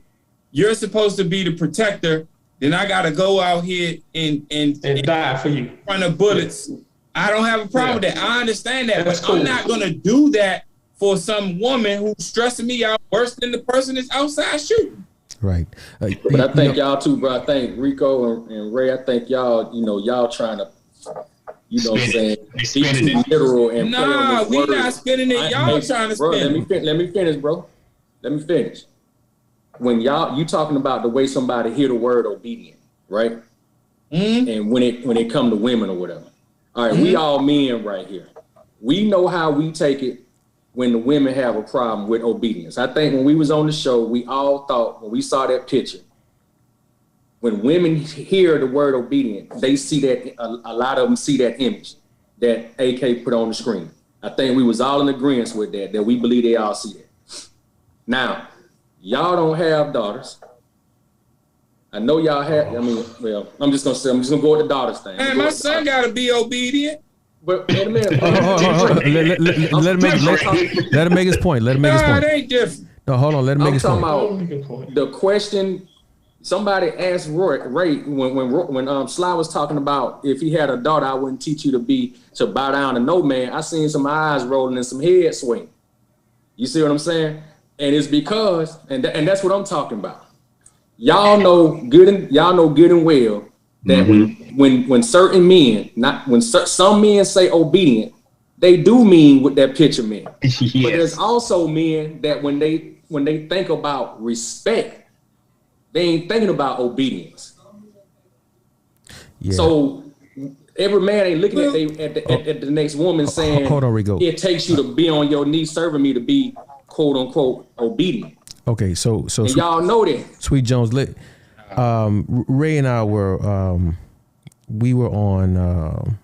you're supposed to be the protector." Then I gotta go out here and die for you in front of bullets. Yeah. I don't have a problem with that. I understand that, but cool. I'm not gonna do that for some woman who's stressing me out worse than the person that's outside shooting. Right. But I think y'all too, bro. I think Rico and Ray. I think y'all, y'all trying to, what I'm saying, be too literal and play on we not spinning it. Y'all trying to spin. Let me finish, bro. Let me finish. When you talking about the way somebody hear the word obedient, right? Mm-hmm. And when it come to women or whatever. All right, we all men right here. We know how we take it when the women have a problem with obedience. I think when we was on the show, we all thought when we saw that picture, when women hear the word obedient, they see that, a lot of them see that image that AK put on the screen. I think we was all in agreement with that we believe they all see that. Now, y'all don't have daughters. I know y'all have. I'm just gonna go with the daughters thing. Man, my son gotta be obedient. But wait a minute. Let him make his point. Let him make his point. It ain't different. No, hold on. Let him make his point. About the question. Somebody asked Ray when Sly was talking about if he had a daughter, I wouldn't teach you to bow down to no man. I seen some eyes rolling and some head swing. You see what I'm saying? And it's because, and that's what I'm talking about. Y'all know good and well that when certain men, some men say obedient, they do mean what that picture meant. Yes. But there's also men that when they think about respect, they ain't thinking about obedience. Yeah. So every man ain't looking at the next woman saying, hold on, Rico. It takes you to be on your knees serving me to be quote unquote obedient. Okay, so y'all know that. Sweet Jones, Ray and I were we were on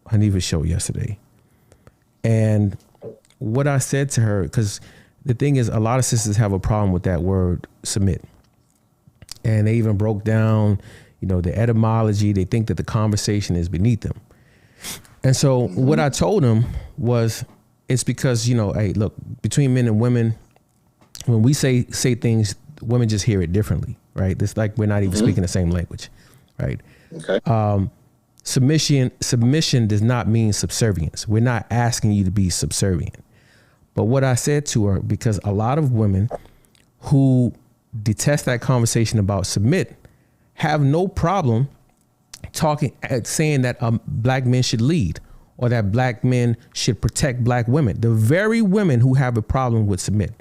Haniva's show yesterday, and what I said to her, because the thing is, a lot of sisters have a problem with that word submit, and they even broke down, the etymology. They think that the conversation is beneath them, and so what I told them was, it's because hey, look, between men and women, when we say things, women just hear it differently, right? It's like we're not even speaking the same language, right? Okay. Submission does not mean subservience. We're not asking you to be subservient. But what I said to her, because a lot of women who detest that conversation about submit have no problem saying that black men should lead, or that black men should protect black women. The very women who have a problem with submit.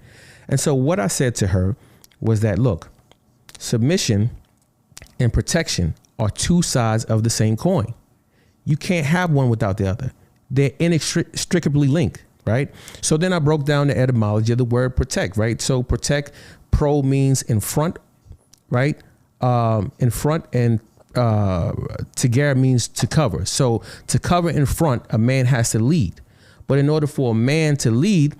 And so what I said to her was that, look, submission and protection are two sides of the same coin. You can't have one without the other. They're inextricably linked. right? So then I broke down the etymology of the word protect, right? So protect, pro means in front, right? In front, and Tigera means to cover. So to cover in front, a man has to lead. But in order for a man to lead,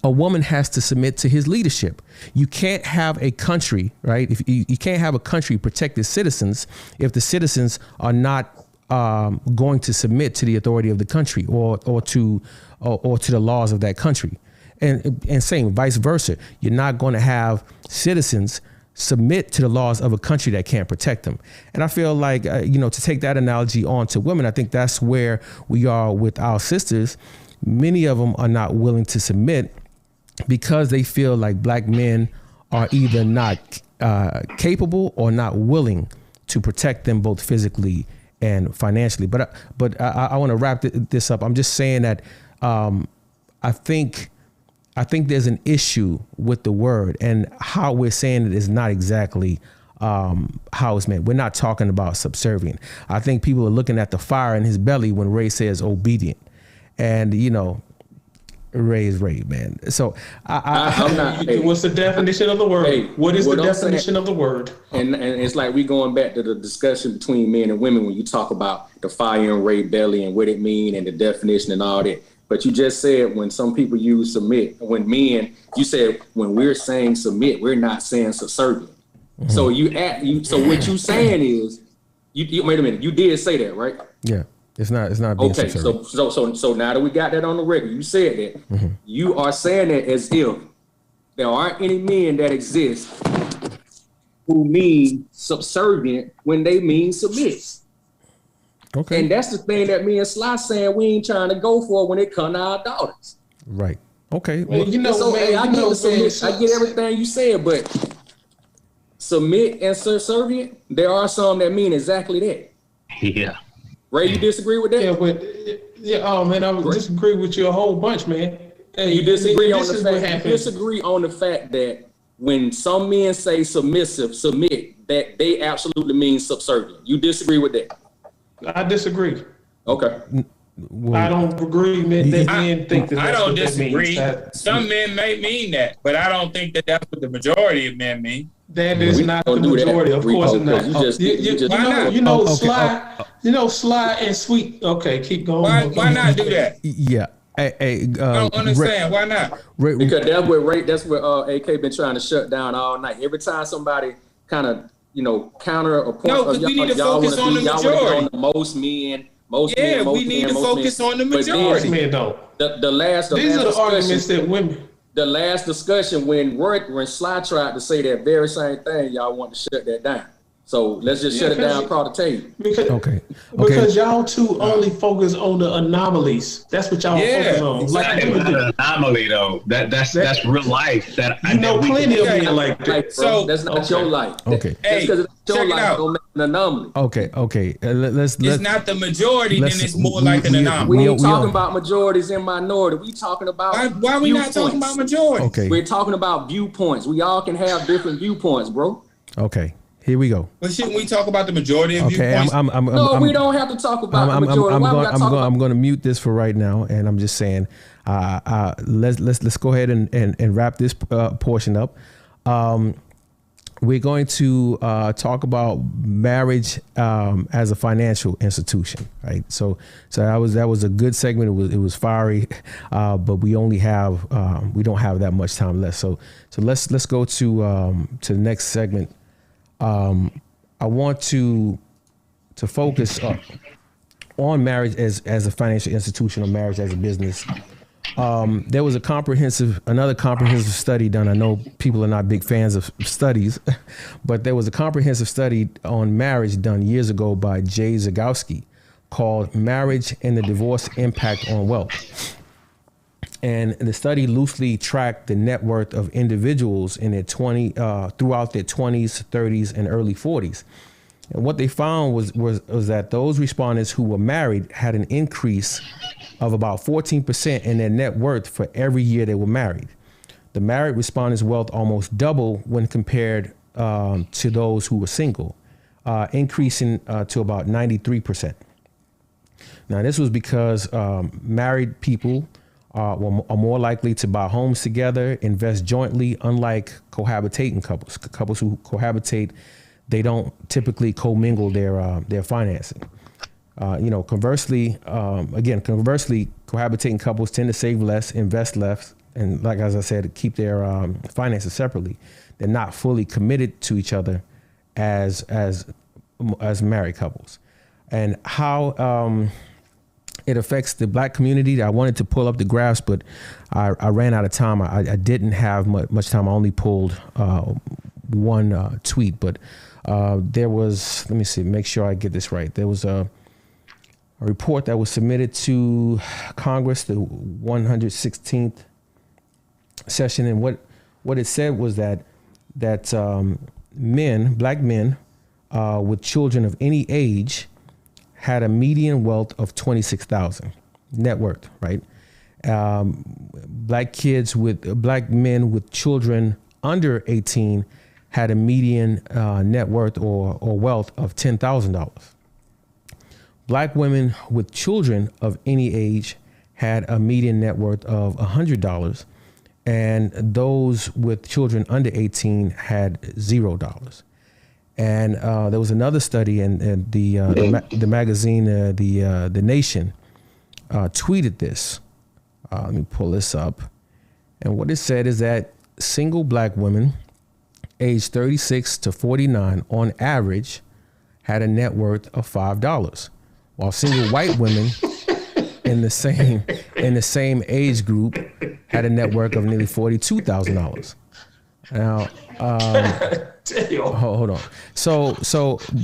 a woman has to submit to his leadership. You can't have a country, right? If you can't have a country protect its citizens if the citizens are not going to submit to the authority of the country or to the laws of that country. And same vice versa. You're not going to have citizens submit to the laws of a country that can't protect them. And I feel like, to take that analogy on to women, I think that's where we are with our sisters. Many of them are not willing to submit because they feel like black men are either not capable or not willing to protect them both physically and financially. But I want to wrap this up. I'm just saying that I think there's an issue with the word, and how we're saying it is not exactly how it's meant. We're not talking about subservient. I think people are looking at the fire in his belly when Ray says obedient. And, Ray is Ray, man. So I'm not. What's the definition of the word? Hey, what is the definition of the word? And it's like we going back to the discussion between men and women when you talk about the fire in Ray belly and what it mean and the definition and all that. But you just said when some people use submit, when men, you said when we're saying submit, we're not saying subservient. Mm-hmm. So what you saying is, you wait a minute, you did say that, right? Yeah. It's not being okay. So now that we got that on the record, you said that. Mm-hmm. You are saying that as if there aren't any men that exist who mean subservient when they mean submit. Okay. And that's the thing that me and Sly saying we ain't trying to go for when it comes to our daughters. Right. Okay. Well, I get everything you said, but submit and subservient, there are some that mean exactly that. Yeah. Ray, you disagree with that? Oh man, I would disagree with you a whole bunch, man. Hey, you disagree on the fact that when some men say submit, that they absolutely mean subservient. You disagree with that? I disagree. Okay. Well, I don't agree that men think that. I don't disagree. Some men may mean that, but I don't think that that's what the majority of men mean. That is not the majority, of course not. Sly and Sweet. Okay, keep going. Why not do that? Yeah. I don't understand. Why not? Because that's where AK been trying to shut down all night. Every time somebody kind of counter a point. No, because we need to focus on the majority. Most men. We need to focus on the majority. Men don't. These are the arguments that women. The last discussion when Sly tried to say that very same thing, y'all want to shut that down. So let's just shut it down across the table. Because y'all two only focus on the anomalies. That's what y'all focus on. Like an anomaly though. That's real life. That plenty of men like that. So that's not your life. Okay. That's because your life don't make an anomaly. Okay. Let's. It's not the majority. Then it's more like an anomaly. We ain't talking about majorities and minority. We talking about why we not talking about majority? Okay. We're talking about viewpoints. We all can have different viewpoints, bro. Okay. Here we go. But shouldn't we talk about the majority of viewpoints? We don't have to talk about the majority. I'm going to mute this for right now, and I'm just saying, let's go ahead and wrap this portion up. We're going to talk about marriage as a financial institution, right? So that was a good segment. It was fiery, but we don't have that much time left. So let's go to the next segment. I want to focus on marriage as a financial institution or marriage as a business. There was another comprehensive study done. I know people are not big fans of studies, but there was a comprehensive study on marriage done years ago by Jay Zagowski called Marriage and the Divorce Impact on Wealth. And the study loosely tracked the net worth of individuals in their throughout their 20s, 30s, and early 40s. And what they found was that those respondents who were married had an increase of about 14% in their net worth for every year they were married. The married respondents' wealth almost doubled when compared to those who were single, increasing to about 93%. Now, this was because married people are more likely to buy homes together, invest jointly, unlike cohabitating couples. Couples who cohabitate, they don't typically commingle their financing. Conversely, cohabitating couples tend to save less, invest less, and as I said, keep their finances separately. They're not fully committed to each other as married couples. And how it affects the Black community. I wanted to pull up the graphs, but I ran out of time. I didn't have much time. I only pulled one tweet, but there was, let me see, make sure I get this right. There was a report that was submitted to Congress, the 116th session, and what it said was that Black men with children of any age had a median wealth of $26,000 net worth, right? Black men with children under 18 had a median net worth or wealth of $10,000. Black women with children of any age had a median net worth of $100, and those with children under 18 had $0. And there was another study, and the magazine, The Nation, tweeted this. Let me pull this up. And what it said is that single Black women aged 36 to 49 on average had a net worth of $5, while single white women in the same age group had a net worth of nearly $42,000. Now, hold on. So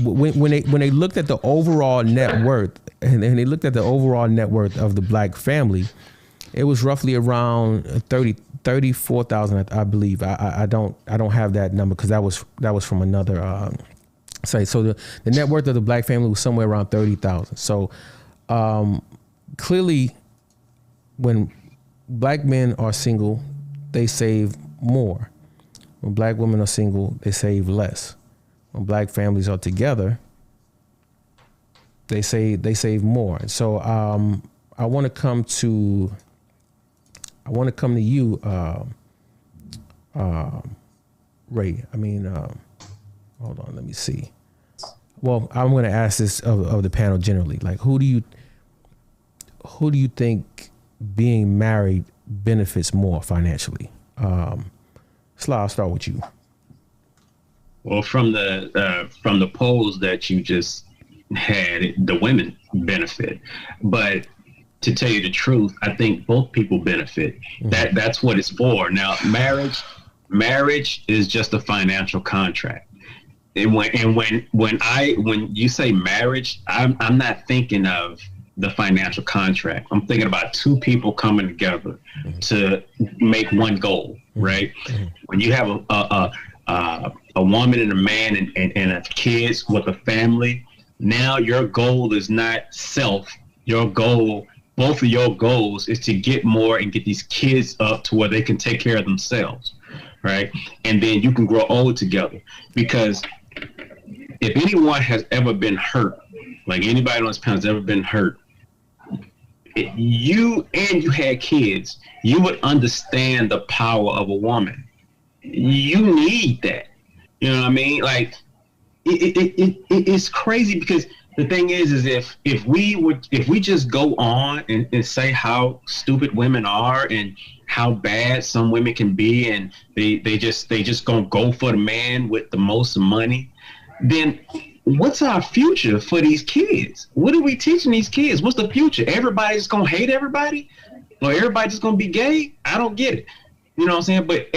when they looked at the overall net worth, and they looked at the overall net worth of the Black family, it was roughly around 34,000, I believe. I don't have that number because that was from another site. So the net worth of the Black family was somewhere around 30,000. So clearly, when Black men are single, they save more. When Black women are single, they save less. When Black families are together, they save more. And so I want to come to you, Ray. I mean, hold on, let me see. Well, I'm going to ask this of the panel generally. Like, who do you think being married benefits more financially? Sly, I'll start with you. Well, from the polls that you just had, the women benefit, but to tell you the truth, I think both people benefit. Mm-hmm. That's what it's for. Now, marriage is just a financial contract. And when you say marriage, I'm not thinking of the financial contract. I'm thinking about two people coming together to make one goal, right? When you have a woman and a man and a kids with a family, now your goal is not self. Your goal, both of your goals, is to get more and get these kids up to where they can take care of themselves, right? And then you can grow old together. Because if anyone has ever been hurt, like anybody on this panel has ever been hurt, you had kids, you would understand the power of a woman. You need that. You know what I mean? Like it's crazy, because the thing is if we just go on and say how stupid women are and how bad some women can be, and they just gonna go for the man with the most money, then what's our future for these kids? What are we teaching these kids? What's the future? Everybody's gonna hate everybody? Or everybody's just gonna be gay? I don't get it. You know what I'm saying? But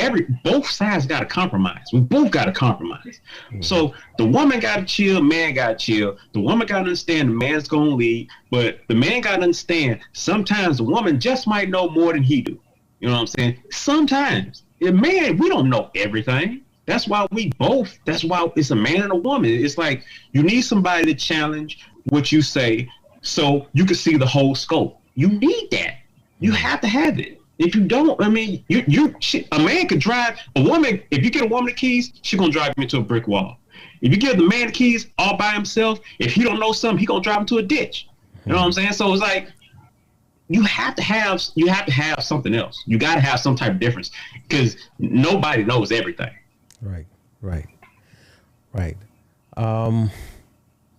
both sides got to compromise. We both got to compromise. Mm-hmm. So the woman got to chill, man got to chill. The woman got to understand the man's going to lead, but the man got to understand sometimes the woman just might know more than he do. You know what I'm saying? Sometimes. Man, we don't know everything. That's why it's a man and a woman. It's like you need somebody to challenge what you say so you can see the whole scope. You need that. You have to have it. If you don't, I mean, a man could drive a woman. If you get a woman the keys, she's gonna drive him into a brick wall. If you give the man the keys all by himself, if he don't know something, he gonna drive him to a ditch. You know what I'm saying? So it's like you have to have something else. You got to have some type of difference because nobody knows everything. Right.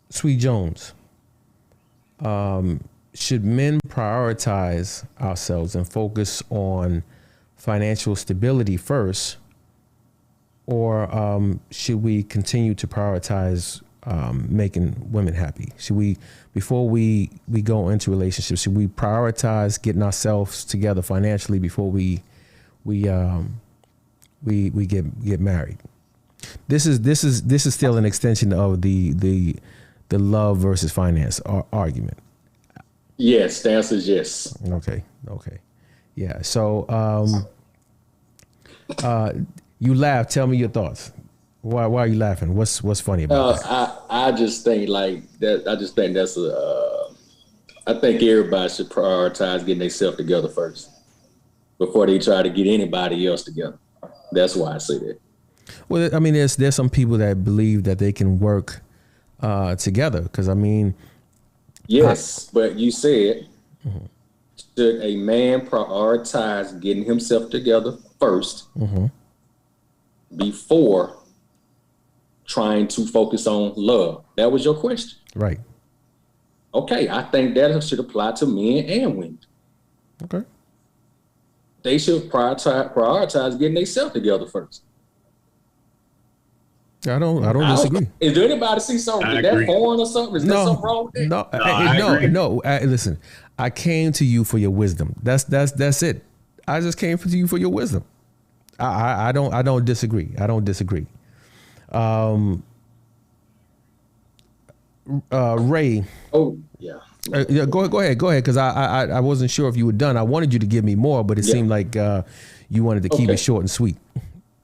Sweet Jones, should men prioritize ourselves and focus on financial stability first, or should we continue to prioritize making women happy? Should we, before we go into relationships, should we prioritize getting ourselves together financially before we get married? This is still an extension of the love versus finance argument. Yes, the answer is yes. Okay. Yeah. So you laugh. Tell me your thoughts. Why are you laughing? What's funny about that? I just think like that. I just think that's I think everybody should prioritize getting themselves together first before they try to get anybody else together. That's why I say that. Well, I mean, there's some people that believe that they can work together. Because I mean, yes, but you said, should a man prioritize getting himself together first before trying to focus on love? That was your question. Right. Okay, I think that should apply to men and women. Okay. They should prioritize getting themselves together first. I don't disagree. Is there anybody see something? Is that foreign or something? Is there something wrong with that? No. Listen, I came to you for your wisdom. That's it. I just came to you for your wisdom. I don't disagree. I don't disagree. Ray. Oh yeah. Yeah. Go ahead. Because I wasn't sure if you were done. I wanted you to give me more, but it seemed like you wanted to keep it short and sweet.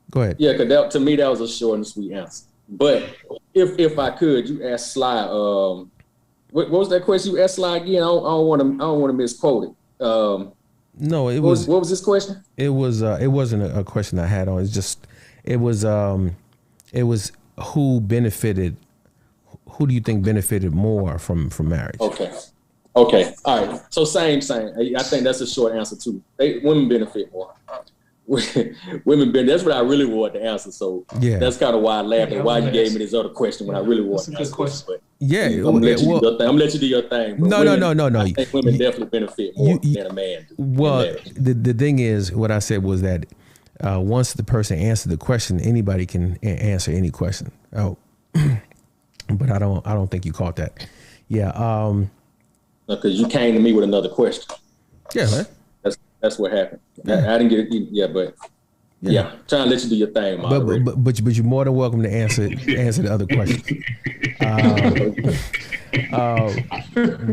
Go ahead. Yeah, because to me that was a short and sweet answer. But if I could, you asked Sly. What was that question you asked Sly again? I don't want to misquote it. No, it was. What was this question? It was. It wasn't a question I had on. It's just. It was who benefited. Who do you think benefited more from marriage? Okay. All right. So same. I think that's a short answer too. Women benefit more. That's what I really wanted to answer. So that's kind of why I laughed at why you gave me this other question when I really wanted to answer this. But I'm gonna let you do your thing. No. I think women definitely benefit more than a man. Well, the thing is, what I said was that once the person answered the question, anybody can answer any question. Oh, but I don't think you caught that. Yeah. Because you came to me with another question. Yeah, man. That's what happened. Yeah. I didn't get it. Yeah, but trying to let you do your thing, but you're more than welcome to answer the other questions.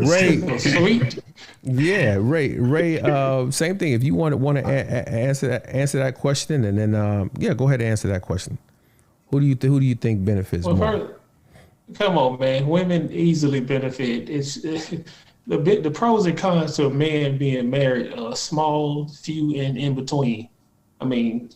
Ray, sweet. Yeah, Ray. Same thing. If you want to answer that question, and then go ahead and answer that question. Who do you think benefits more? Come on, man. Women easily benefit. It's the pros and cons to a man being married are small, few, and in between. I mean,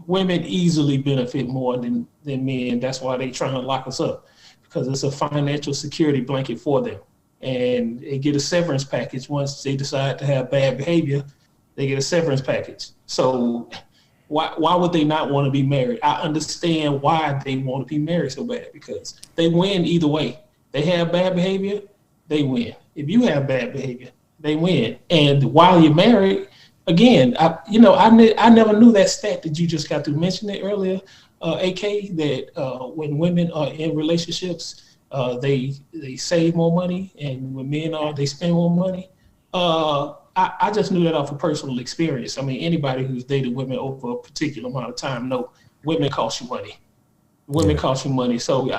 women easily benefit more than men. That's why they trying to lock us up, because it's a financial security blanket for them. And they get a severance package once they decide to have bad behavior. They get a severance package. So why would they not want to be married? I understand why they want to be married so bad, because they win either way. They have bad behavior, they win. If you have bad behavior, they win. And while you're married, again, I never knew that stat that you just got to mention it earlier, AK, that when women are in relationships, they save more money, and when men are, they spend more money. I just knew that off of personal experience. I mean, anybody who's dated women over a particular amount of time know women cost you money. Women cost you money. So,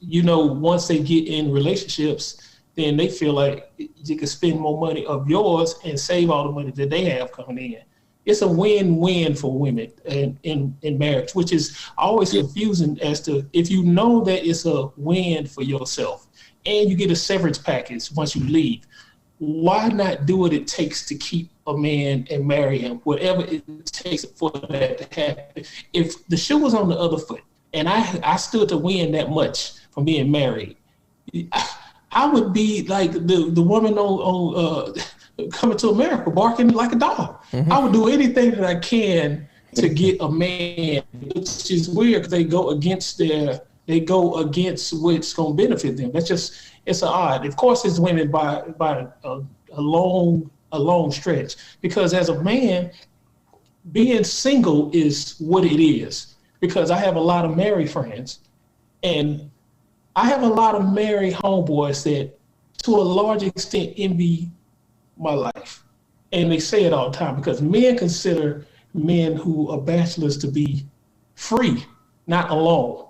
once they get in relationships, then they feel like you can spend more money of yours and save all the money that they have coming in. It's a win-win for women in marriage, which is always confusing as to if you know that it's a win for yourself and you get a severance package once you leave, why not do what it takes to keep a man and marry him, whatever it takes for that to happen? If the shoe was on the other foot and I stood to win that much from being married, I would be like the woman on coming to America barking like a dog. I would do anything that I can to get a man, which is weird because they go against what's going to benefit them. It's odd. Of course, it's women by a long stretch, because as a man, being single is what it is. Because I have a lot of married friends, and I have a lot of married homeboys that, to a large extent, envy my life. And they say it all the time, because men consider men who are bachelors to be free, not alone.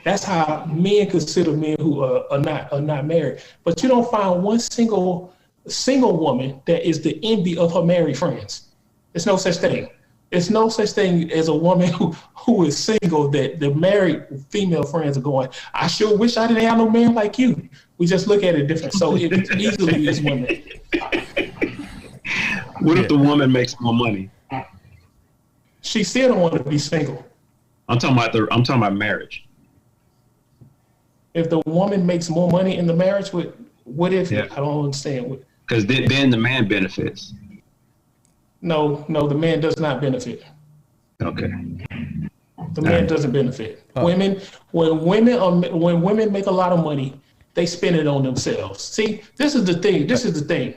That's how men consider men who are not married. But you don't find one single woman that is the envy of her married friends. There's no such thing. There's no such thing as a woman who is single that the married female friends are going, I sure wish I didn't have no man like you. We just look at it different. So it easily is women. What if the woman makes more money? She still don't want to be single. I'm talking about marriage. If the woman makes more money in the marriage, what if? Yeah. I don't understand. Because then the man benefits. No, the man does not benefit. Okay. The man doesn't benefit. When women make a lot of money, they spend it on themselves. See, this is the thing.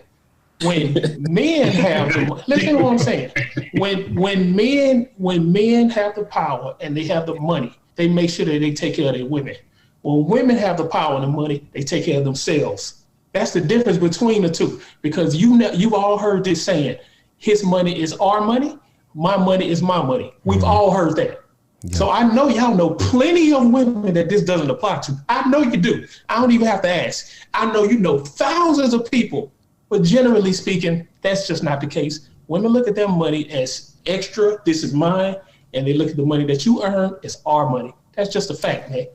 When men have the, listen to what I'm saying. When men have the power and they have the money, they make sure that they take care of their women. When women have the power and the money, they take care of themselves. That's the difference between the two. Because you've all heard this saying, his money is our money, my money is my money. We've all heard that. Yeah. So I know y'all know plenty of women that this doesn't apply to. I know you do. I don't even have to ask. I know you know thousands of people. But generally speaking, that's just not the case. Women look at their money as extra. This is mine. And they look at the money that you earn as our money. That's just a fact, man.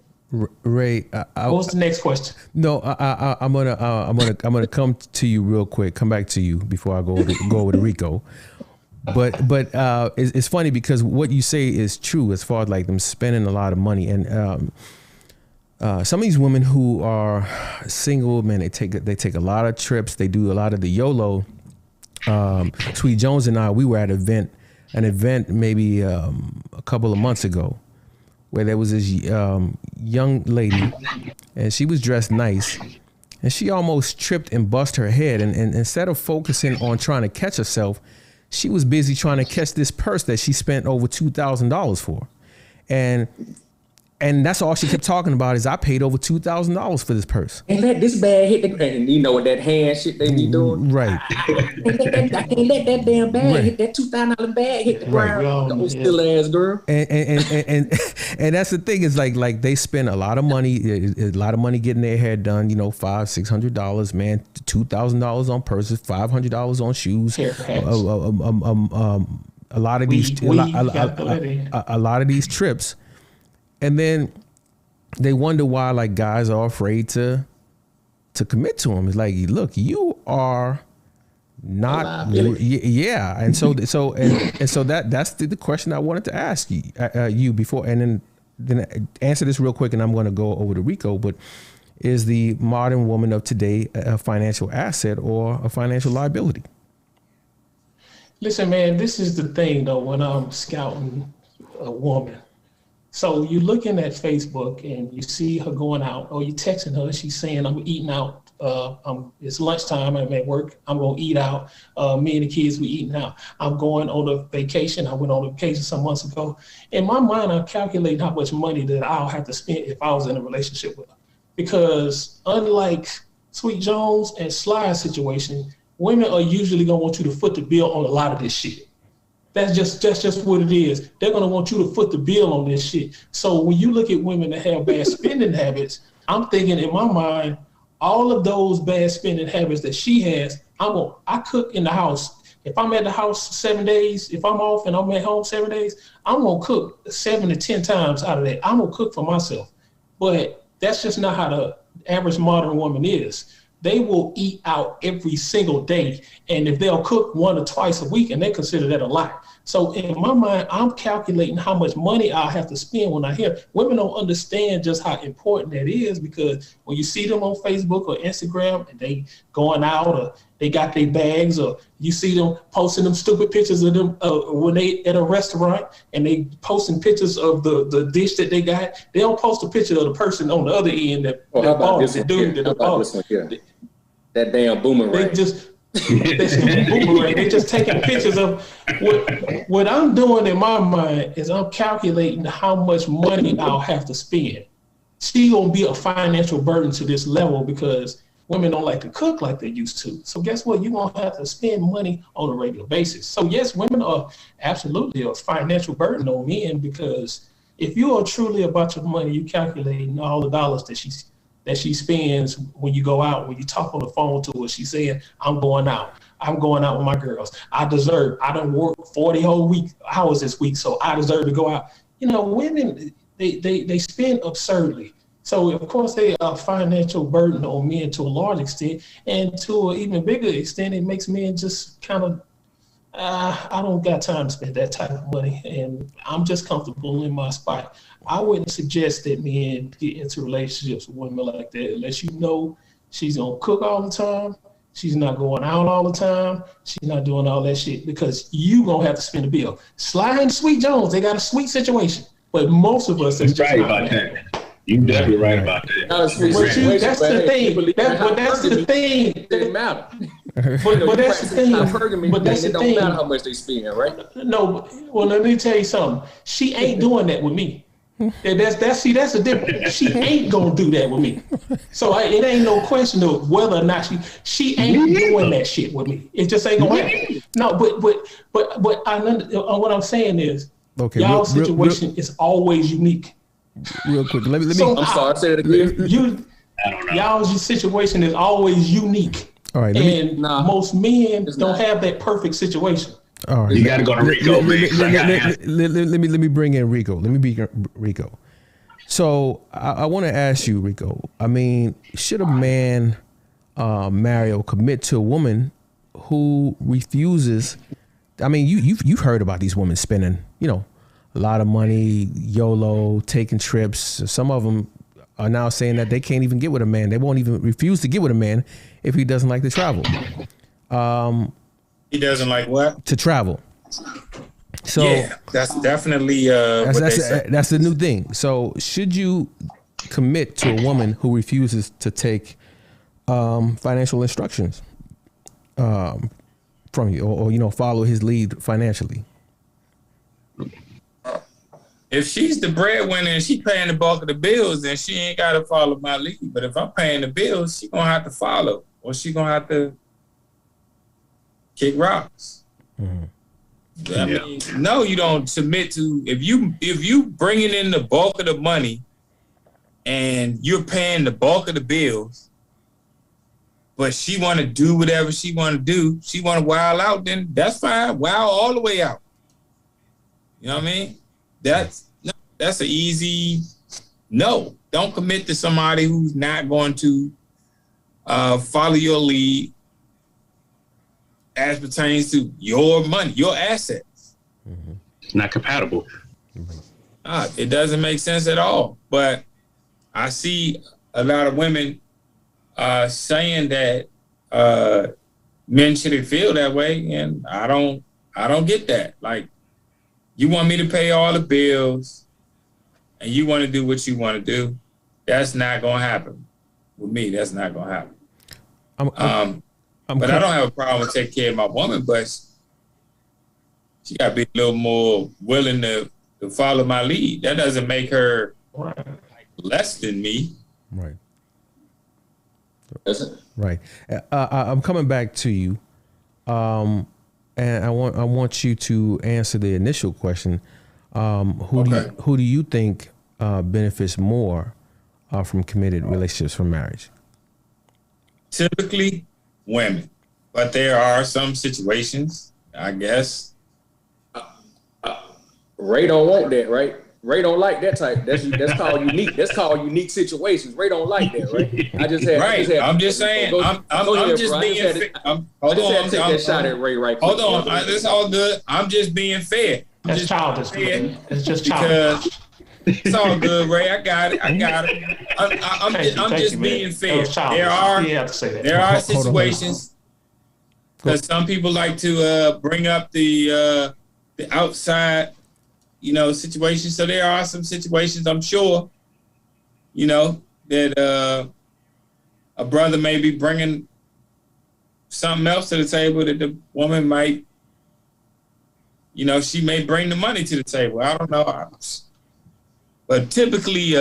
Ray, what's the next question? No, I'm gonna come to you real quick. Come back to you before I go over to Rico. But it's funny because what you say is true as far as like them spending a lot of money, and some of these women who are single, man, they take a lot of trips. They do a lot of the YOLO. Sweet Jones and I, we were at an event maybe a couple of months ago, where there was this young lady, and she was dressed nice, and she almost tripped and bust her head. And instead of focusing on trying to catch herself, she was busy trying to catch this purse that she spent over $2,000 for. And that's all she kept talking about is I paid over $2,000 for this purse. And let this bag hit the ground. And you know what that hand shit they be doing? Right. I can't let that damn bag hit that $2,000 bag hit the ground. Those still ass girl. And that's the thing is like they spend a lot of money getting their hair done. You know, $500-$600, man. $2,000 on purses, $500 on shoes. A lot of these trips. And then they wonder why like guys are afraid to commit to them. It's like, look, you are not, yeah. And so that's the question I wanted to ask you before, and then answer this real quick, and I'm going to go over to Rico. But is the modern woman of today a financial asset or a financial liability? Listen, man, this is the thing though. When I'm scouting a woman. So you're looking at Facebook and you see her going out, or you texting her, she's saying, I'm eating out. It's lunchtime, I'm at work, I'm gonna eat out. Me and the kids, we eating out. I'm going on a vacation. I went on a vacation some months ago. In my mind, I'm calculating how much money that I'll have to spend if I was in a relationship with her. Because unlike Sweet Jones and Sly's situation, women are usually gonna want you to foot the bill on a lot of this shit. That's just what it is. They're going to want you to foot the bill on this shit. So when you look at women that have bad spending habits, I'm thinking in my mind, all of those bad spending habits that she has, I cook in the house. If I'm at the house 7 days, if I'm off and I'm at home 7 days, I'm going to cook 7 to 10 times out of that. I'm going to cook for myself. But that's just not how the average modern woman is. They will eat out every single day. And if they'll cook 1 or twice a week, and they consider that a lot. So in my mind, I'm calculating how much money I'll have to spend when I hear. Women don't understand just how important that is, because when you see them on Facebook or Instagram and they going out, or they got their bags, or you see them posting them stupid pictures of them when they at a restaurant and they posting pictures of the dish that they got. They don't post a picture of the person on the other end that bought the dude that bought it. That damn boomerang. They just they just taking pictures of what I'm doing in my mind is I'm calculating how much money I'll have to spend. She gonna be a financial burden to this level because women don't like to cook like they used to. So guess what? You're gonna have to spend money on a regular basis. So yes, women are absolutely a financial burden on men, because if you are truly about your money, you calculating all the dollars that she spends when you go out, when you talk on the phone to her. She's saying, I'm going out with my girls. I don't work 40 whole hours this week, so I deserve to go out. You know, women, they spend absurdly. So of course they are a financial burden on men to a large extent, and to an even bigger extent, it makes men just kind of, I don't got time to spend that type of money, and I'm just comfortable in my spot. I wouldn't suggest that men get into relationships with women like that unless you know she's gonna cook all the time, she's not going out all the time, she's not doing all that shit, because you gonna have to spend the bill. Sly and Sweet Jones, they got a sweet situation, but most of us, that's just right not about that. You're definitely right about that. That's the thing. That's the thing. It doesn't matter. But that's the thing. But that's the it don't thing. matter how much they spend, right? No, well, let me tell you something. She ain't doing that with me. That's the difference. She ain't gonna do that with me. So it ain't no question of whether or not she ain't doing that shit with me. It just ain't gonna happen. No, but I what I'm saying is, okay, y'all's situation is always unique. Real quick, let me. So I'm sorry, say it again. I don't know. Y'all's situation is always unique. All right, most men don't have that perfect situation. All right, you got to go to Rico. Let me bring in Rico. Let me be Rico. So I want to ask you, Rico. I mean, should a man marry or commit to a woman who refuses? I mean, you've heard about these women spending, a lot of money, YOLO, taking trips. Some of them are now saying that they can't even get with a man. They won't even refuse to get with a man if he doesn't like to travel. He doesn't like what? To travel. So yeah, that's definitely what they say. That's the new thing. So should you commit to a woman who refuses to take financial instructions from you, or follow his lead financially? If she's the breadwinner and she paying the bulk of the bills, then she ain't got to follow my lead. But if I'm paying the bills, she gonna have to follow, or she gonna have to kick rocks. Mm-hmm. I mean, no, you don't submit to. If you bringing in the bulk of the money, and you're paying the bulk of the bills, but she want to do whatever she want to do, she want to wild out, then that's fine. Wild all the way out. You know what I mean? That's an easy no. Don't commit to somebody who's not going to follow your lead as pertains to your money, your assets. Mm-hmm. It's not compatible. It doesn't make sense at all. But I see a lot of women saying that men shouldn't feel that way, and I don't get that. Like, you want me to pay all the bills and you want to do what you want to do. That's not going to happen with me. That's not going to happen. But I don't have a problem with taking care of my woman, but she got to be a little more willing to follow my lead. That doesn't make her less than me. Right. Doesn't. Right. I'm coming back to you. And I want you to answer the initial question. Who do you think benefits more from committed relationships from marriage? Typically, women, but there are some situations, I guess. Ray don't want that, right? Ray don't like that type. That's called unique. That's called unique situations. Ray don't like that, right? I just had. I'm just saying. I'm just being fair. Hold on. Take that shot at Ray right quick. Hold on. It's all good. I'm just being fair. That's childish. It's just childish. It's all good, Ray. I got it. I'm just being fair. There are situations because some people like to bring up the outside, situations. So there are some situations, I'm sure, that a brother may be bringing something else to the table that the woman might, she may bring the money to the table. I don't know. But typically,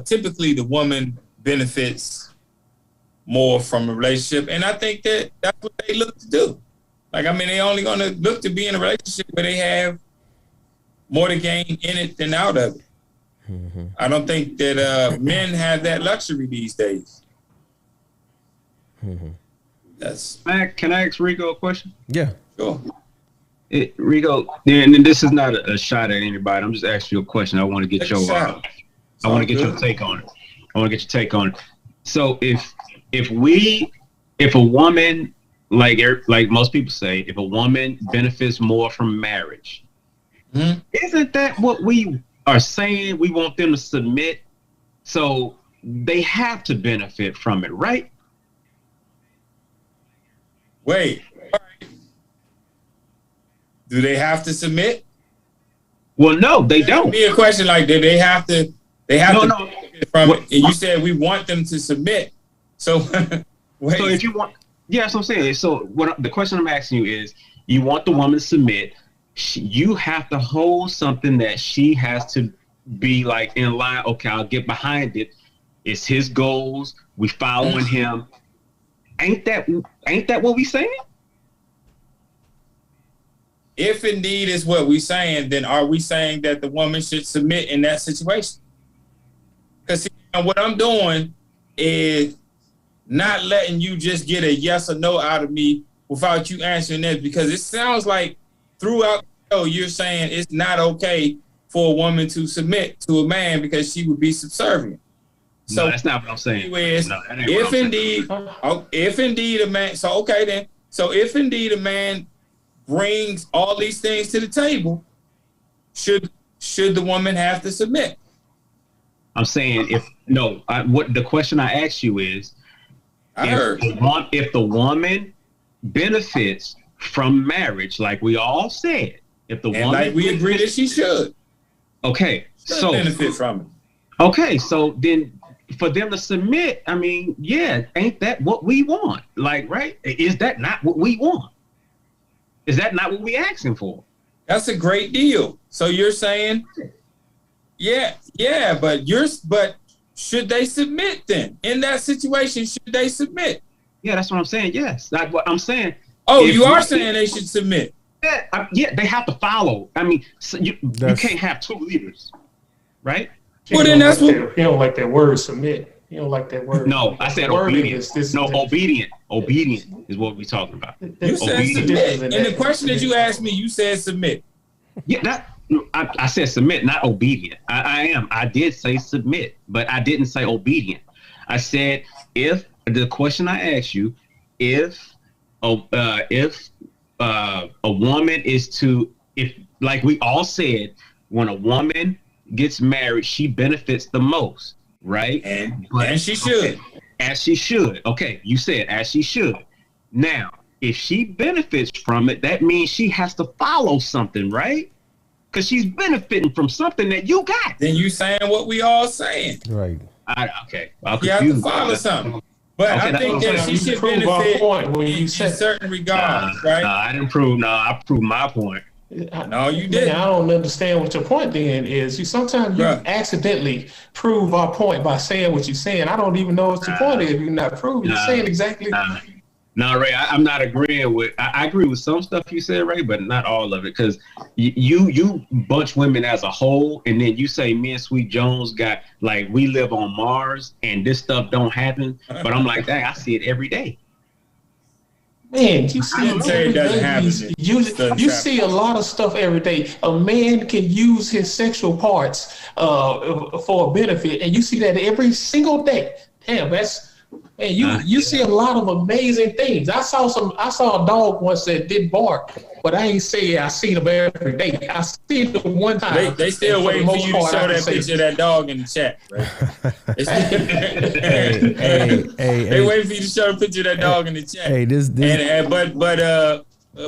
typically the woman benefits more from a relationship. And I think that's what they look to do. They only going to look to be in a relationship where they have more to gain in it than out of it. Mm-hmm. I don't think that men have that luxury these days. Mm-hmm. Can I ask Rico a question? Yeah. Sure. Rico, and this is not a shot at anybody. I'm just asking you a question. I want to get your take on it. So if a woman, like most people say, if a woman benefits more from marriage, isn't that what we are saying? We want them to submit, so they have to benefit from it, right? Wait. Do they have to submit? Well, no, they don't. Be a question like, do they have to? They have to. No. From it. And you said we want them to submit. So, wait. So if you want, that's what I'm saying. So the question I'm asking you is, you want the woman to submit. You have to hold something that she has to be in line. Okay, I'll get behind it. It's his goals. We following him. Ain't that what we saying? If indeed is what we're saying, then are we saying that the woman should submit in that situation? Because what I'm doing is not letting you just get a yes or no out of me without you answering this, because it sounds like throughout the show you're saying it's not okay for a woman to submit to a man because she would be subservient. So that's not what I'm saying. Anyways, if indeed a man, so if indeed a man brings all these things to the table, should the woman have to submit? I'm saying what the question I asked you is, if the woman benefits from marriage, like we all said, if the woman, like we agree that she should, so benefit from it. Okay, so then for them to submit, ain't that what we want? Right? Is that not what we want? Is that not what we asking for? That's a great deal. So you're saying, but should they submit then? In that situation, should they submit? Yeah, that's what I'm saying. Yes, that's what I'm saying. Oh, you are saying they should submit? Yeah, they have to follow. You can't have two leaders, right? Well, then that's what you don't like that word submit. You don't like that word. No, I said obedient. Obedient. Obedient is what we're talking about. You said submit. And the question that you asked me, you said submit. Yeah, I said submit, not obedient. I did say submit, but I didn't say obedient. I said if the question I asked you, if a woman is to, like we all said, when a woman gets married, she benefits the most. Right? And she should. As she should. Okay, you said as she should. Now, if she benefits from it, that means she has to follow something, right? Because she's benefiting from something that you got. Then you saying what we all saying. Right. Okay. You have to follow something. But I think that she should benefit in certain regards, right? No, I didn't prove. No, I proved my point. No, you didn't. I don't understand what your point then is. Sometimes you accidentally prove our point by saying what you're saying. I don't even know what your point is if you're not proving. You're saying exactly. No, Ray, I'm not agreeing with. I agree with some stuff you said, Ray, but not all of it, because you bunch women as a whole, and then you say me and Sweet Jones got we live on Mars and this stuff don't happen. But I'm like, dang, I see it every day. Man, you see, it doesn't happen. You see a lot of stuff every day. A man can use his sexual parts for a benefit, and you see that every single day. Damn, you see a lot of amazing things. I saw a dog once that did bark, but I ain't say I seen them every day. I seen them one time. They still waiting for you to show that picture of that dog in the chat, right? They waiting for you to show the picture of that dog in the chat. Hey,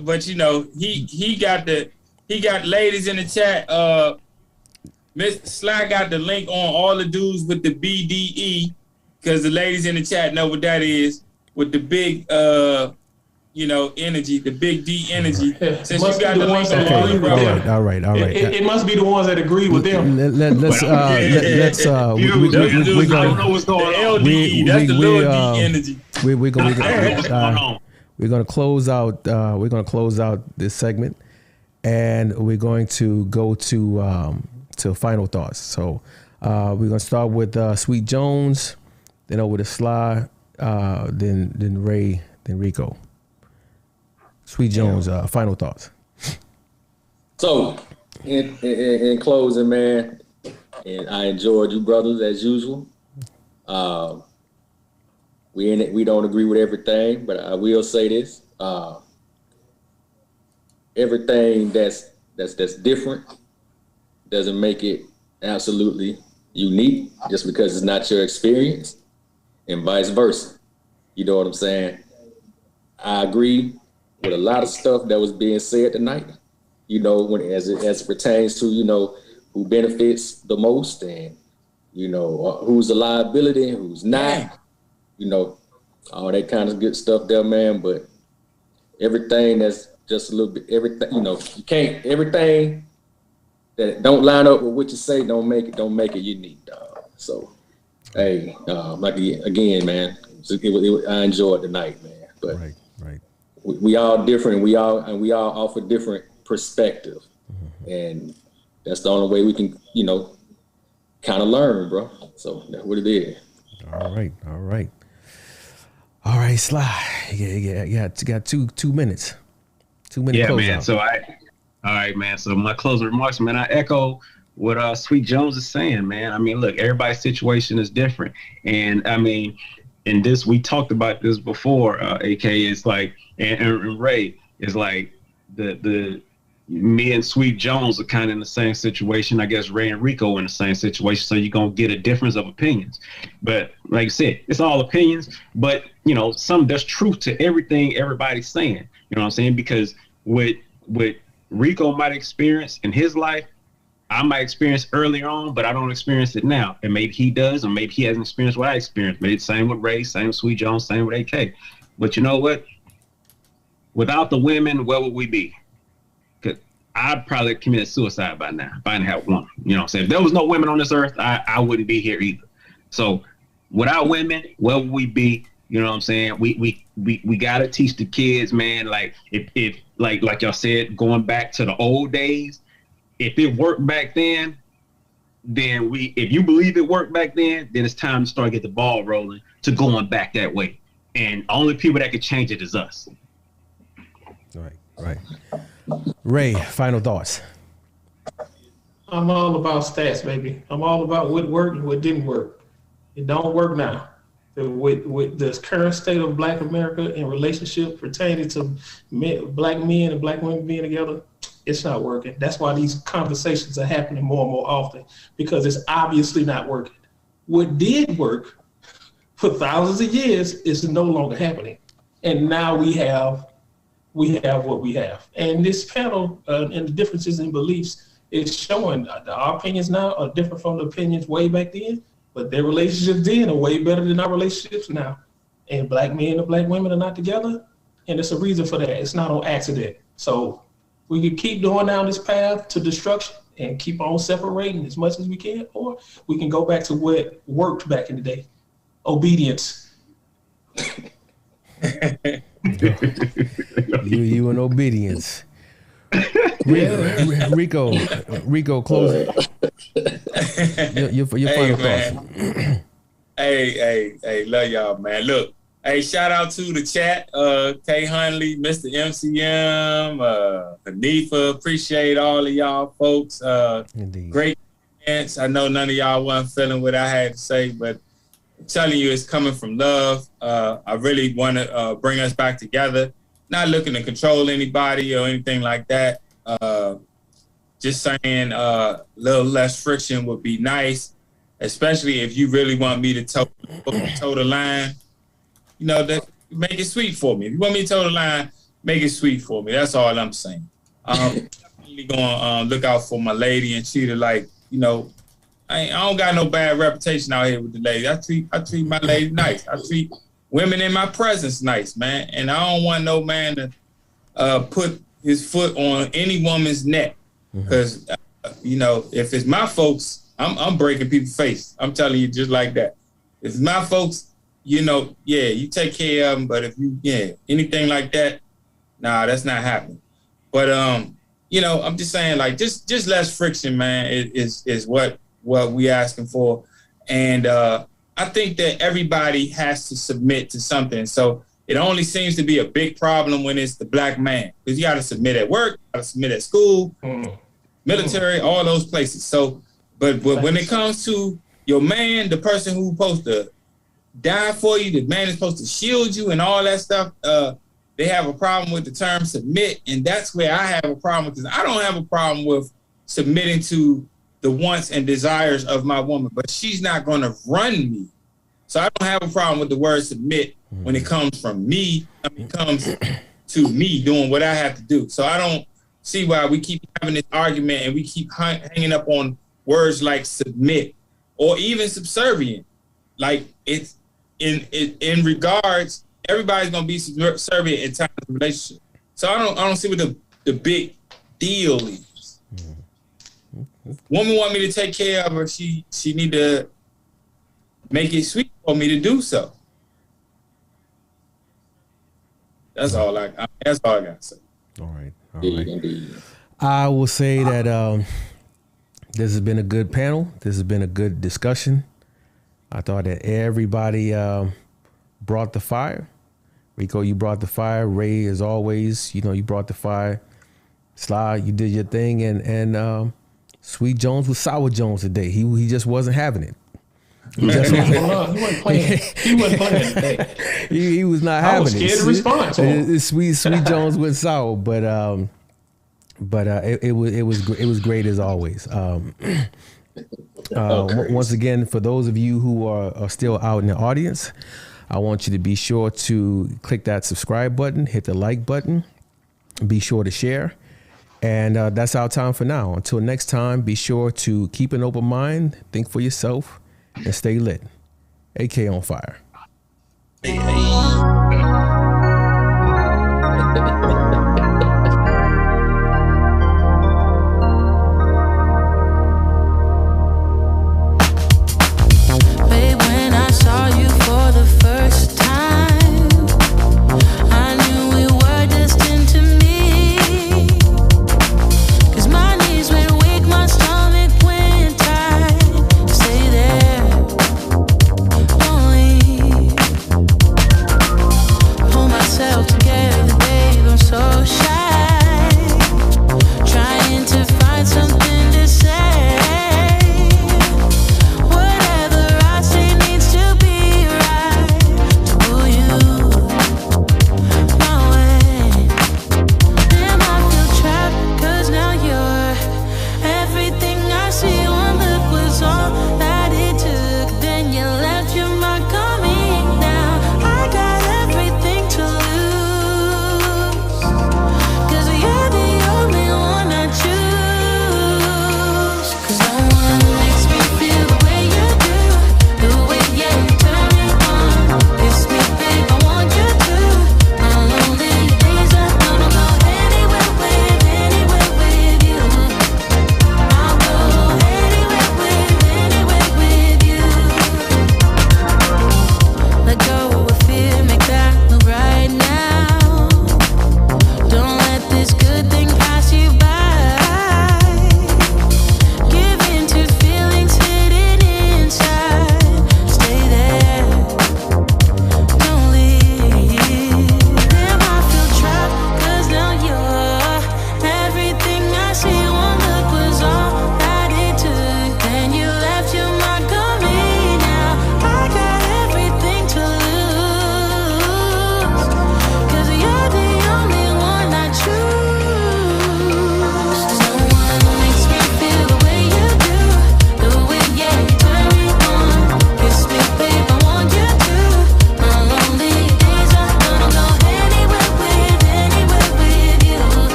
but you know, he got ladies in the chat. Miss Sly got the link on all the dudes with the BDE, because the ladies in the chat know what that is, with the big energy, the big D energy. Since you got the ones that agree with them. All right. It must be the ones that agree with them. Let's I don't know what's going on. The LDE, that's the little D energy. We're gonna close out. We're gonna close out this segment, and we're going to go to final thoughts. So we're gonna start with Sweet Jones, then over to Sly, then Ray, then Rico. Sweet Jones, final thoughts. So, in closing, man, and I enjoyed you brothers as usual. We don't agree with everything, but I will say this: everything that's different doesn't make it absolutely unique just because it's not your experience, and vice versa. You know what I'm saying? I agree with a lot of stuff that was being said tonight, you know, as it pertains to, you know, who benefits the most, and, you know, who's a liability and who's not, you know, all that kind of good stuff there, man. But everything that's just a little bit, everything, you know, you can't, everything that don't line up with what you say don't make it unique, dog. So, hey, like again, man, I enjoyed the night, man. But right. We all different. We all offer different perspective, and that's the only way we can, you know, kind of learn, bro. So that's what it is. All right, Sly. Yeah. Got 2 minutes. 2 minutes. Yeah, close man. out. So all right, man. So my closing remarks, man. I echo what Sweet Jones is saying, man. I mean, look, everybody's situation is different, and I mean, in this, we talked about this before. AK is like, and Ray is like the me and Sweet Jones are kind of in the same situation. I guess Ray and Rico in the same situation. So you're gonna get a difference of opinions. But like I said, it's all opinions. But you know, there's truth to everything everybody's saying. You know what I'm saying? Because what Rico might experience in his life, I might experience earlier on, but I don't experience it now. And maybe he does, or maybe he hasn't experienced what I experienced. Maybe it's same with Ray, same with Sweet Jones, same with AK. But you know what? Without the women, where would we be? Because I'd probably commit suicide by now if I didn't have one. You know what I'm saying? If there was no women on this earth, I wouldn't be here either. So without women, where would we be? You know what I'm saying? We gotta teach the kids, man. Like if like y'all said, going back to the old days, if it worked back then if you believe it worked back then it's time to start get the ball rolling to going back that way. And only people that can change it is us. Right. Ray, final thoughts. I'm all about stats, baby. I'm all about what worked and what didn't work. It don't work now. With this current state of Black America in relationship pertaining to Black men and Black women being together, it's not working. That's why these conversations are happening more and more often, because it's obviously not working. What did work for thousands of years is no longer happening. And now we have what we have. And this panel and the differences in beliefs is showing our opinions now are different from the opinions way back then, but their relationships then are way better than our relationships now. And Black men and Black women are not together, and there's a reason for that. It's not on accident. So we can keep going down this path to destruction and keep on separating as much as we can, or we can go back to what worked back in the day. Obedience. you and obedience. Rico, close it. Your final thoughts. Hey, love y'all, man. Look, Hey, shout out to the chat, K Hunley, Mr. MCM, Hanifa. Appreciate all of y'all folks. Indeed. Great comments. I know none of y'all wasn't feeling what I had to say, but I'm telling you, it's coming from love. I really want to bring us back together. Not looking to control anybody or anything like that. Just saying a little less friction would be nice, especially if you really want me to toe the line. You know, that make it sweet for me. If you want me to toe the line, make it sweet for me. That's all I'm saying. Definitely gonna look out for my lady and treat her like, you know, I don't got no bad reputation out here with the lady. I treat my lady nice. I treat women in my presence nice, man. And I don't want no man to put his foot on any woman's neck. Because, you know, if it's my folks, I'm breaking people's face. I'm telling you just like that. If it's my folks, you know, yeah, you take care of them. But if you, anything like that, nah, that's not happening. But, you know, I'm just saying, like, just less friction, man, is what we asking for. And I think that everybody has to submit to something. So it only seems to be a big problem when it's the black man. Because you got to submit at work, you got to submit at school, military, all those places. So, but when it comes to your man, the person who's supposed to die for you, the man is supposed to shield you and all that stuff, they have a problem with the term submit. And that's where I have a problem with this. I don't have a problem with submitting to the wants and desires of my woman, but she's not going to run me. So I don't have a problem with the word submit when it comes from me. It comes to me doing what I have to do. So I don't see why we keep having this argument and we keep hanging up on words like submit or even subservient. Like it's in regards, everybody's gonna be subservient in time of relationship. So I don't see what the big deal is. Woman want me to take care of her, she need to make it sweet for me to do so. That's all I got to say. All right. I will say that this has been a good panel. This has been a good discussion. I thought that everybody brought the fire. Rico, you brought the fire. Ray, as always, you know, you brought the fire. Sly, you did your thing, and Sweet Jones was sour Jones today. He just wasn't having it. He wasn't playing. He wasn't playing today. He was not having it. I was scared to respond to him. Sweet Jones went sour, but it was great as always. Once again, for those of you who are still out in the audience, I want you to be sure to click that subscribe button, hit the like button, be sure to share. And that's our time for now. Until next time, be sure to keep an open mind, think for yourself, and stay lit. AK on fire. Hey.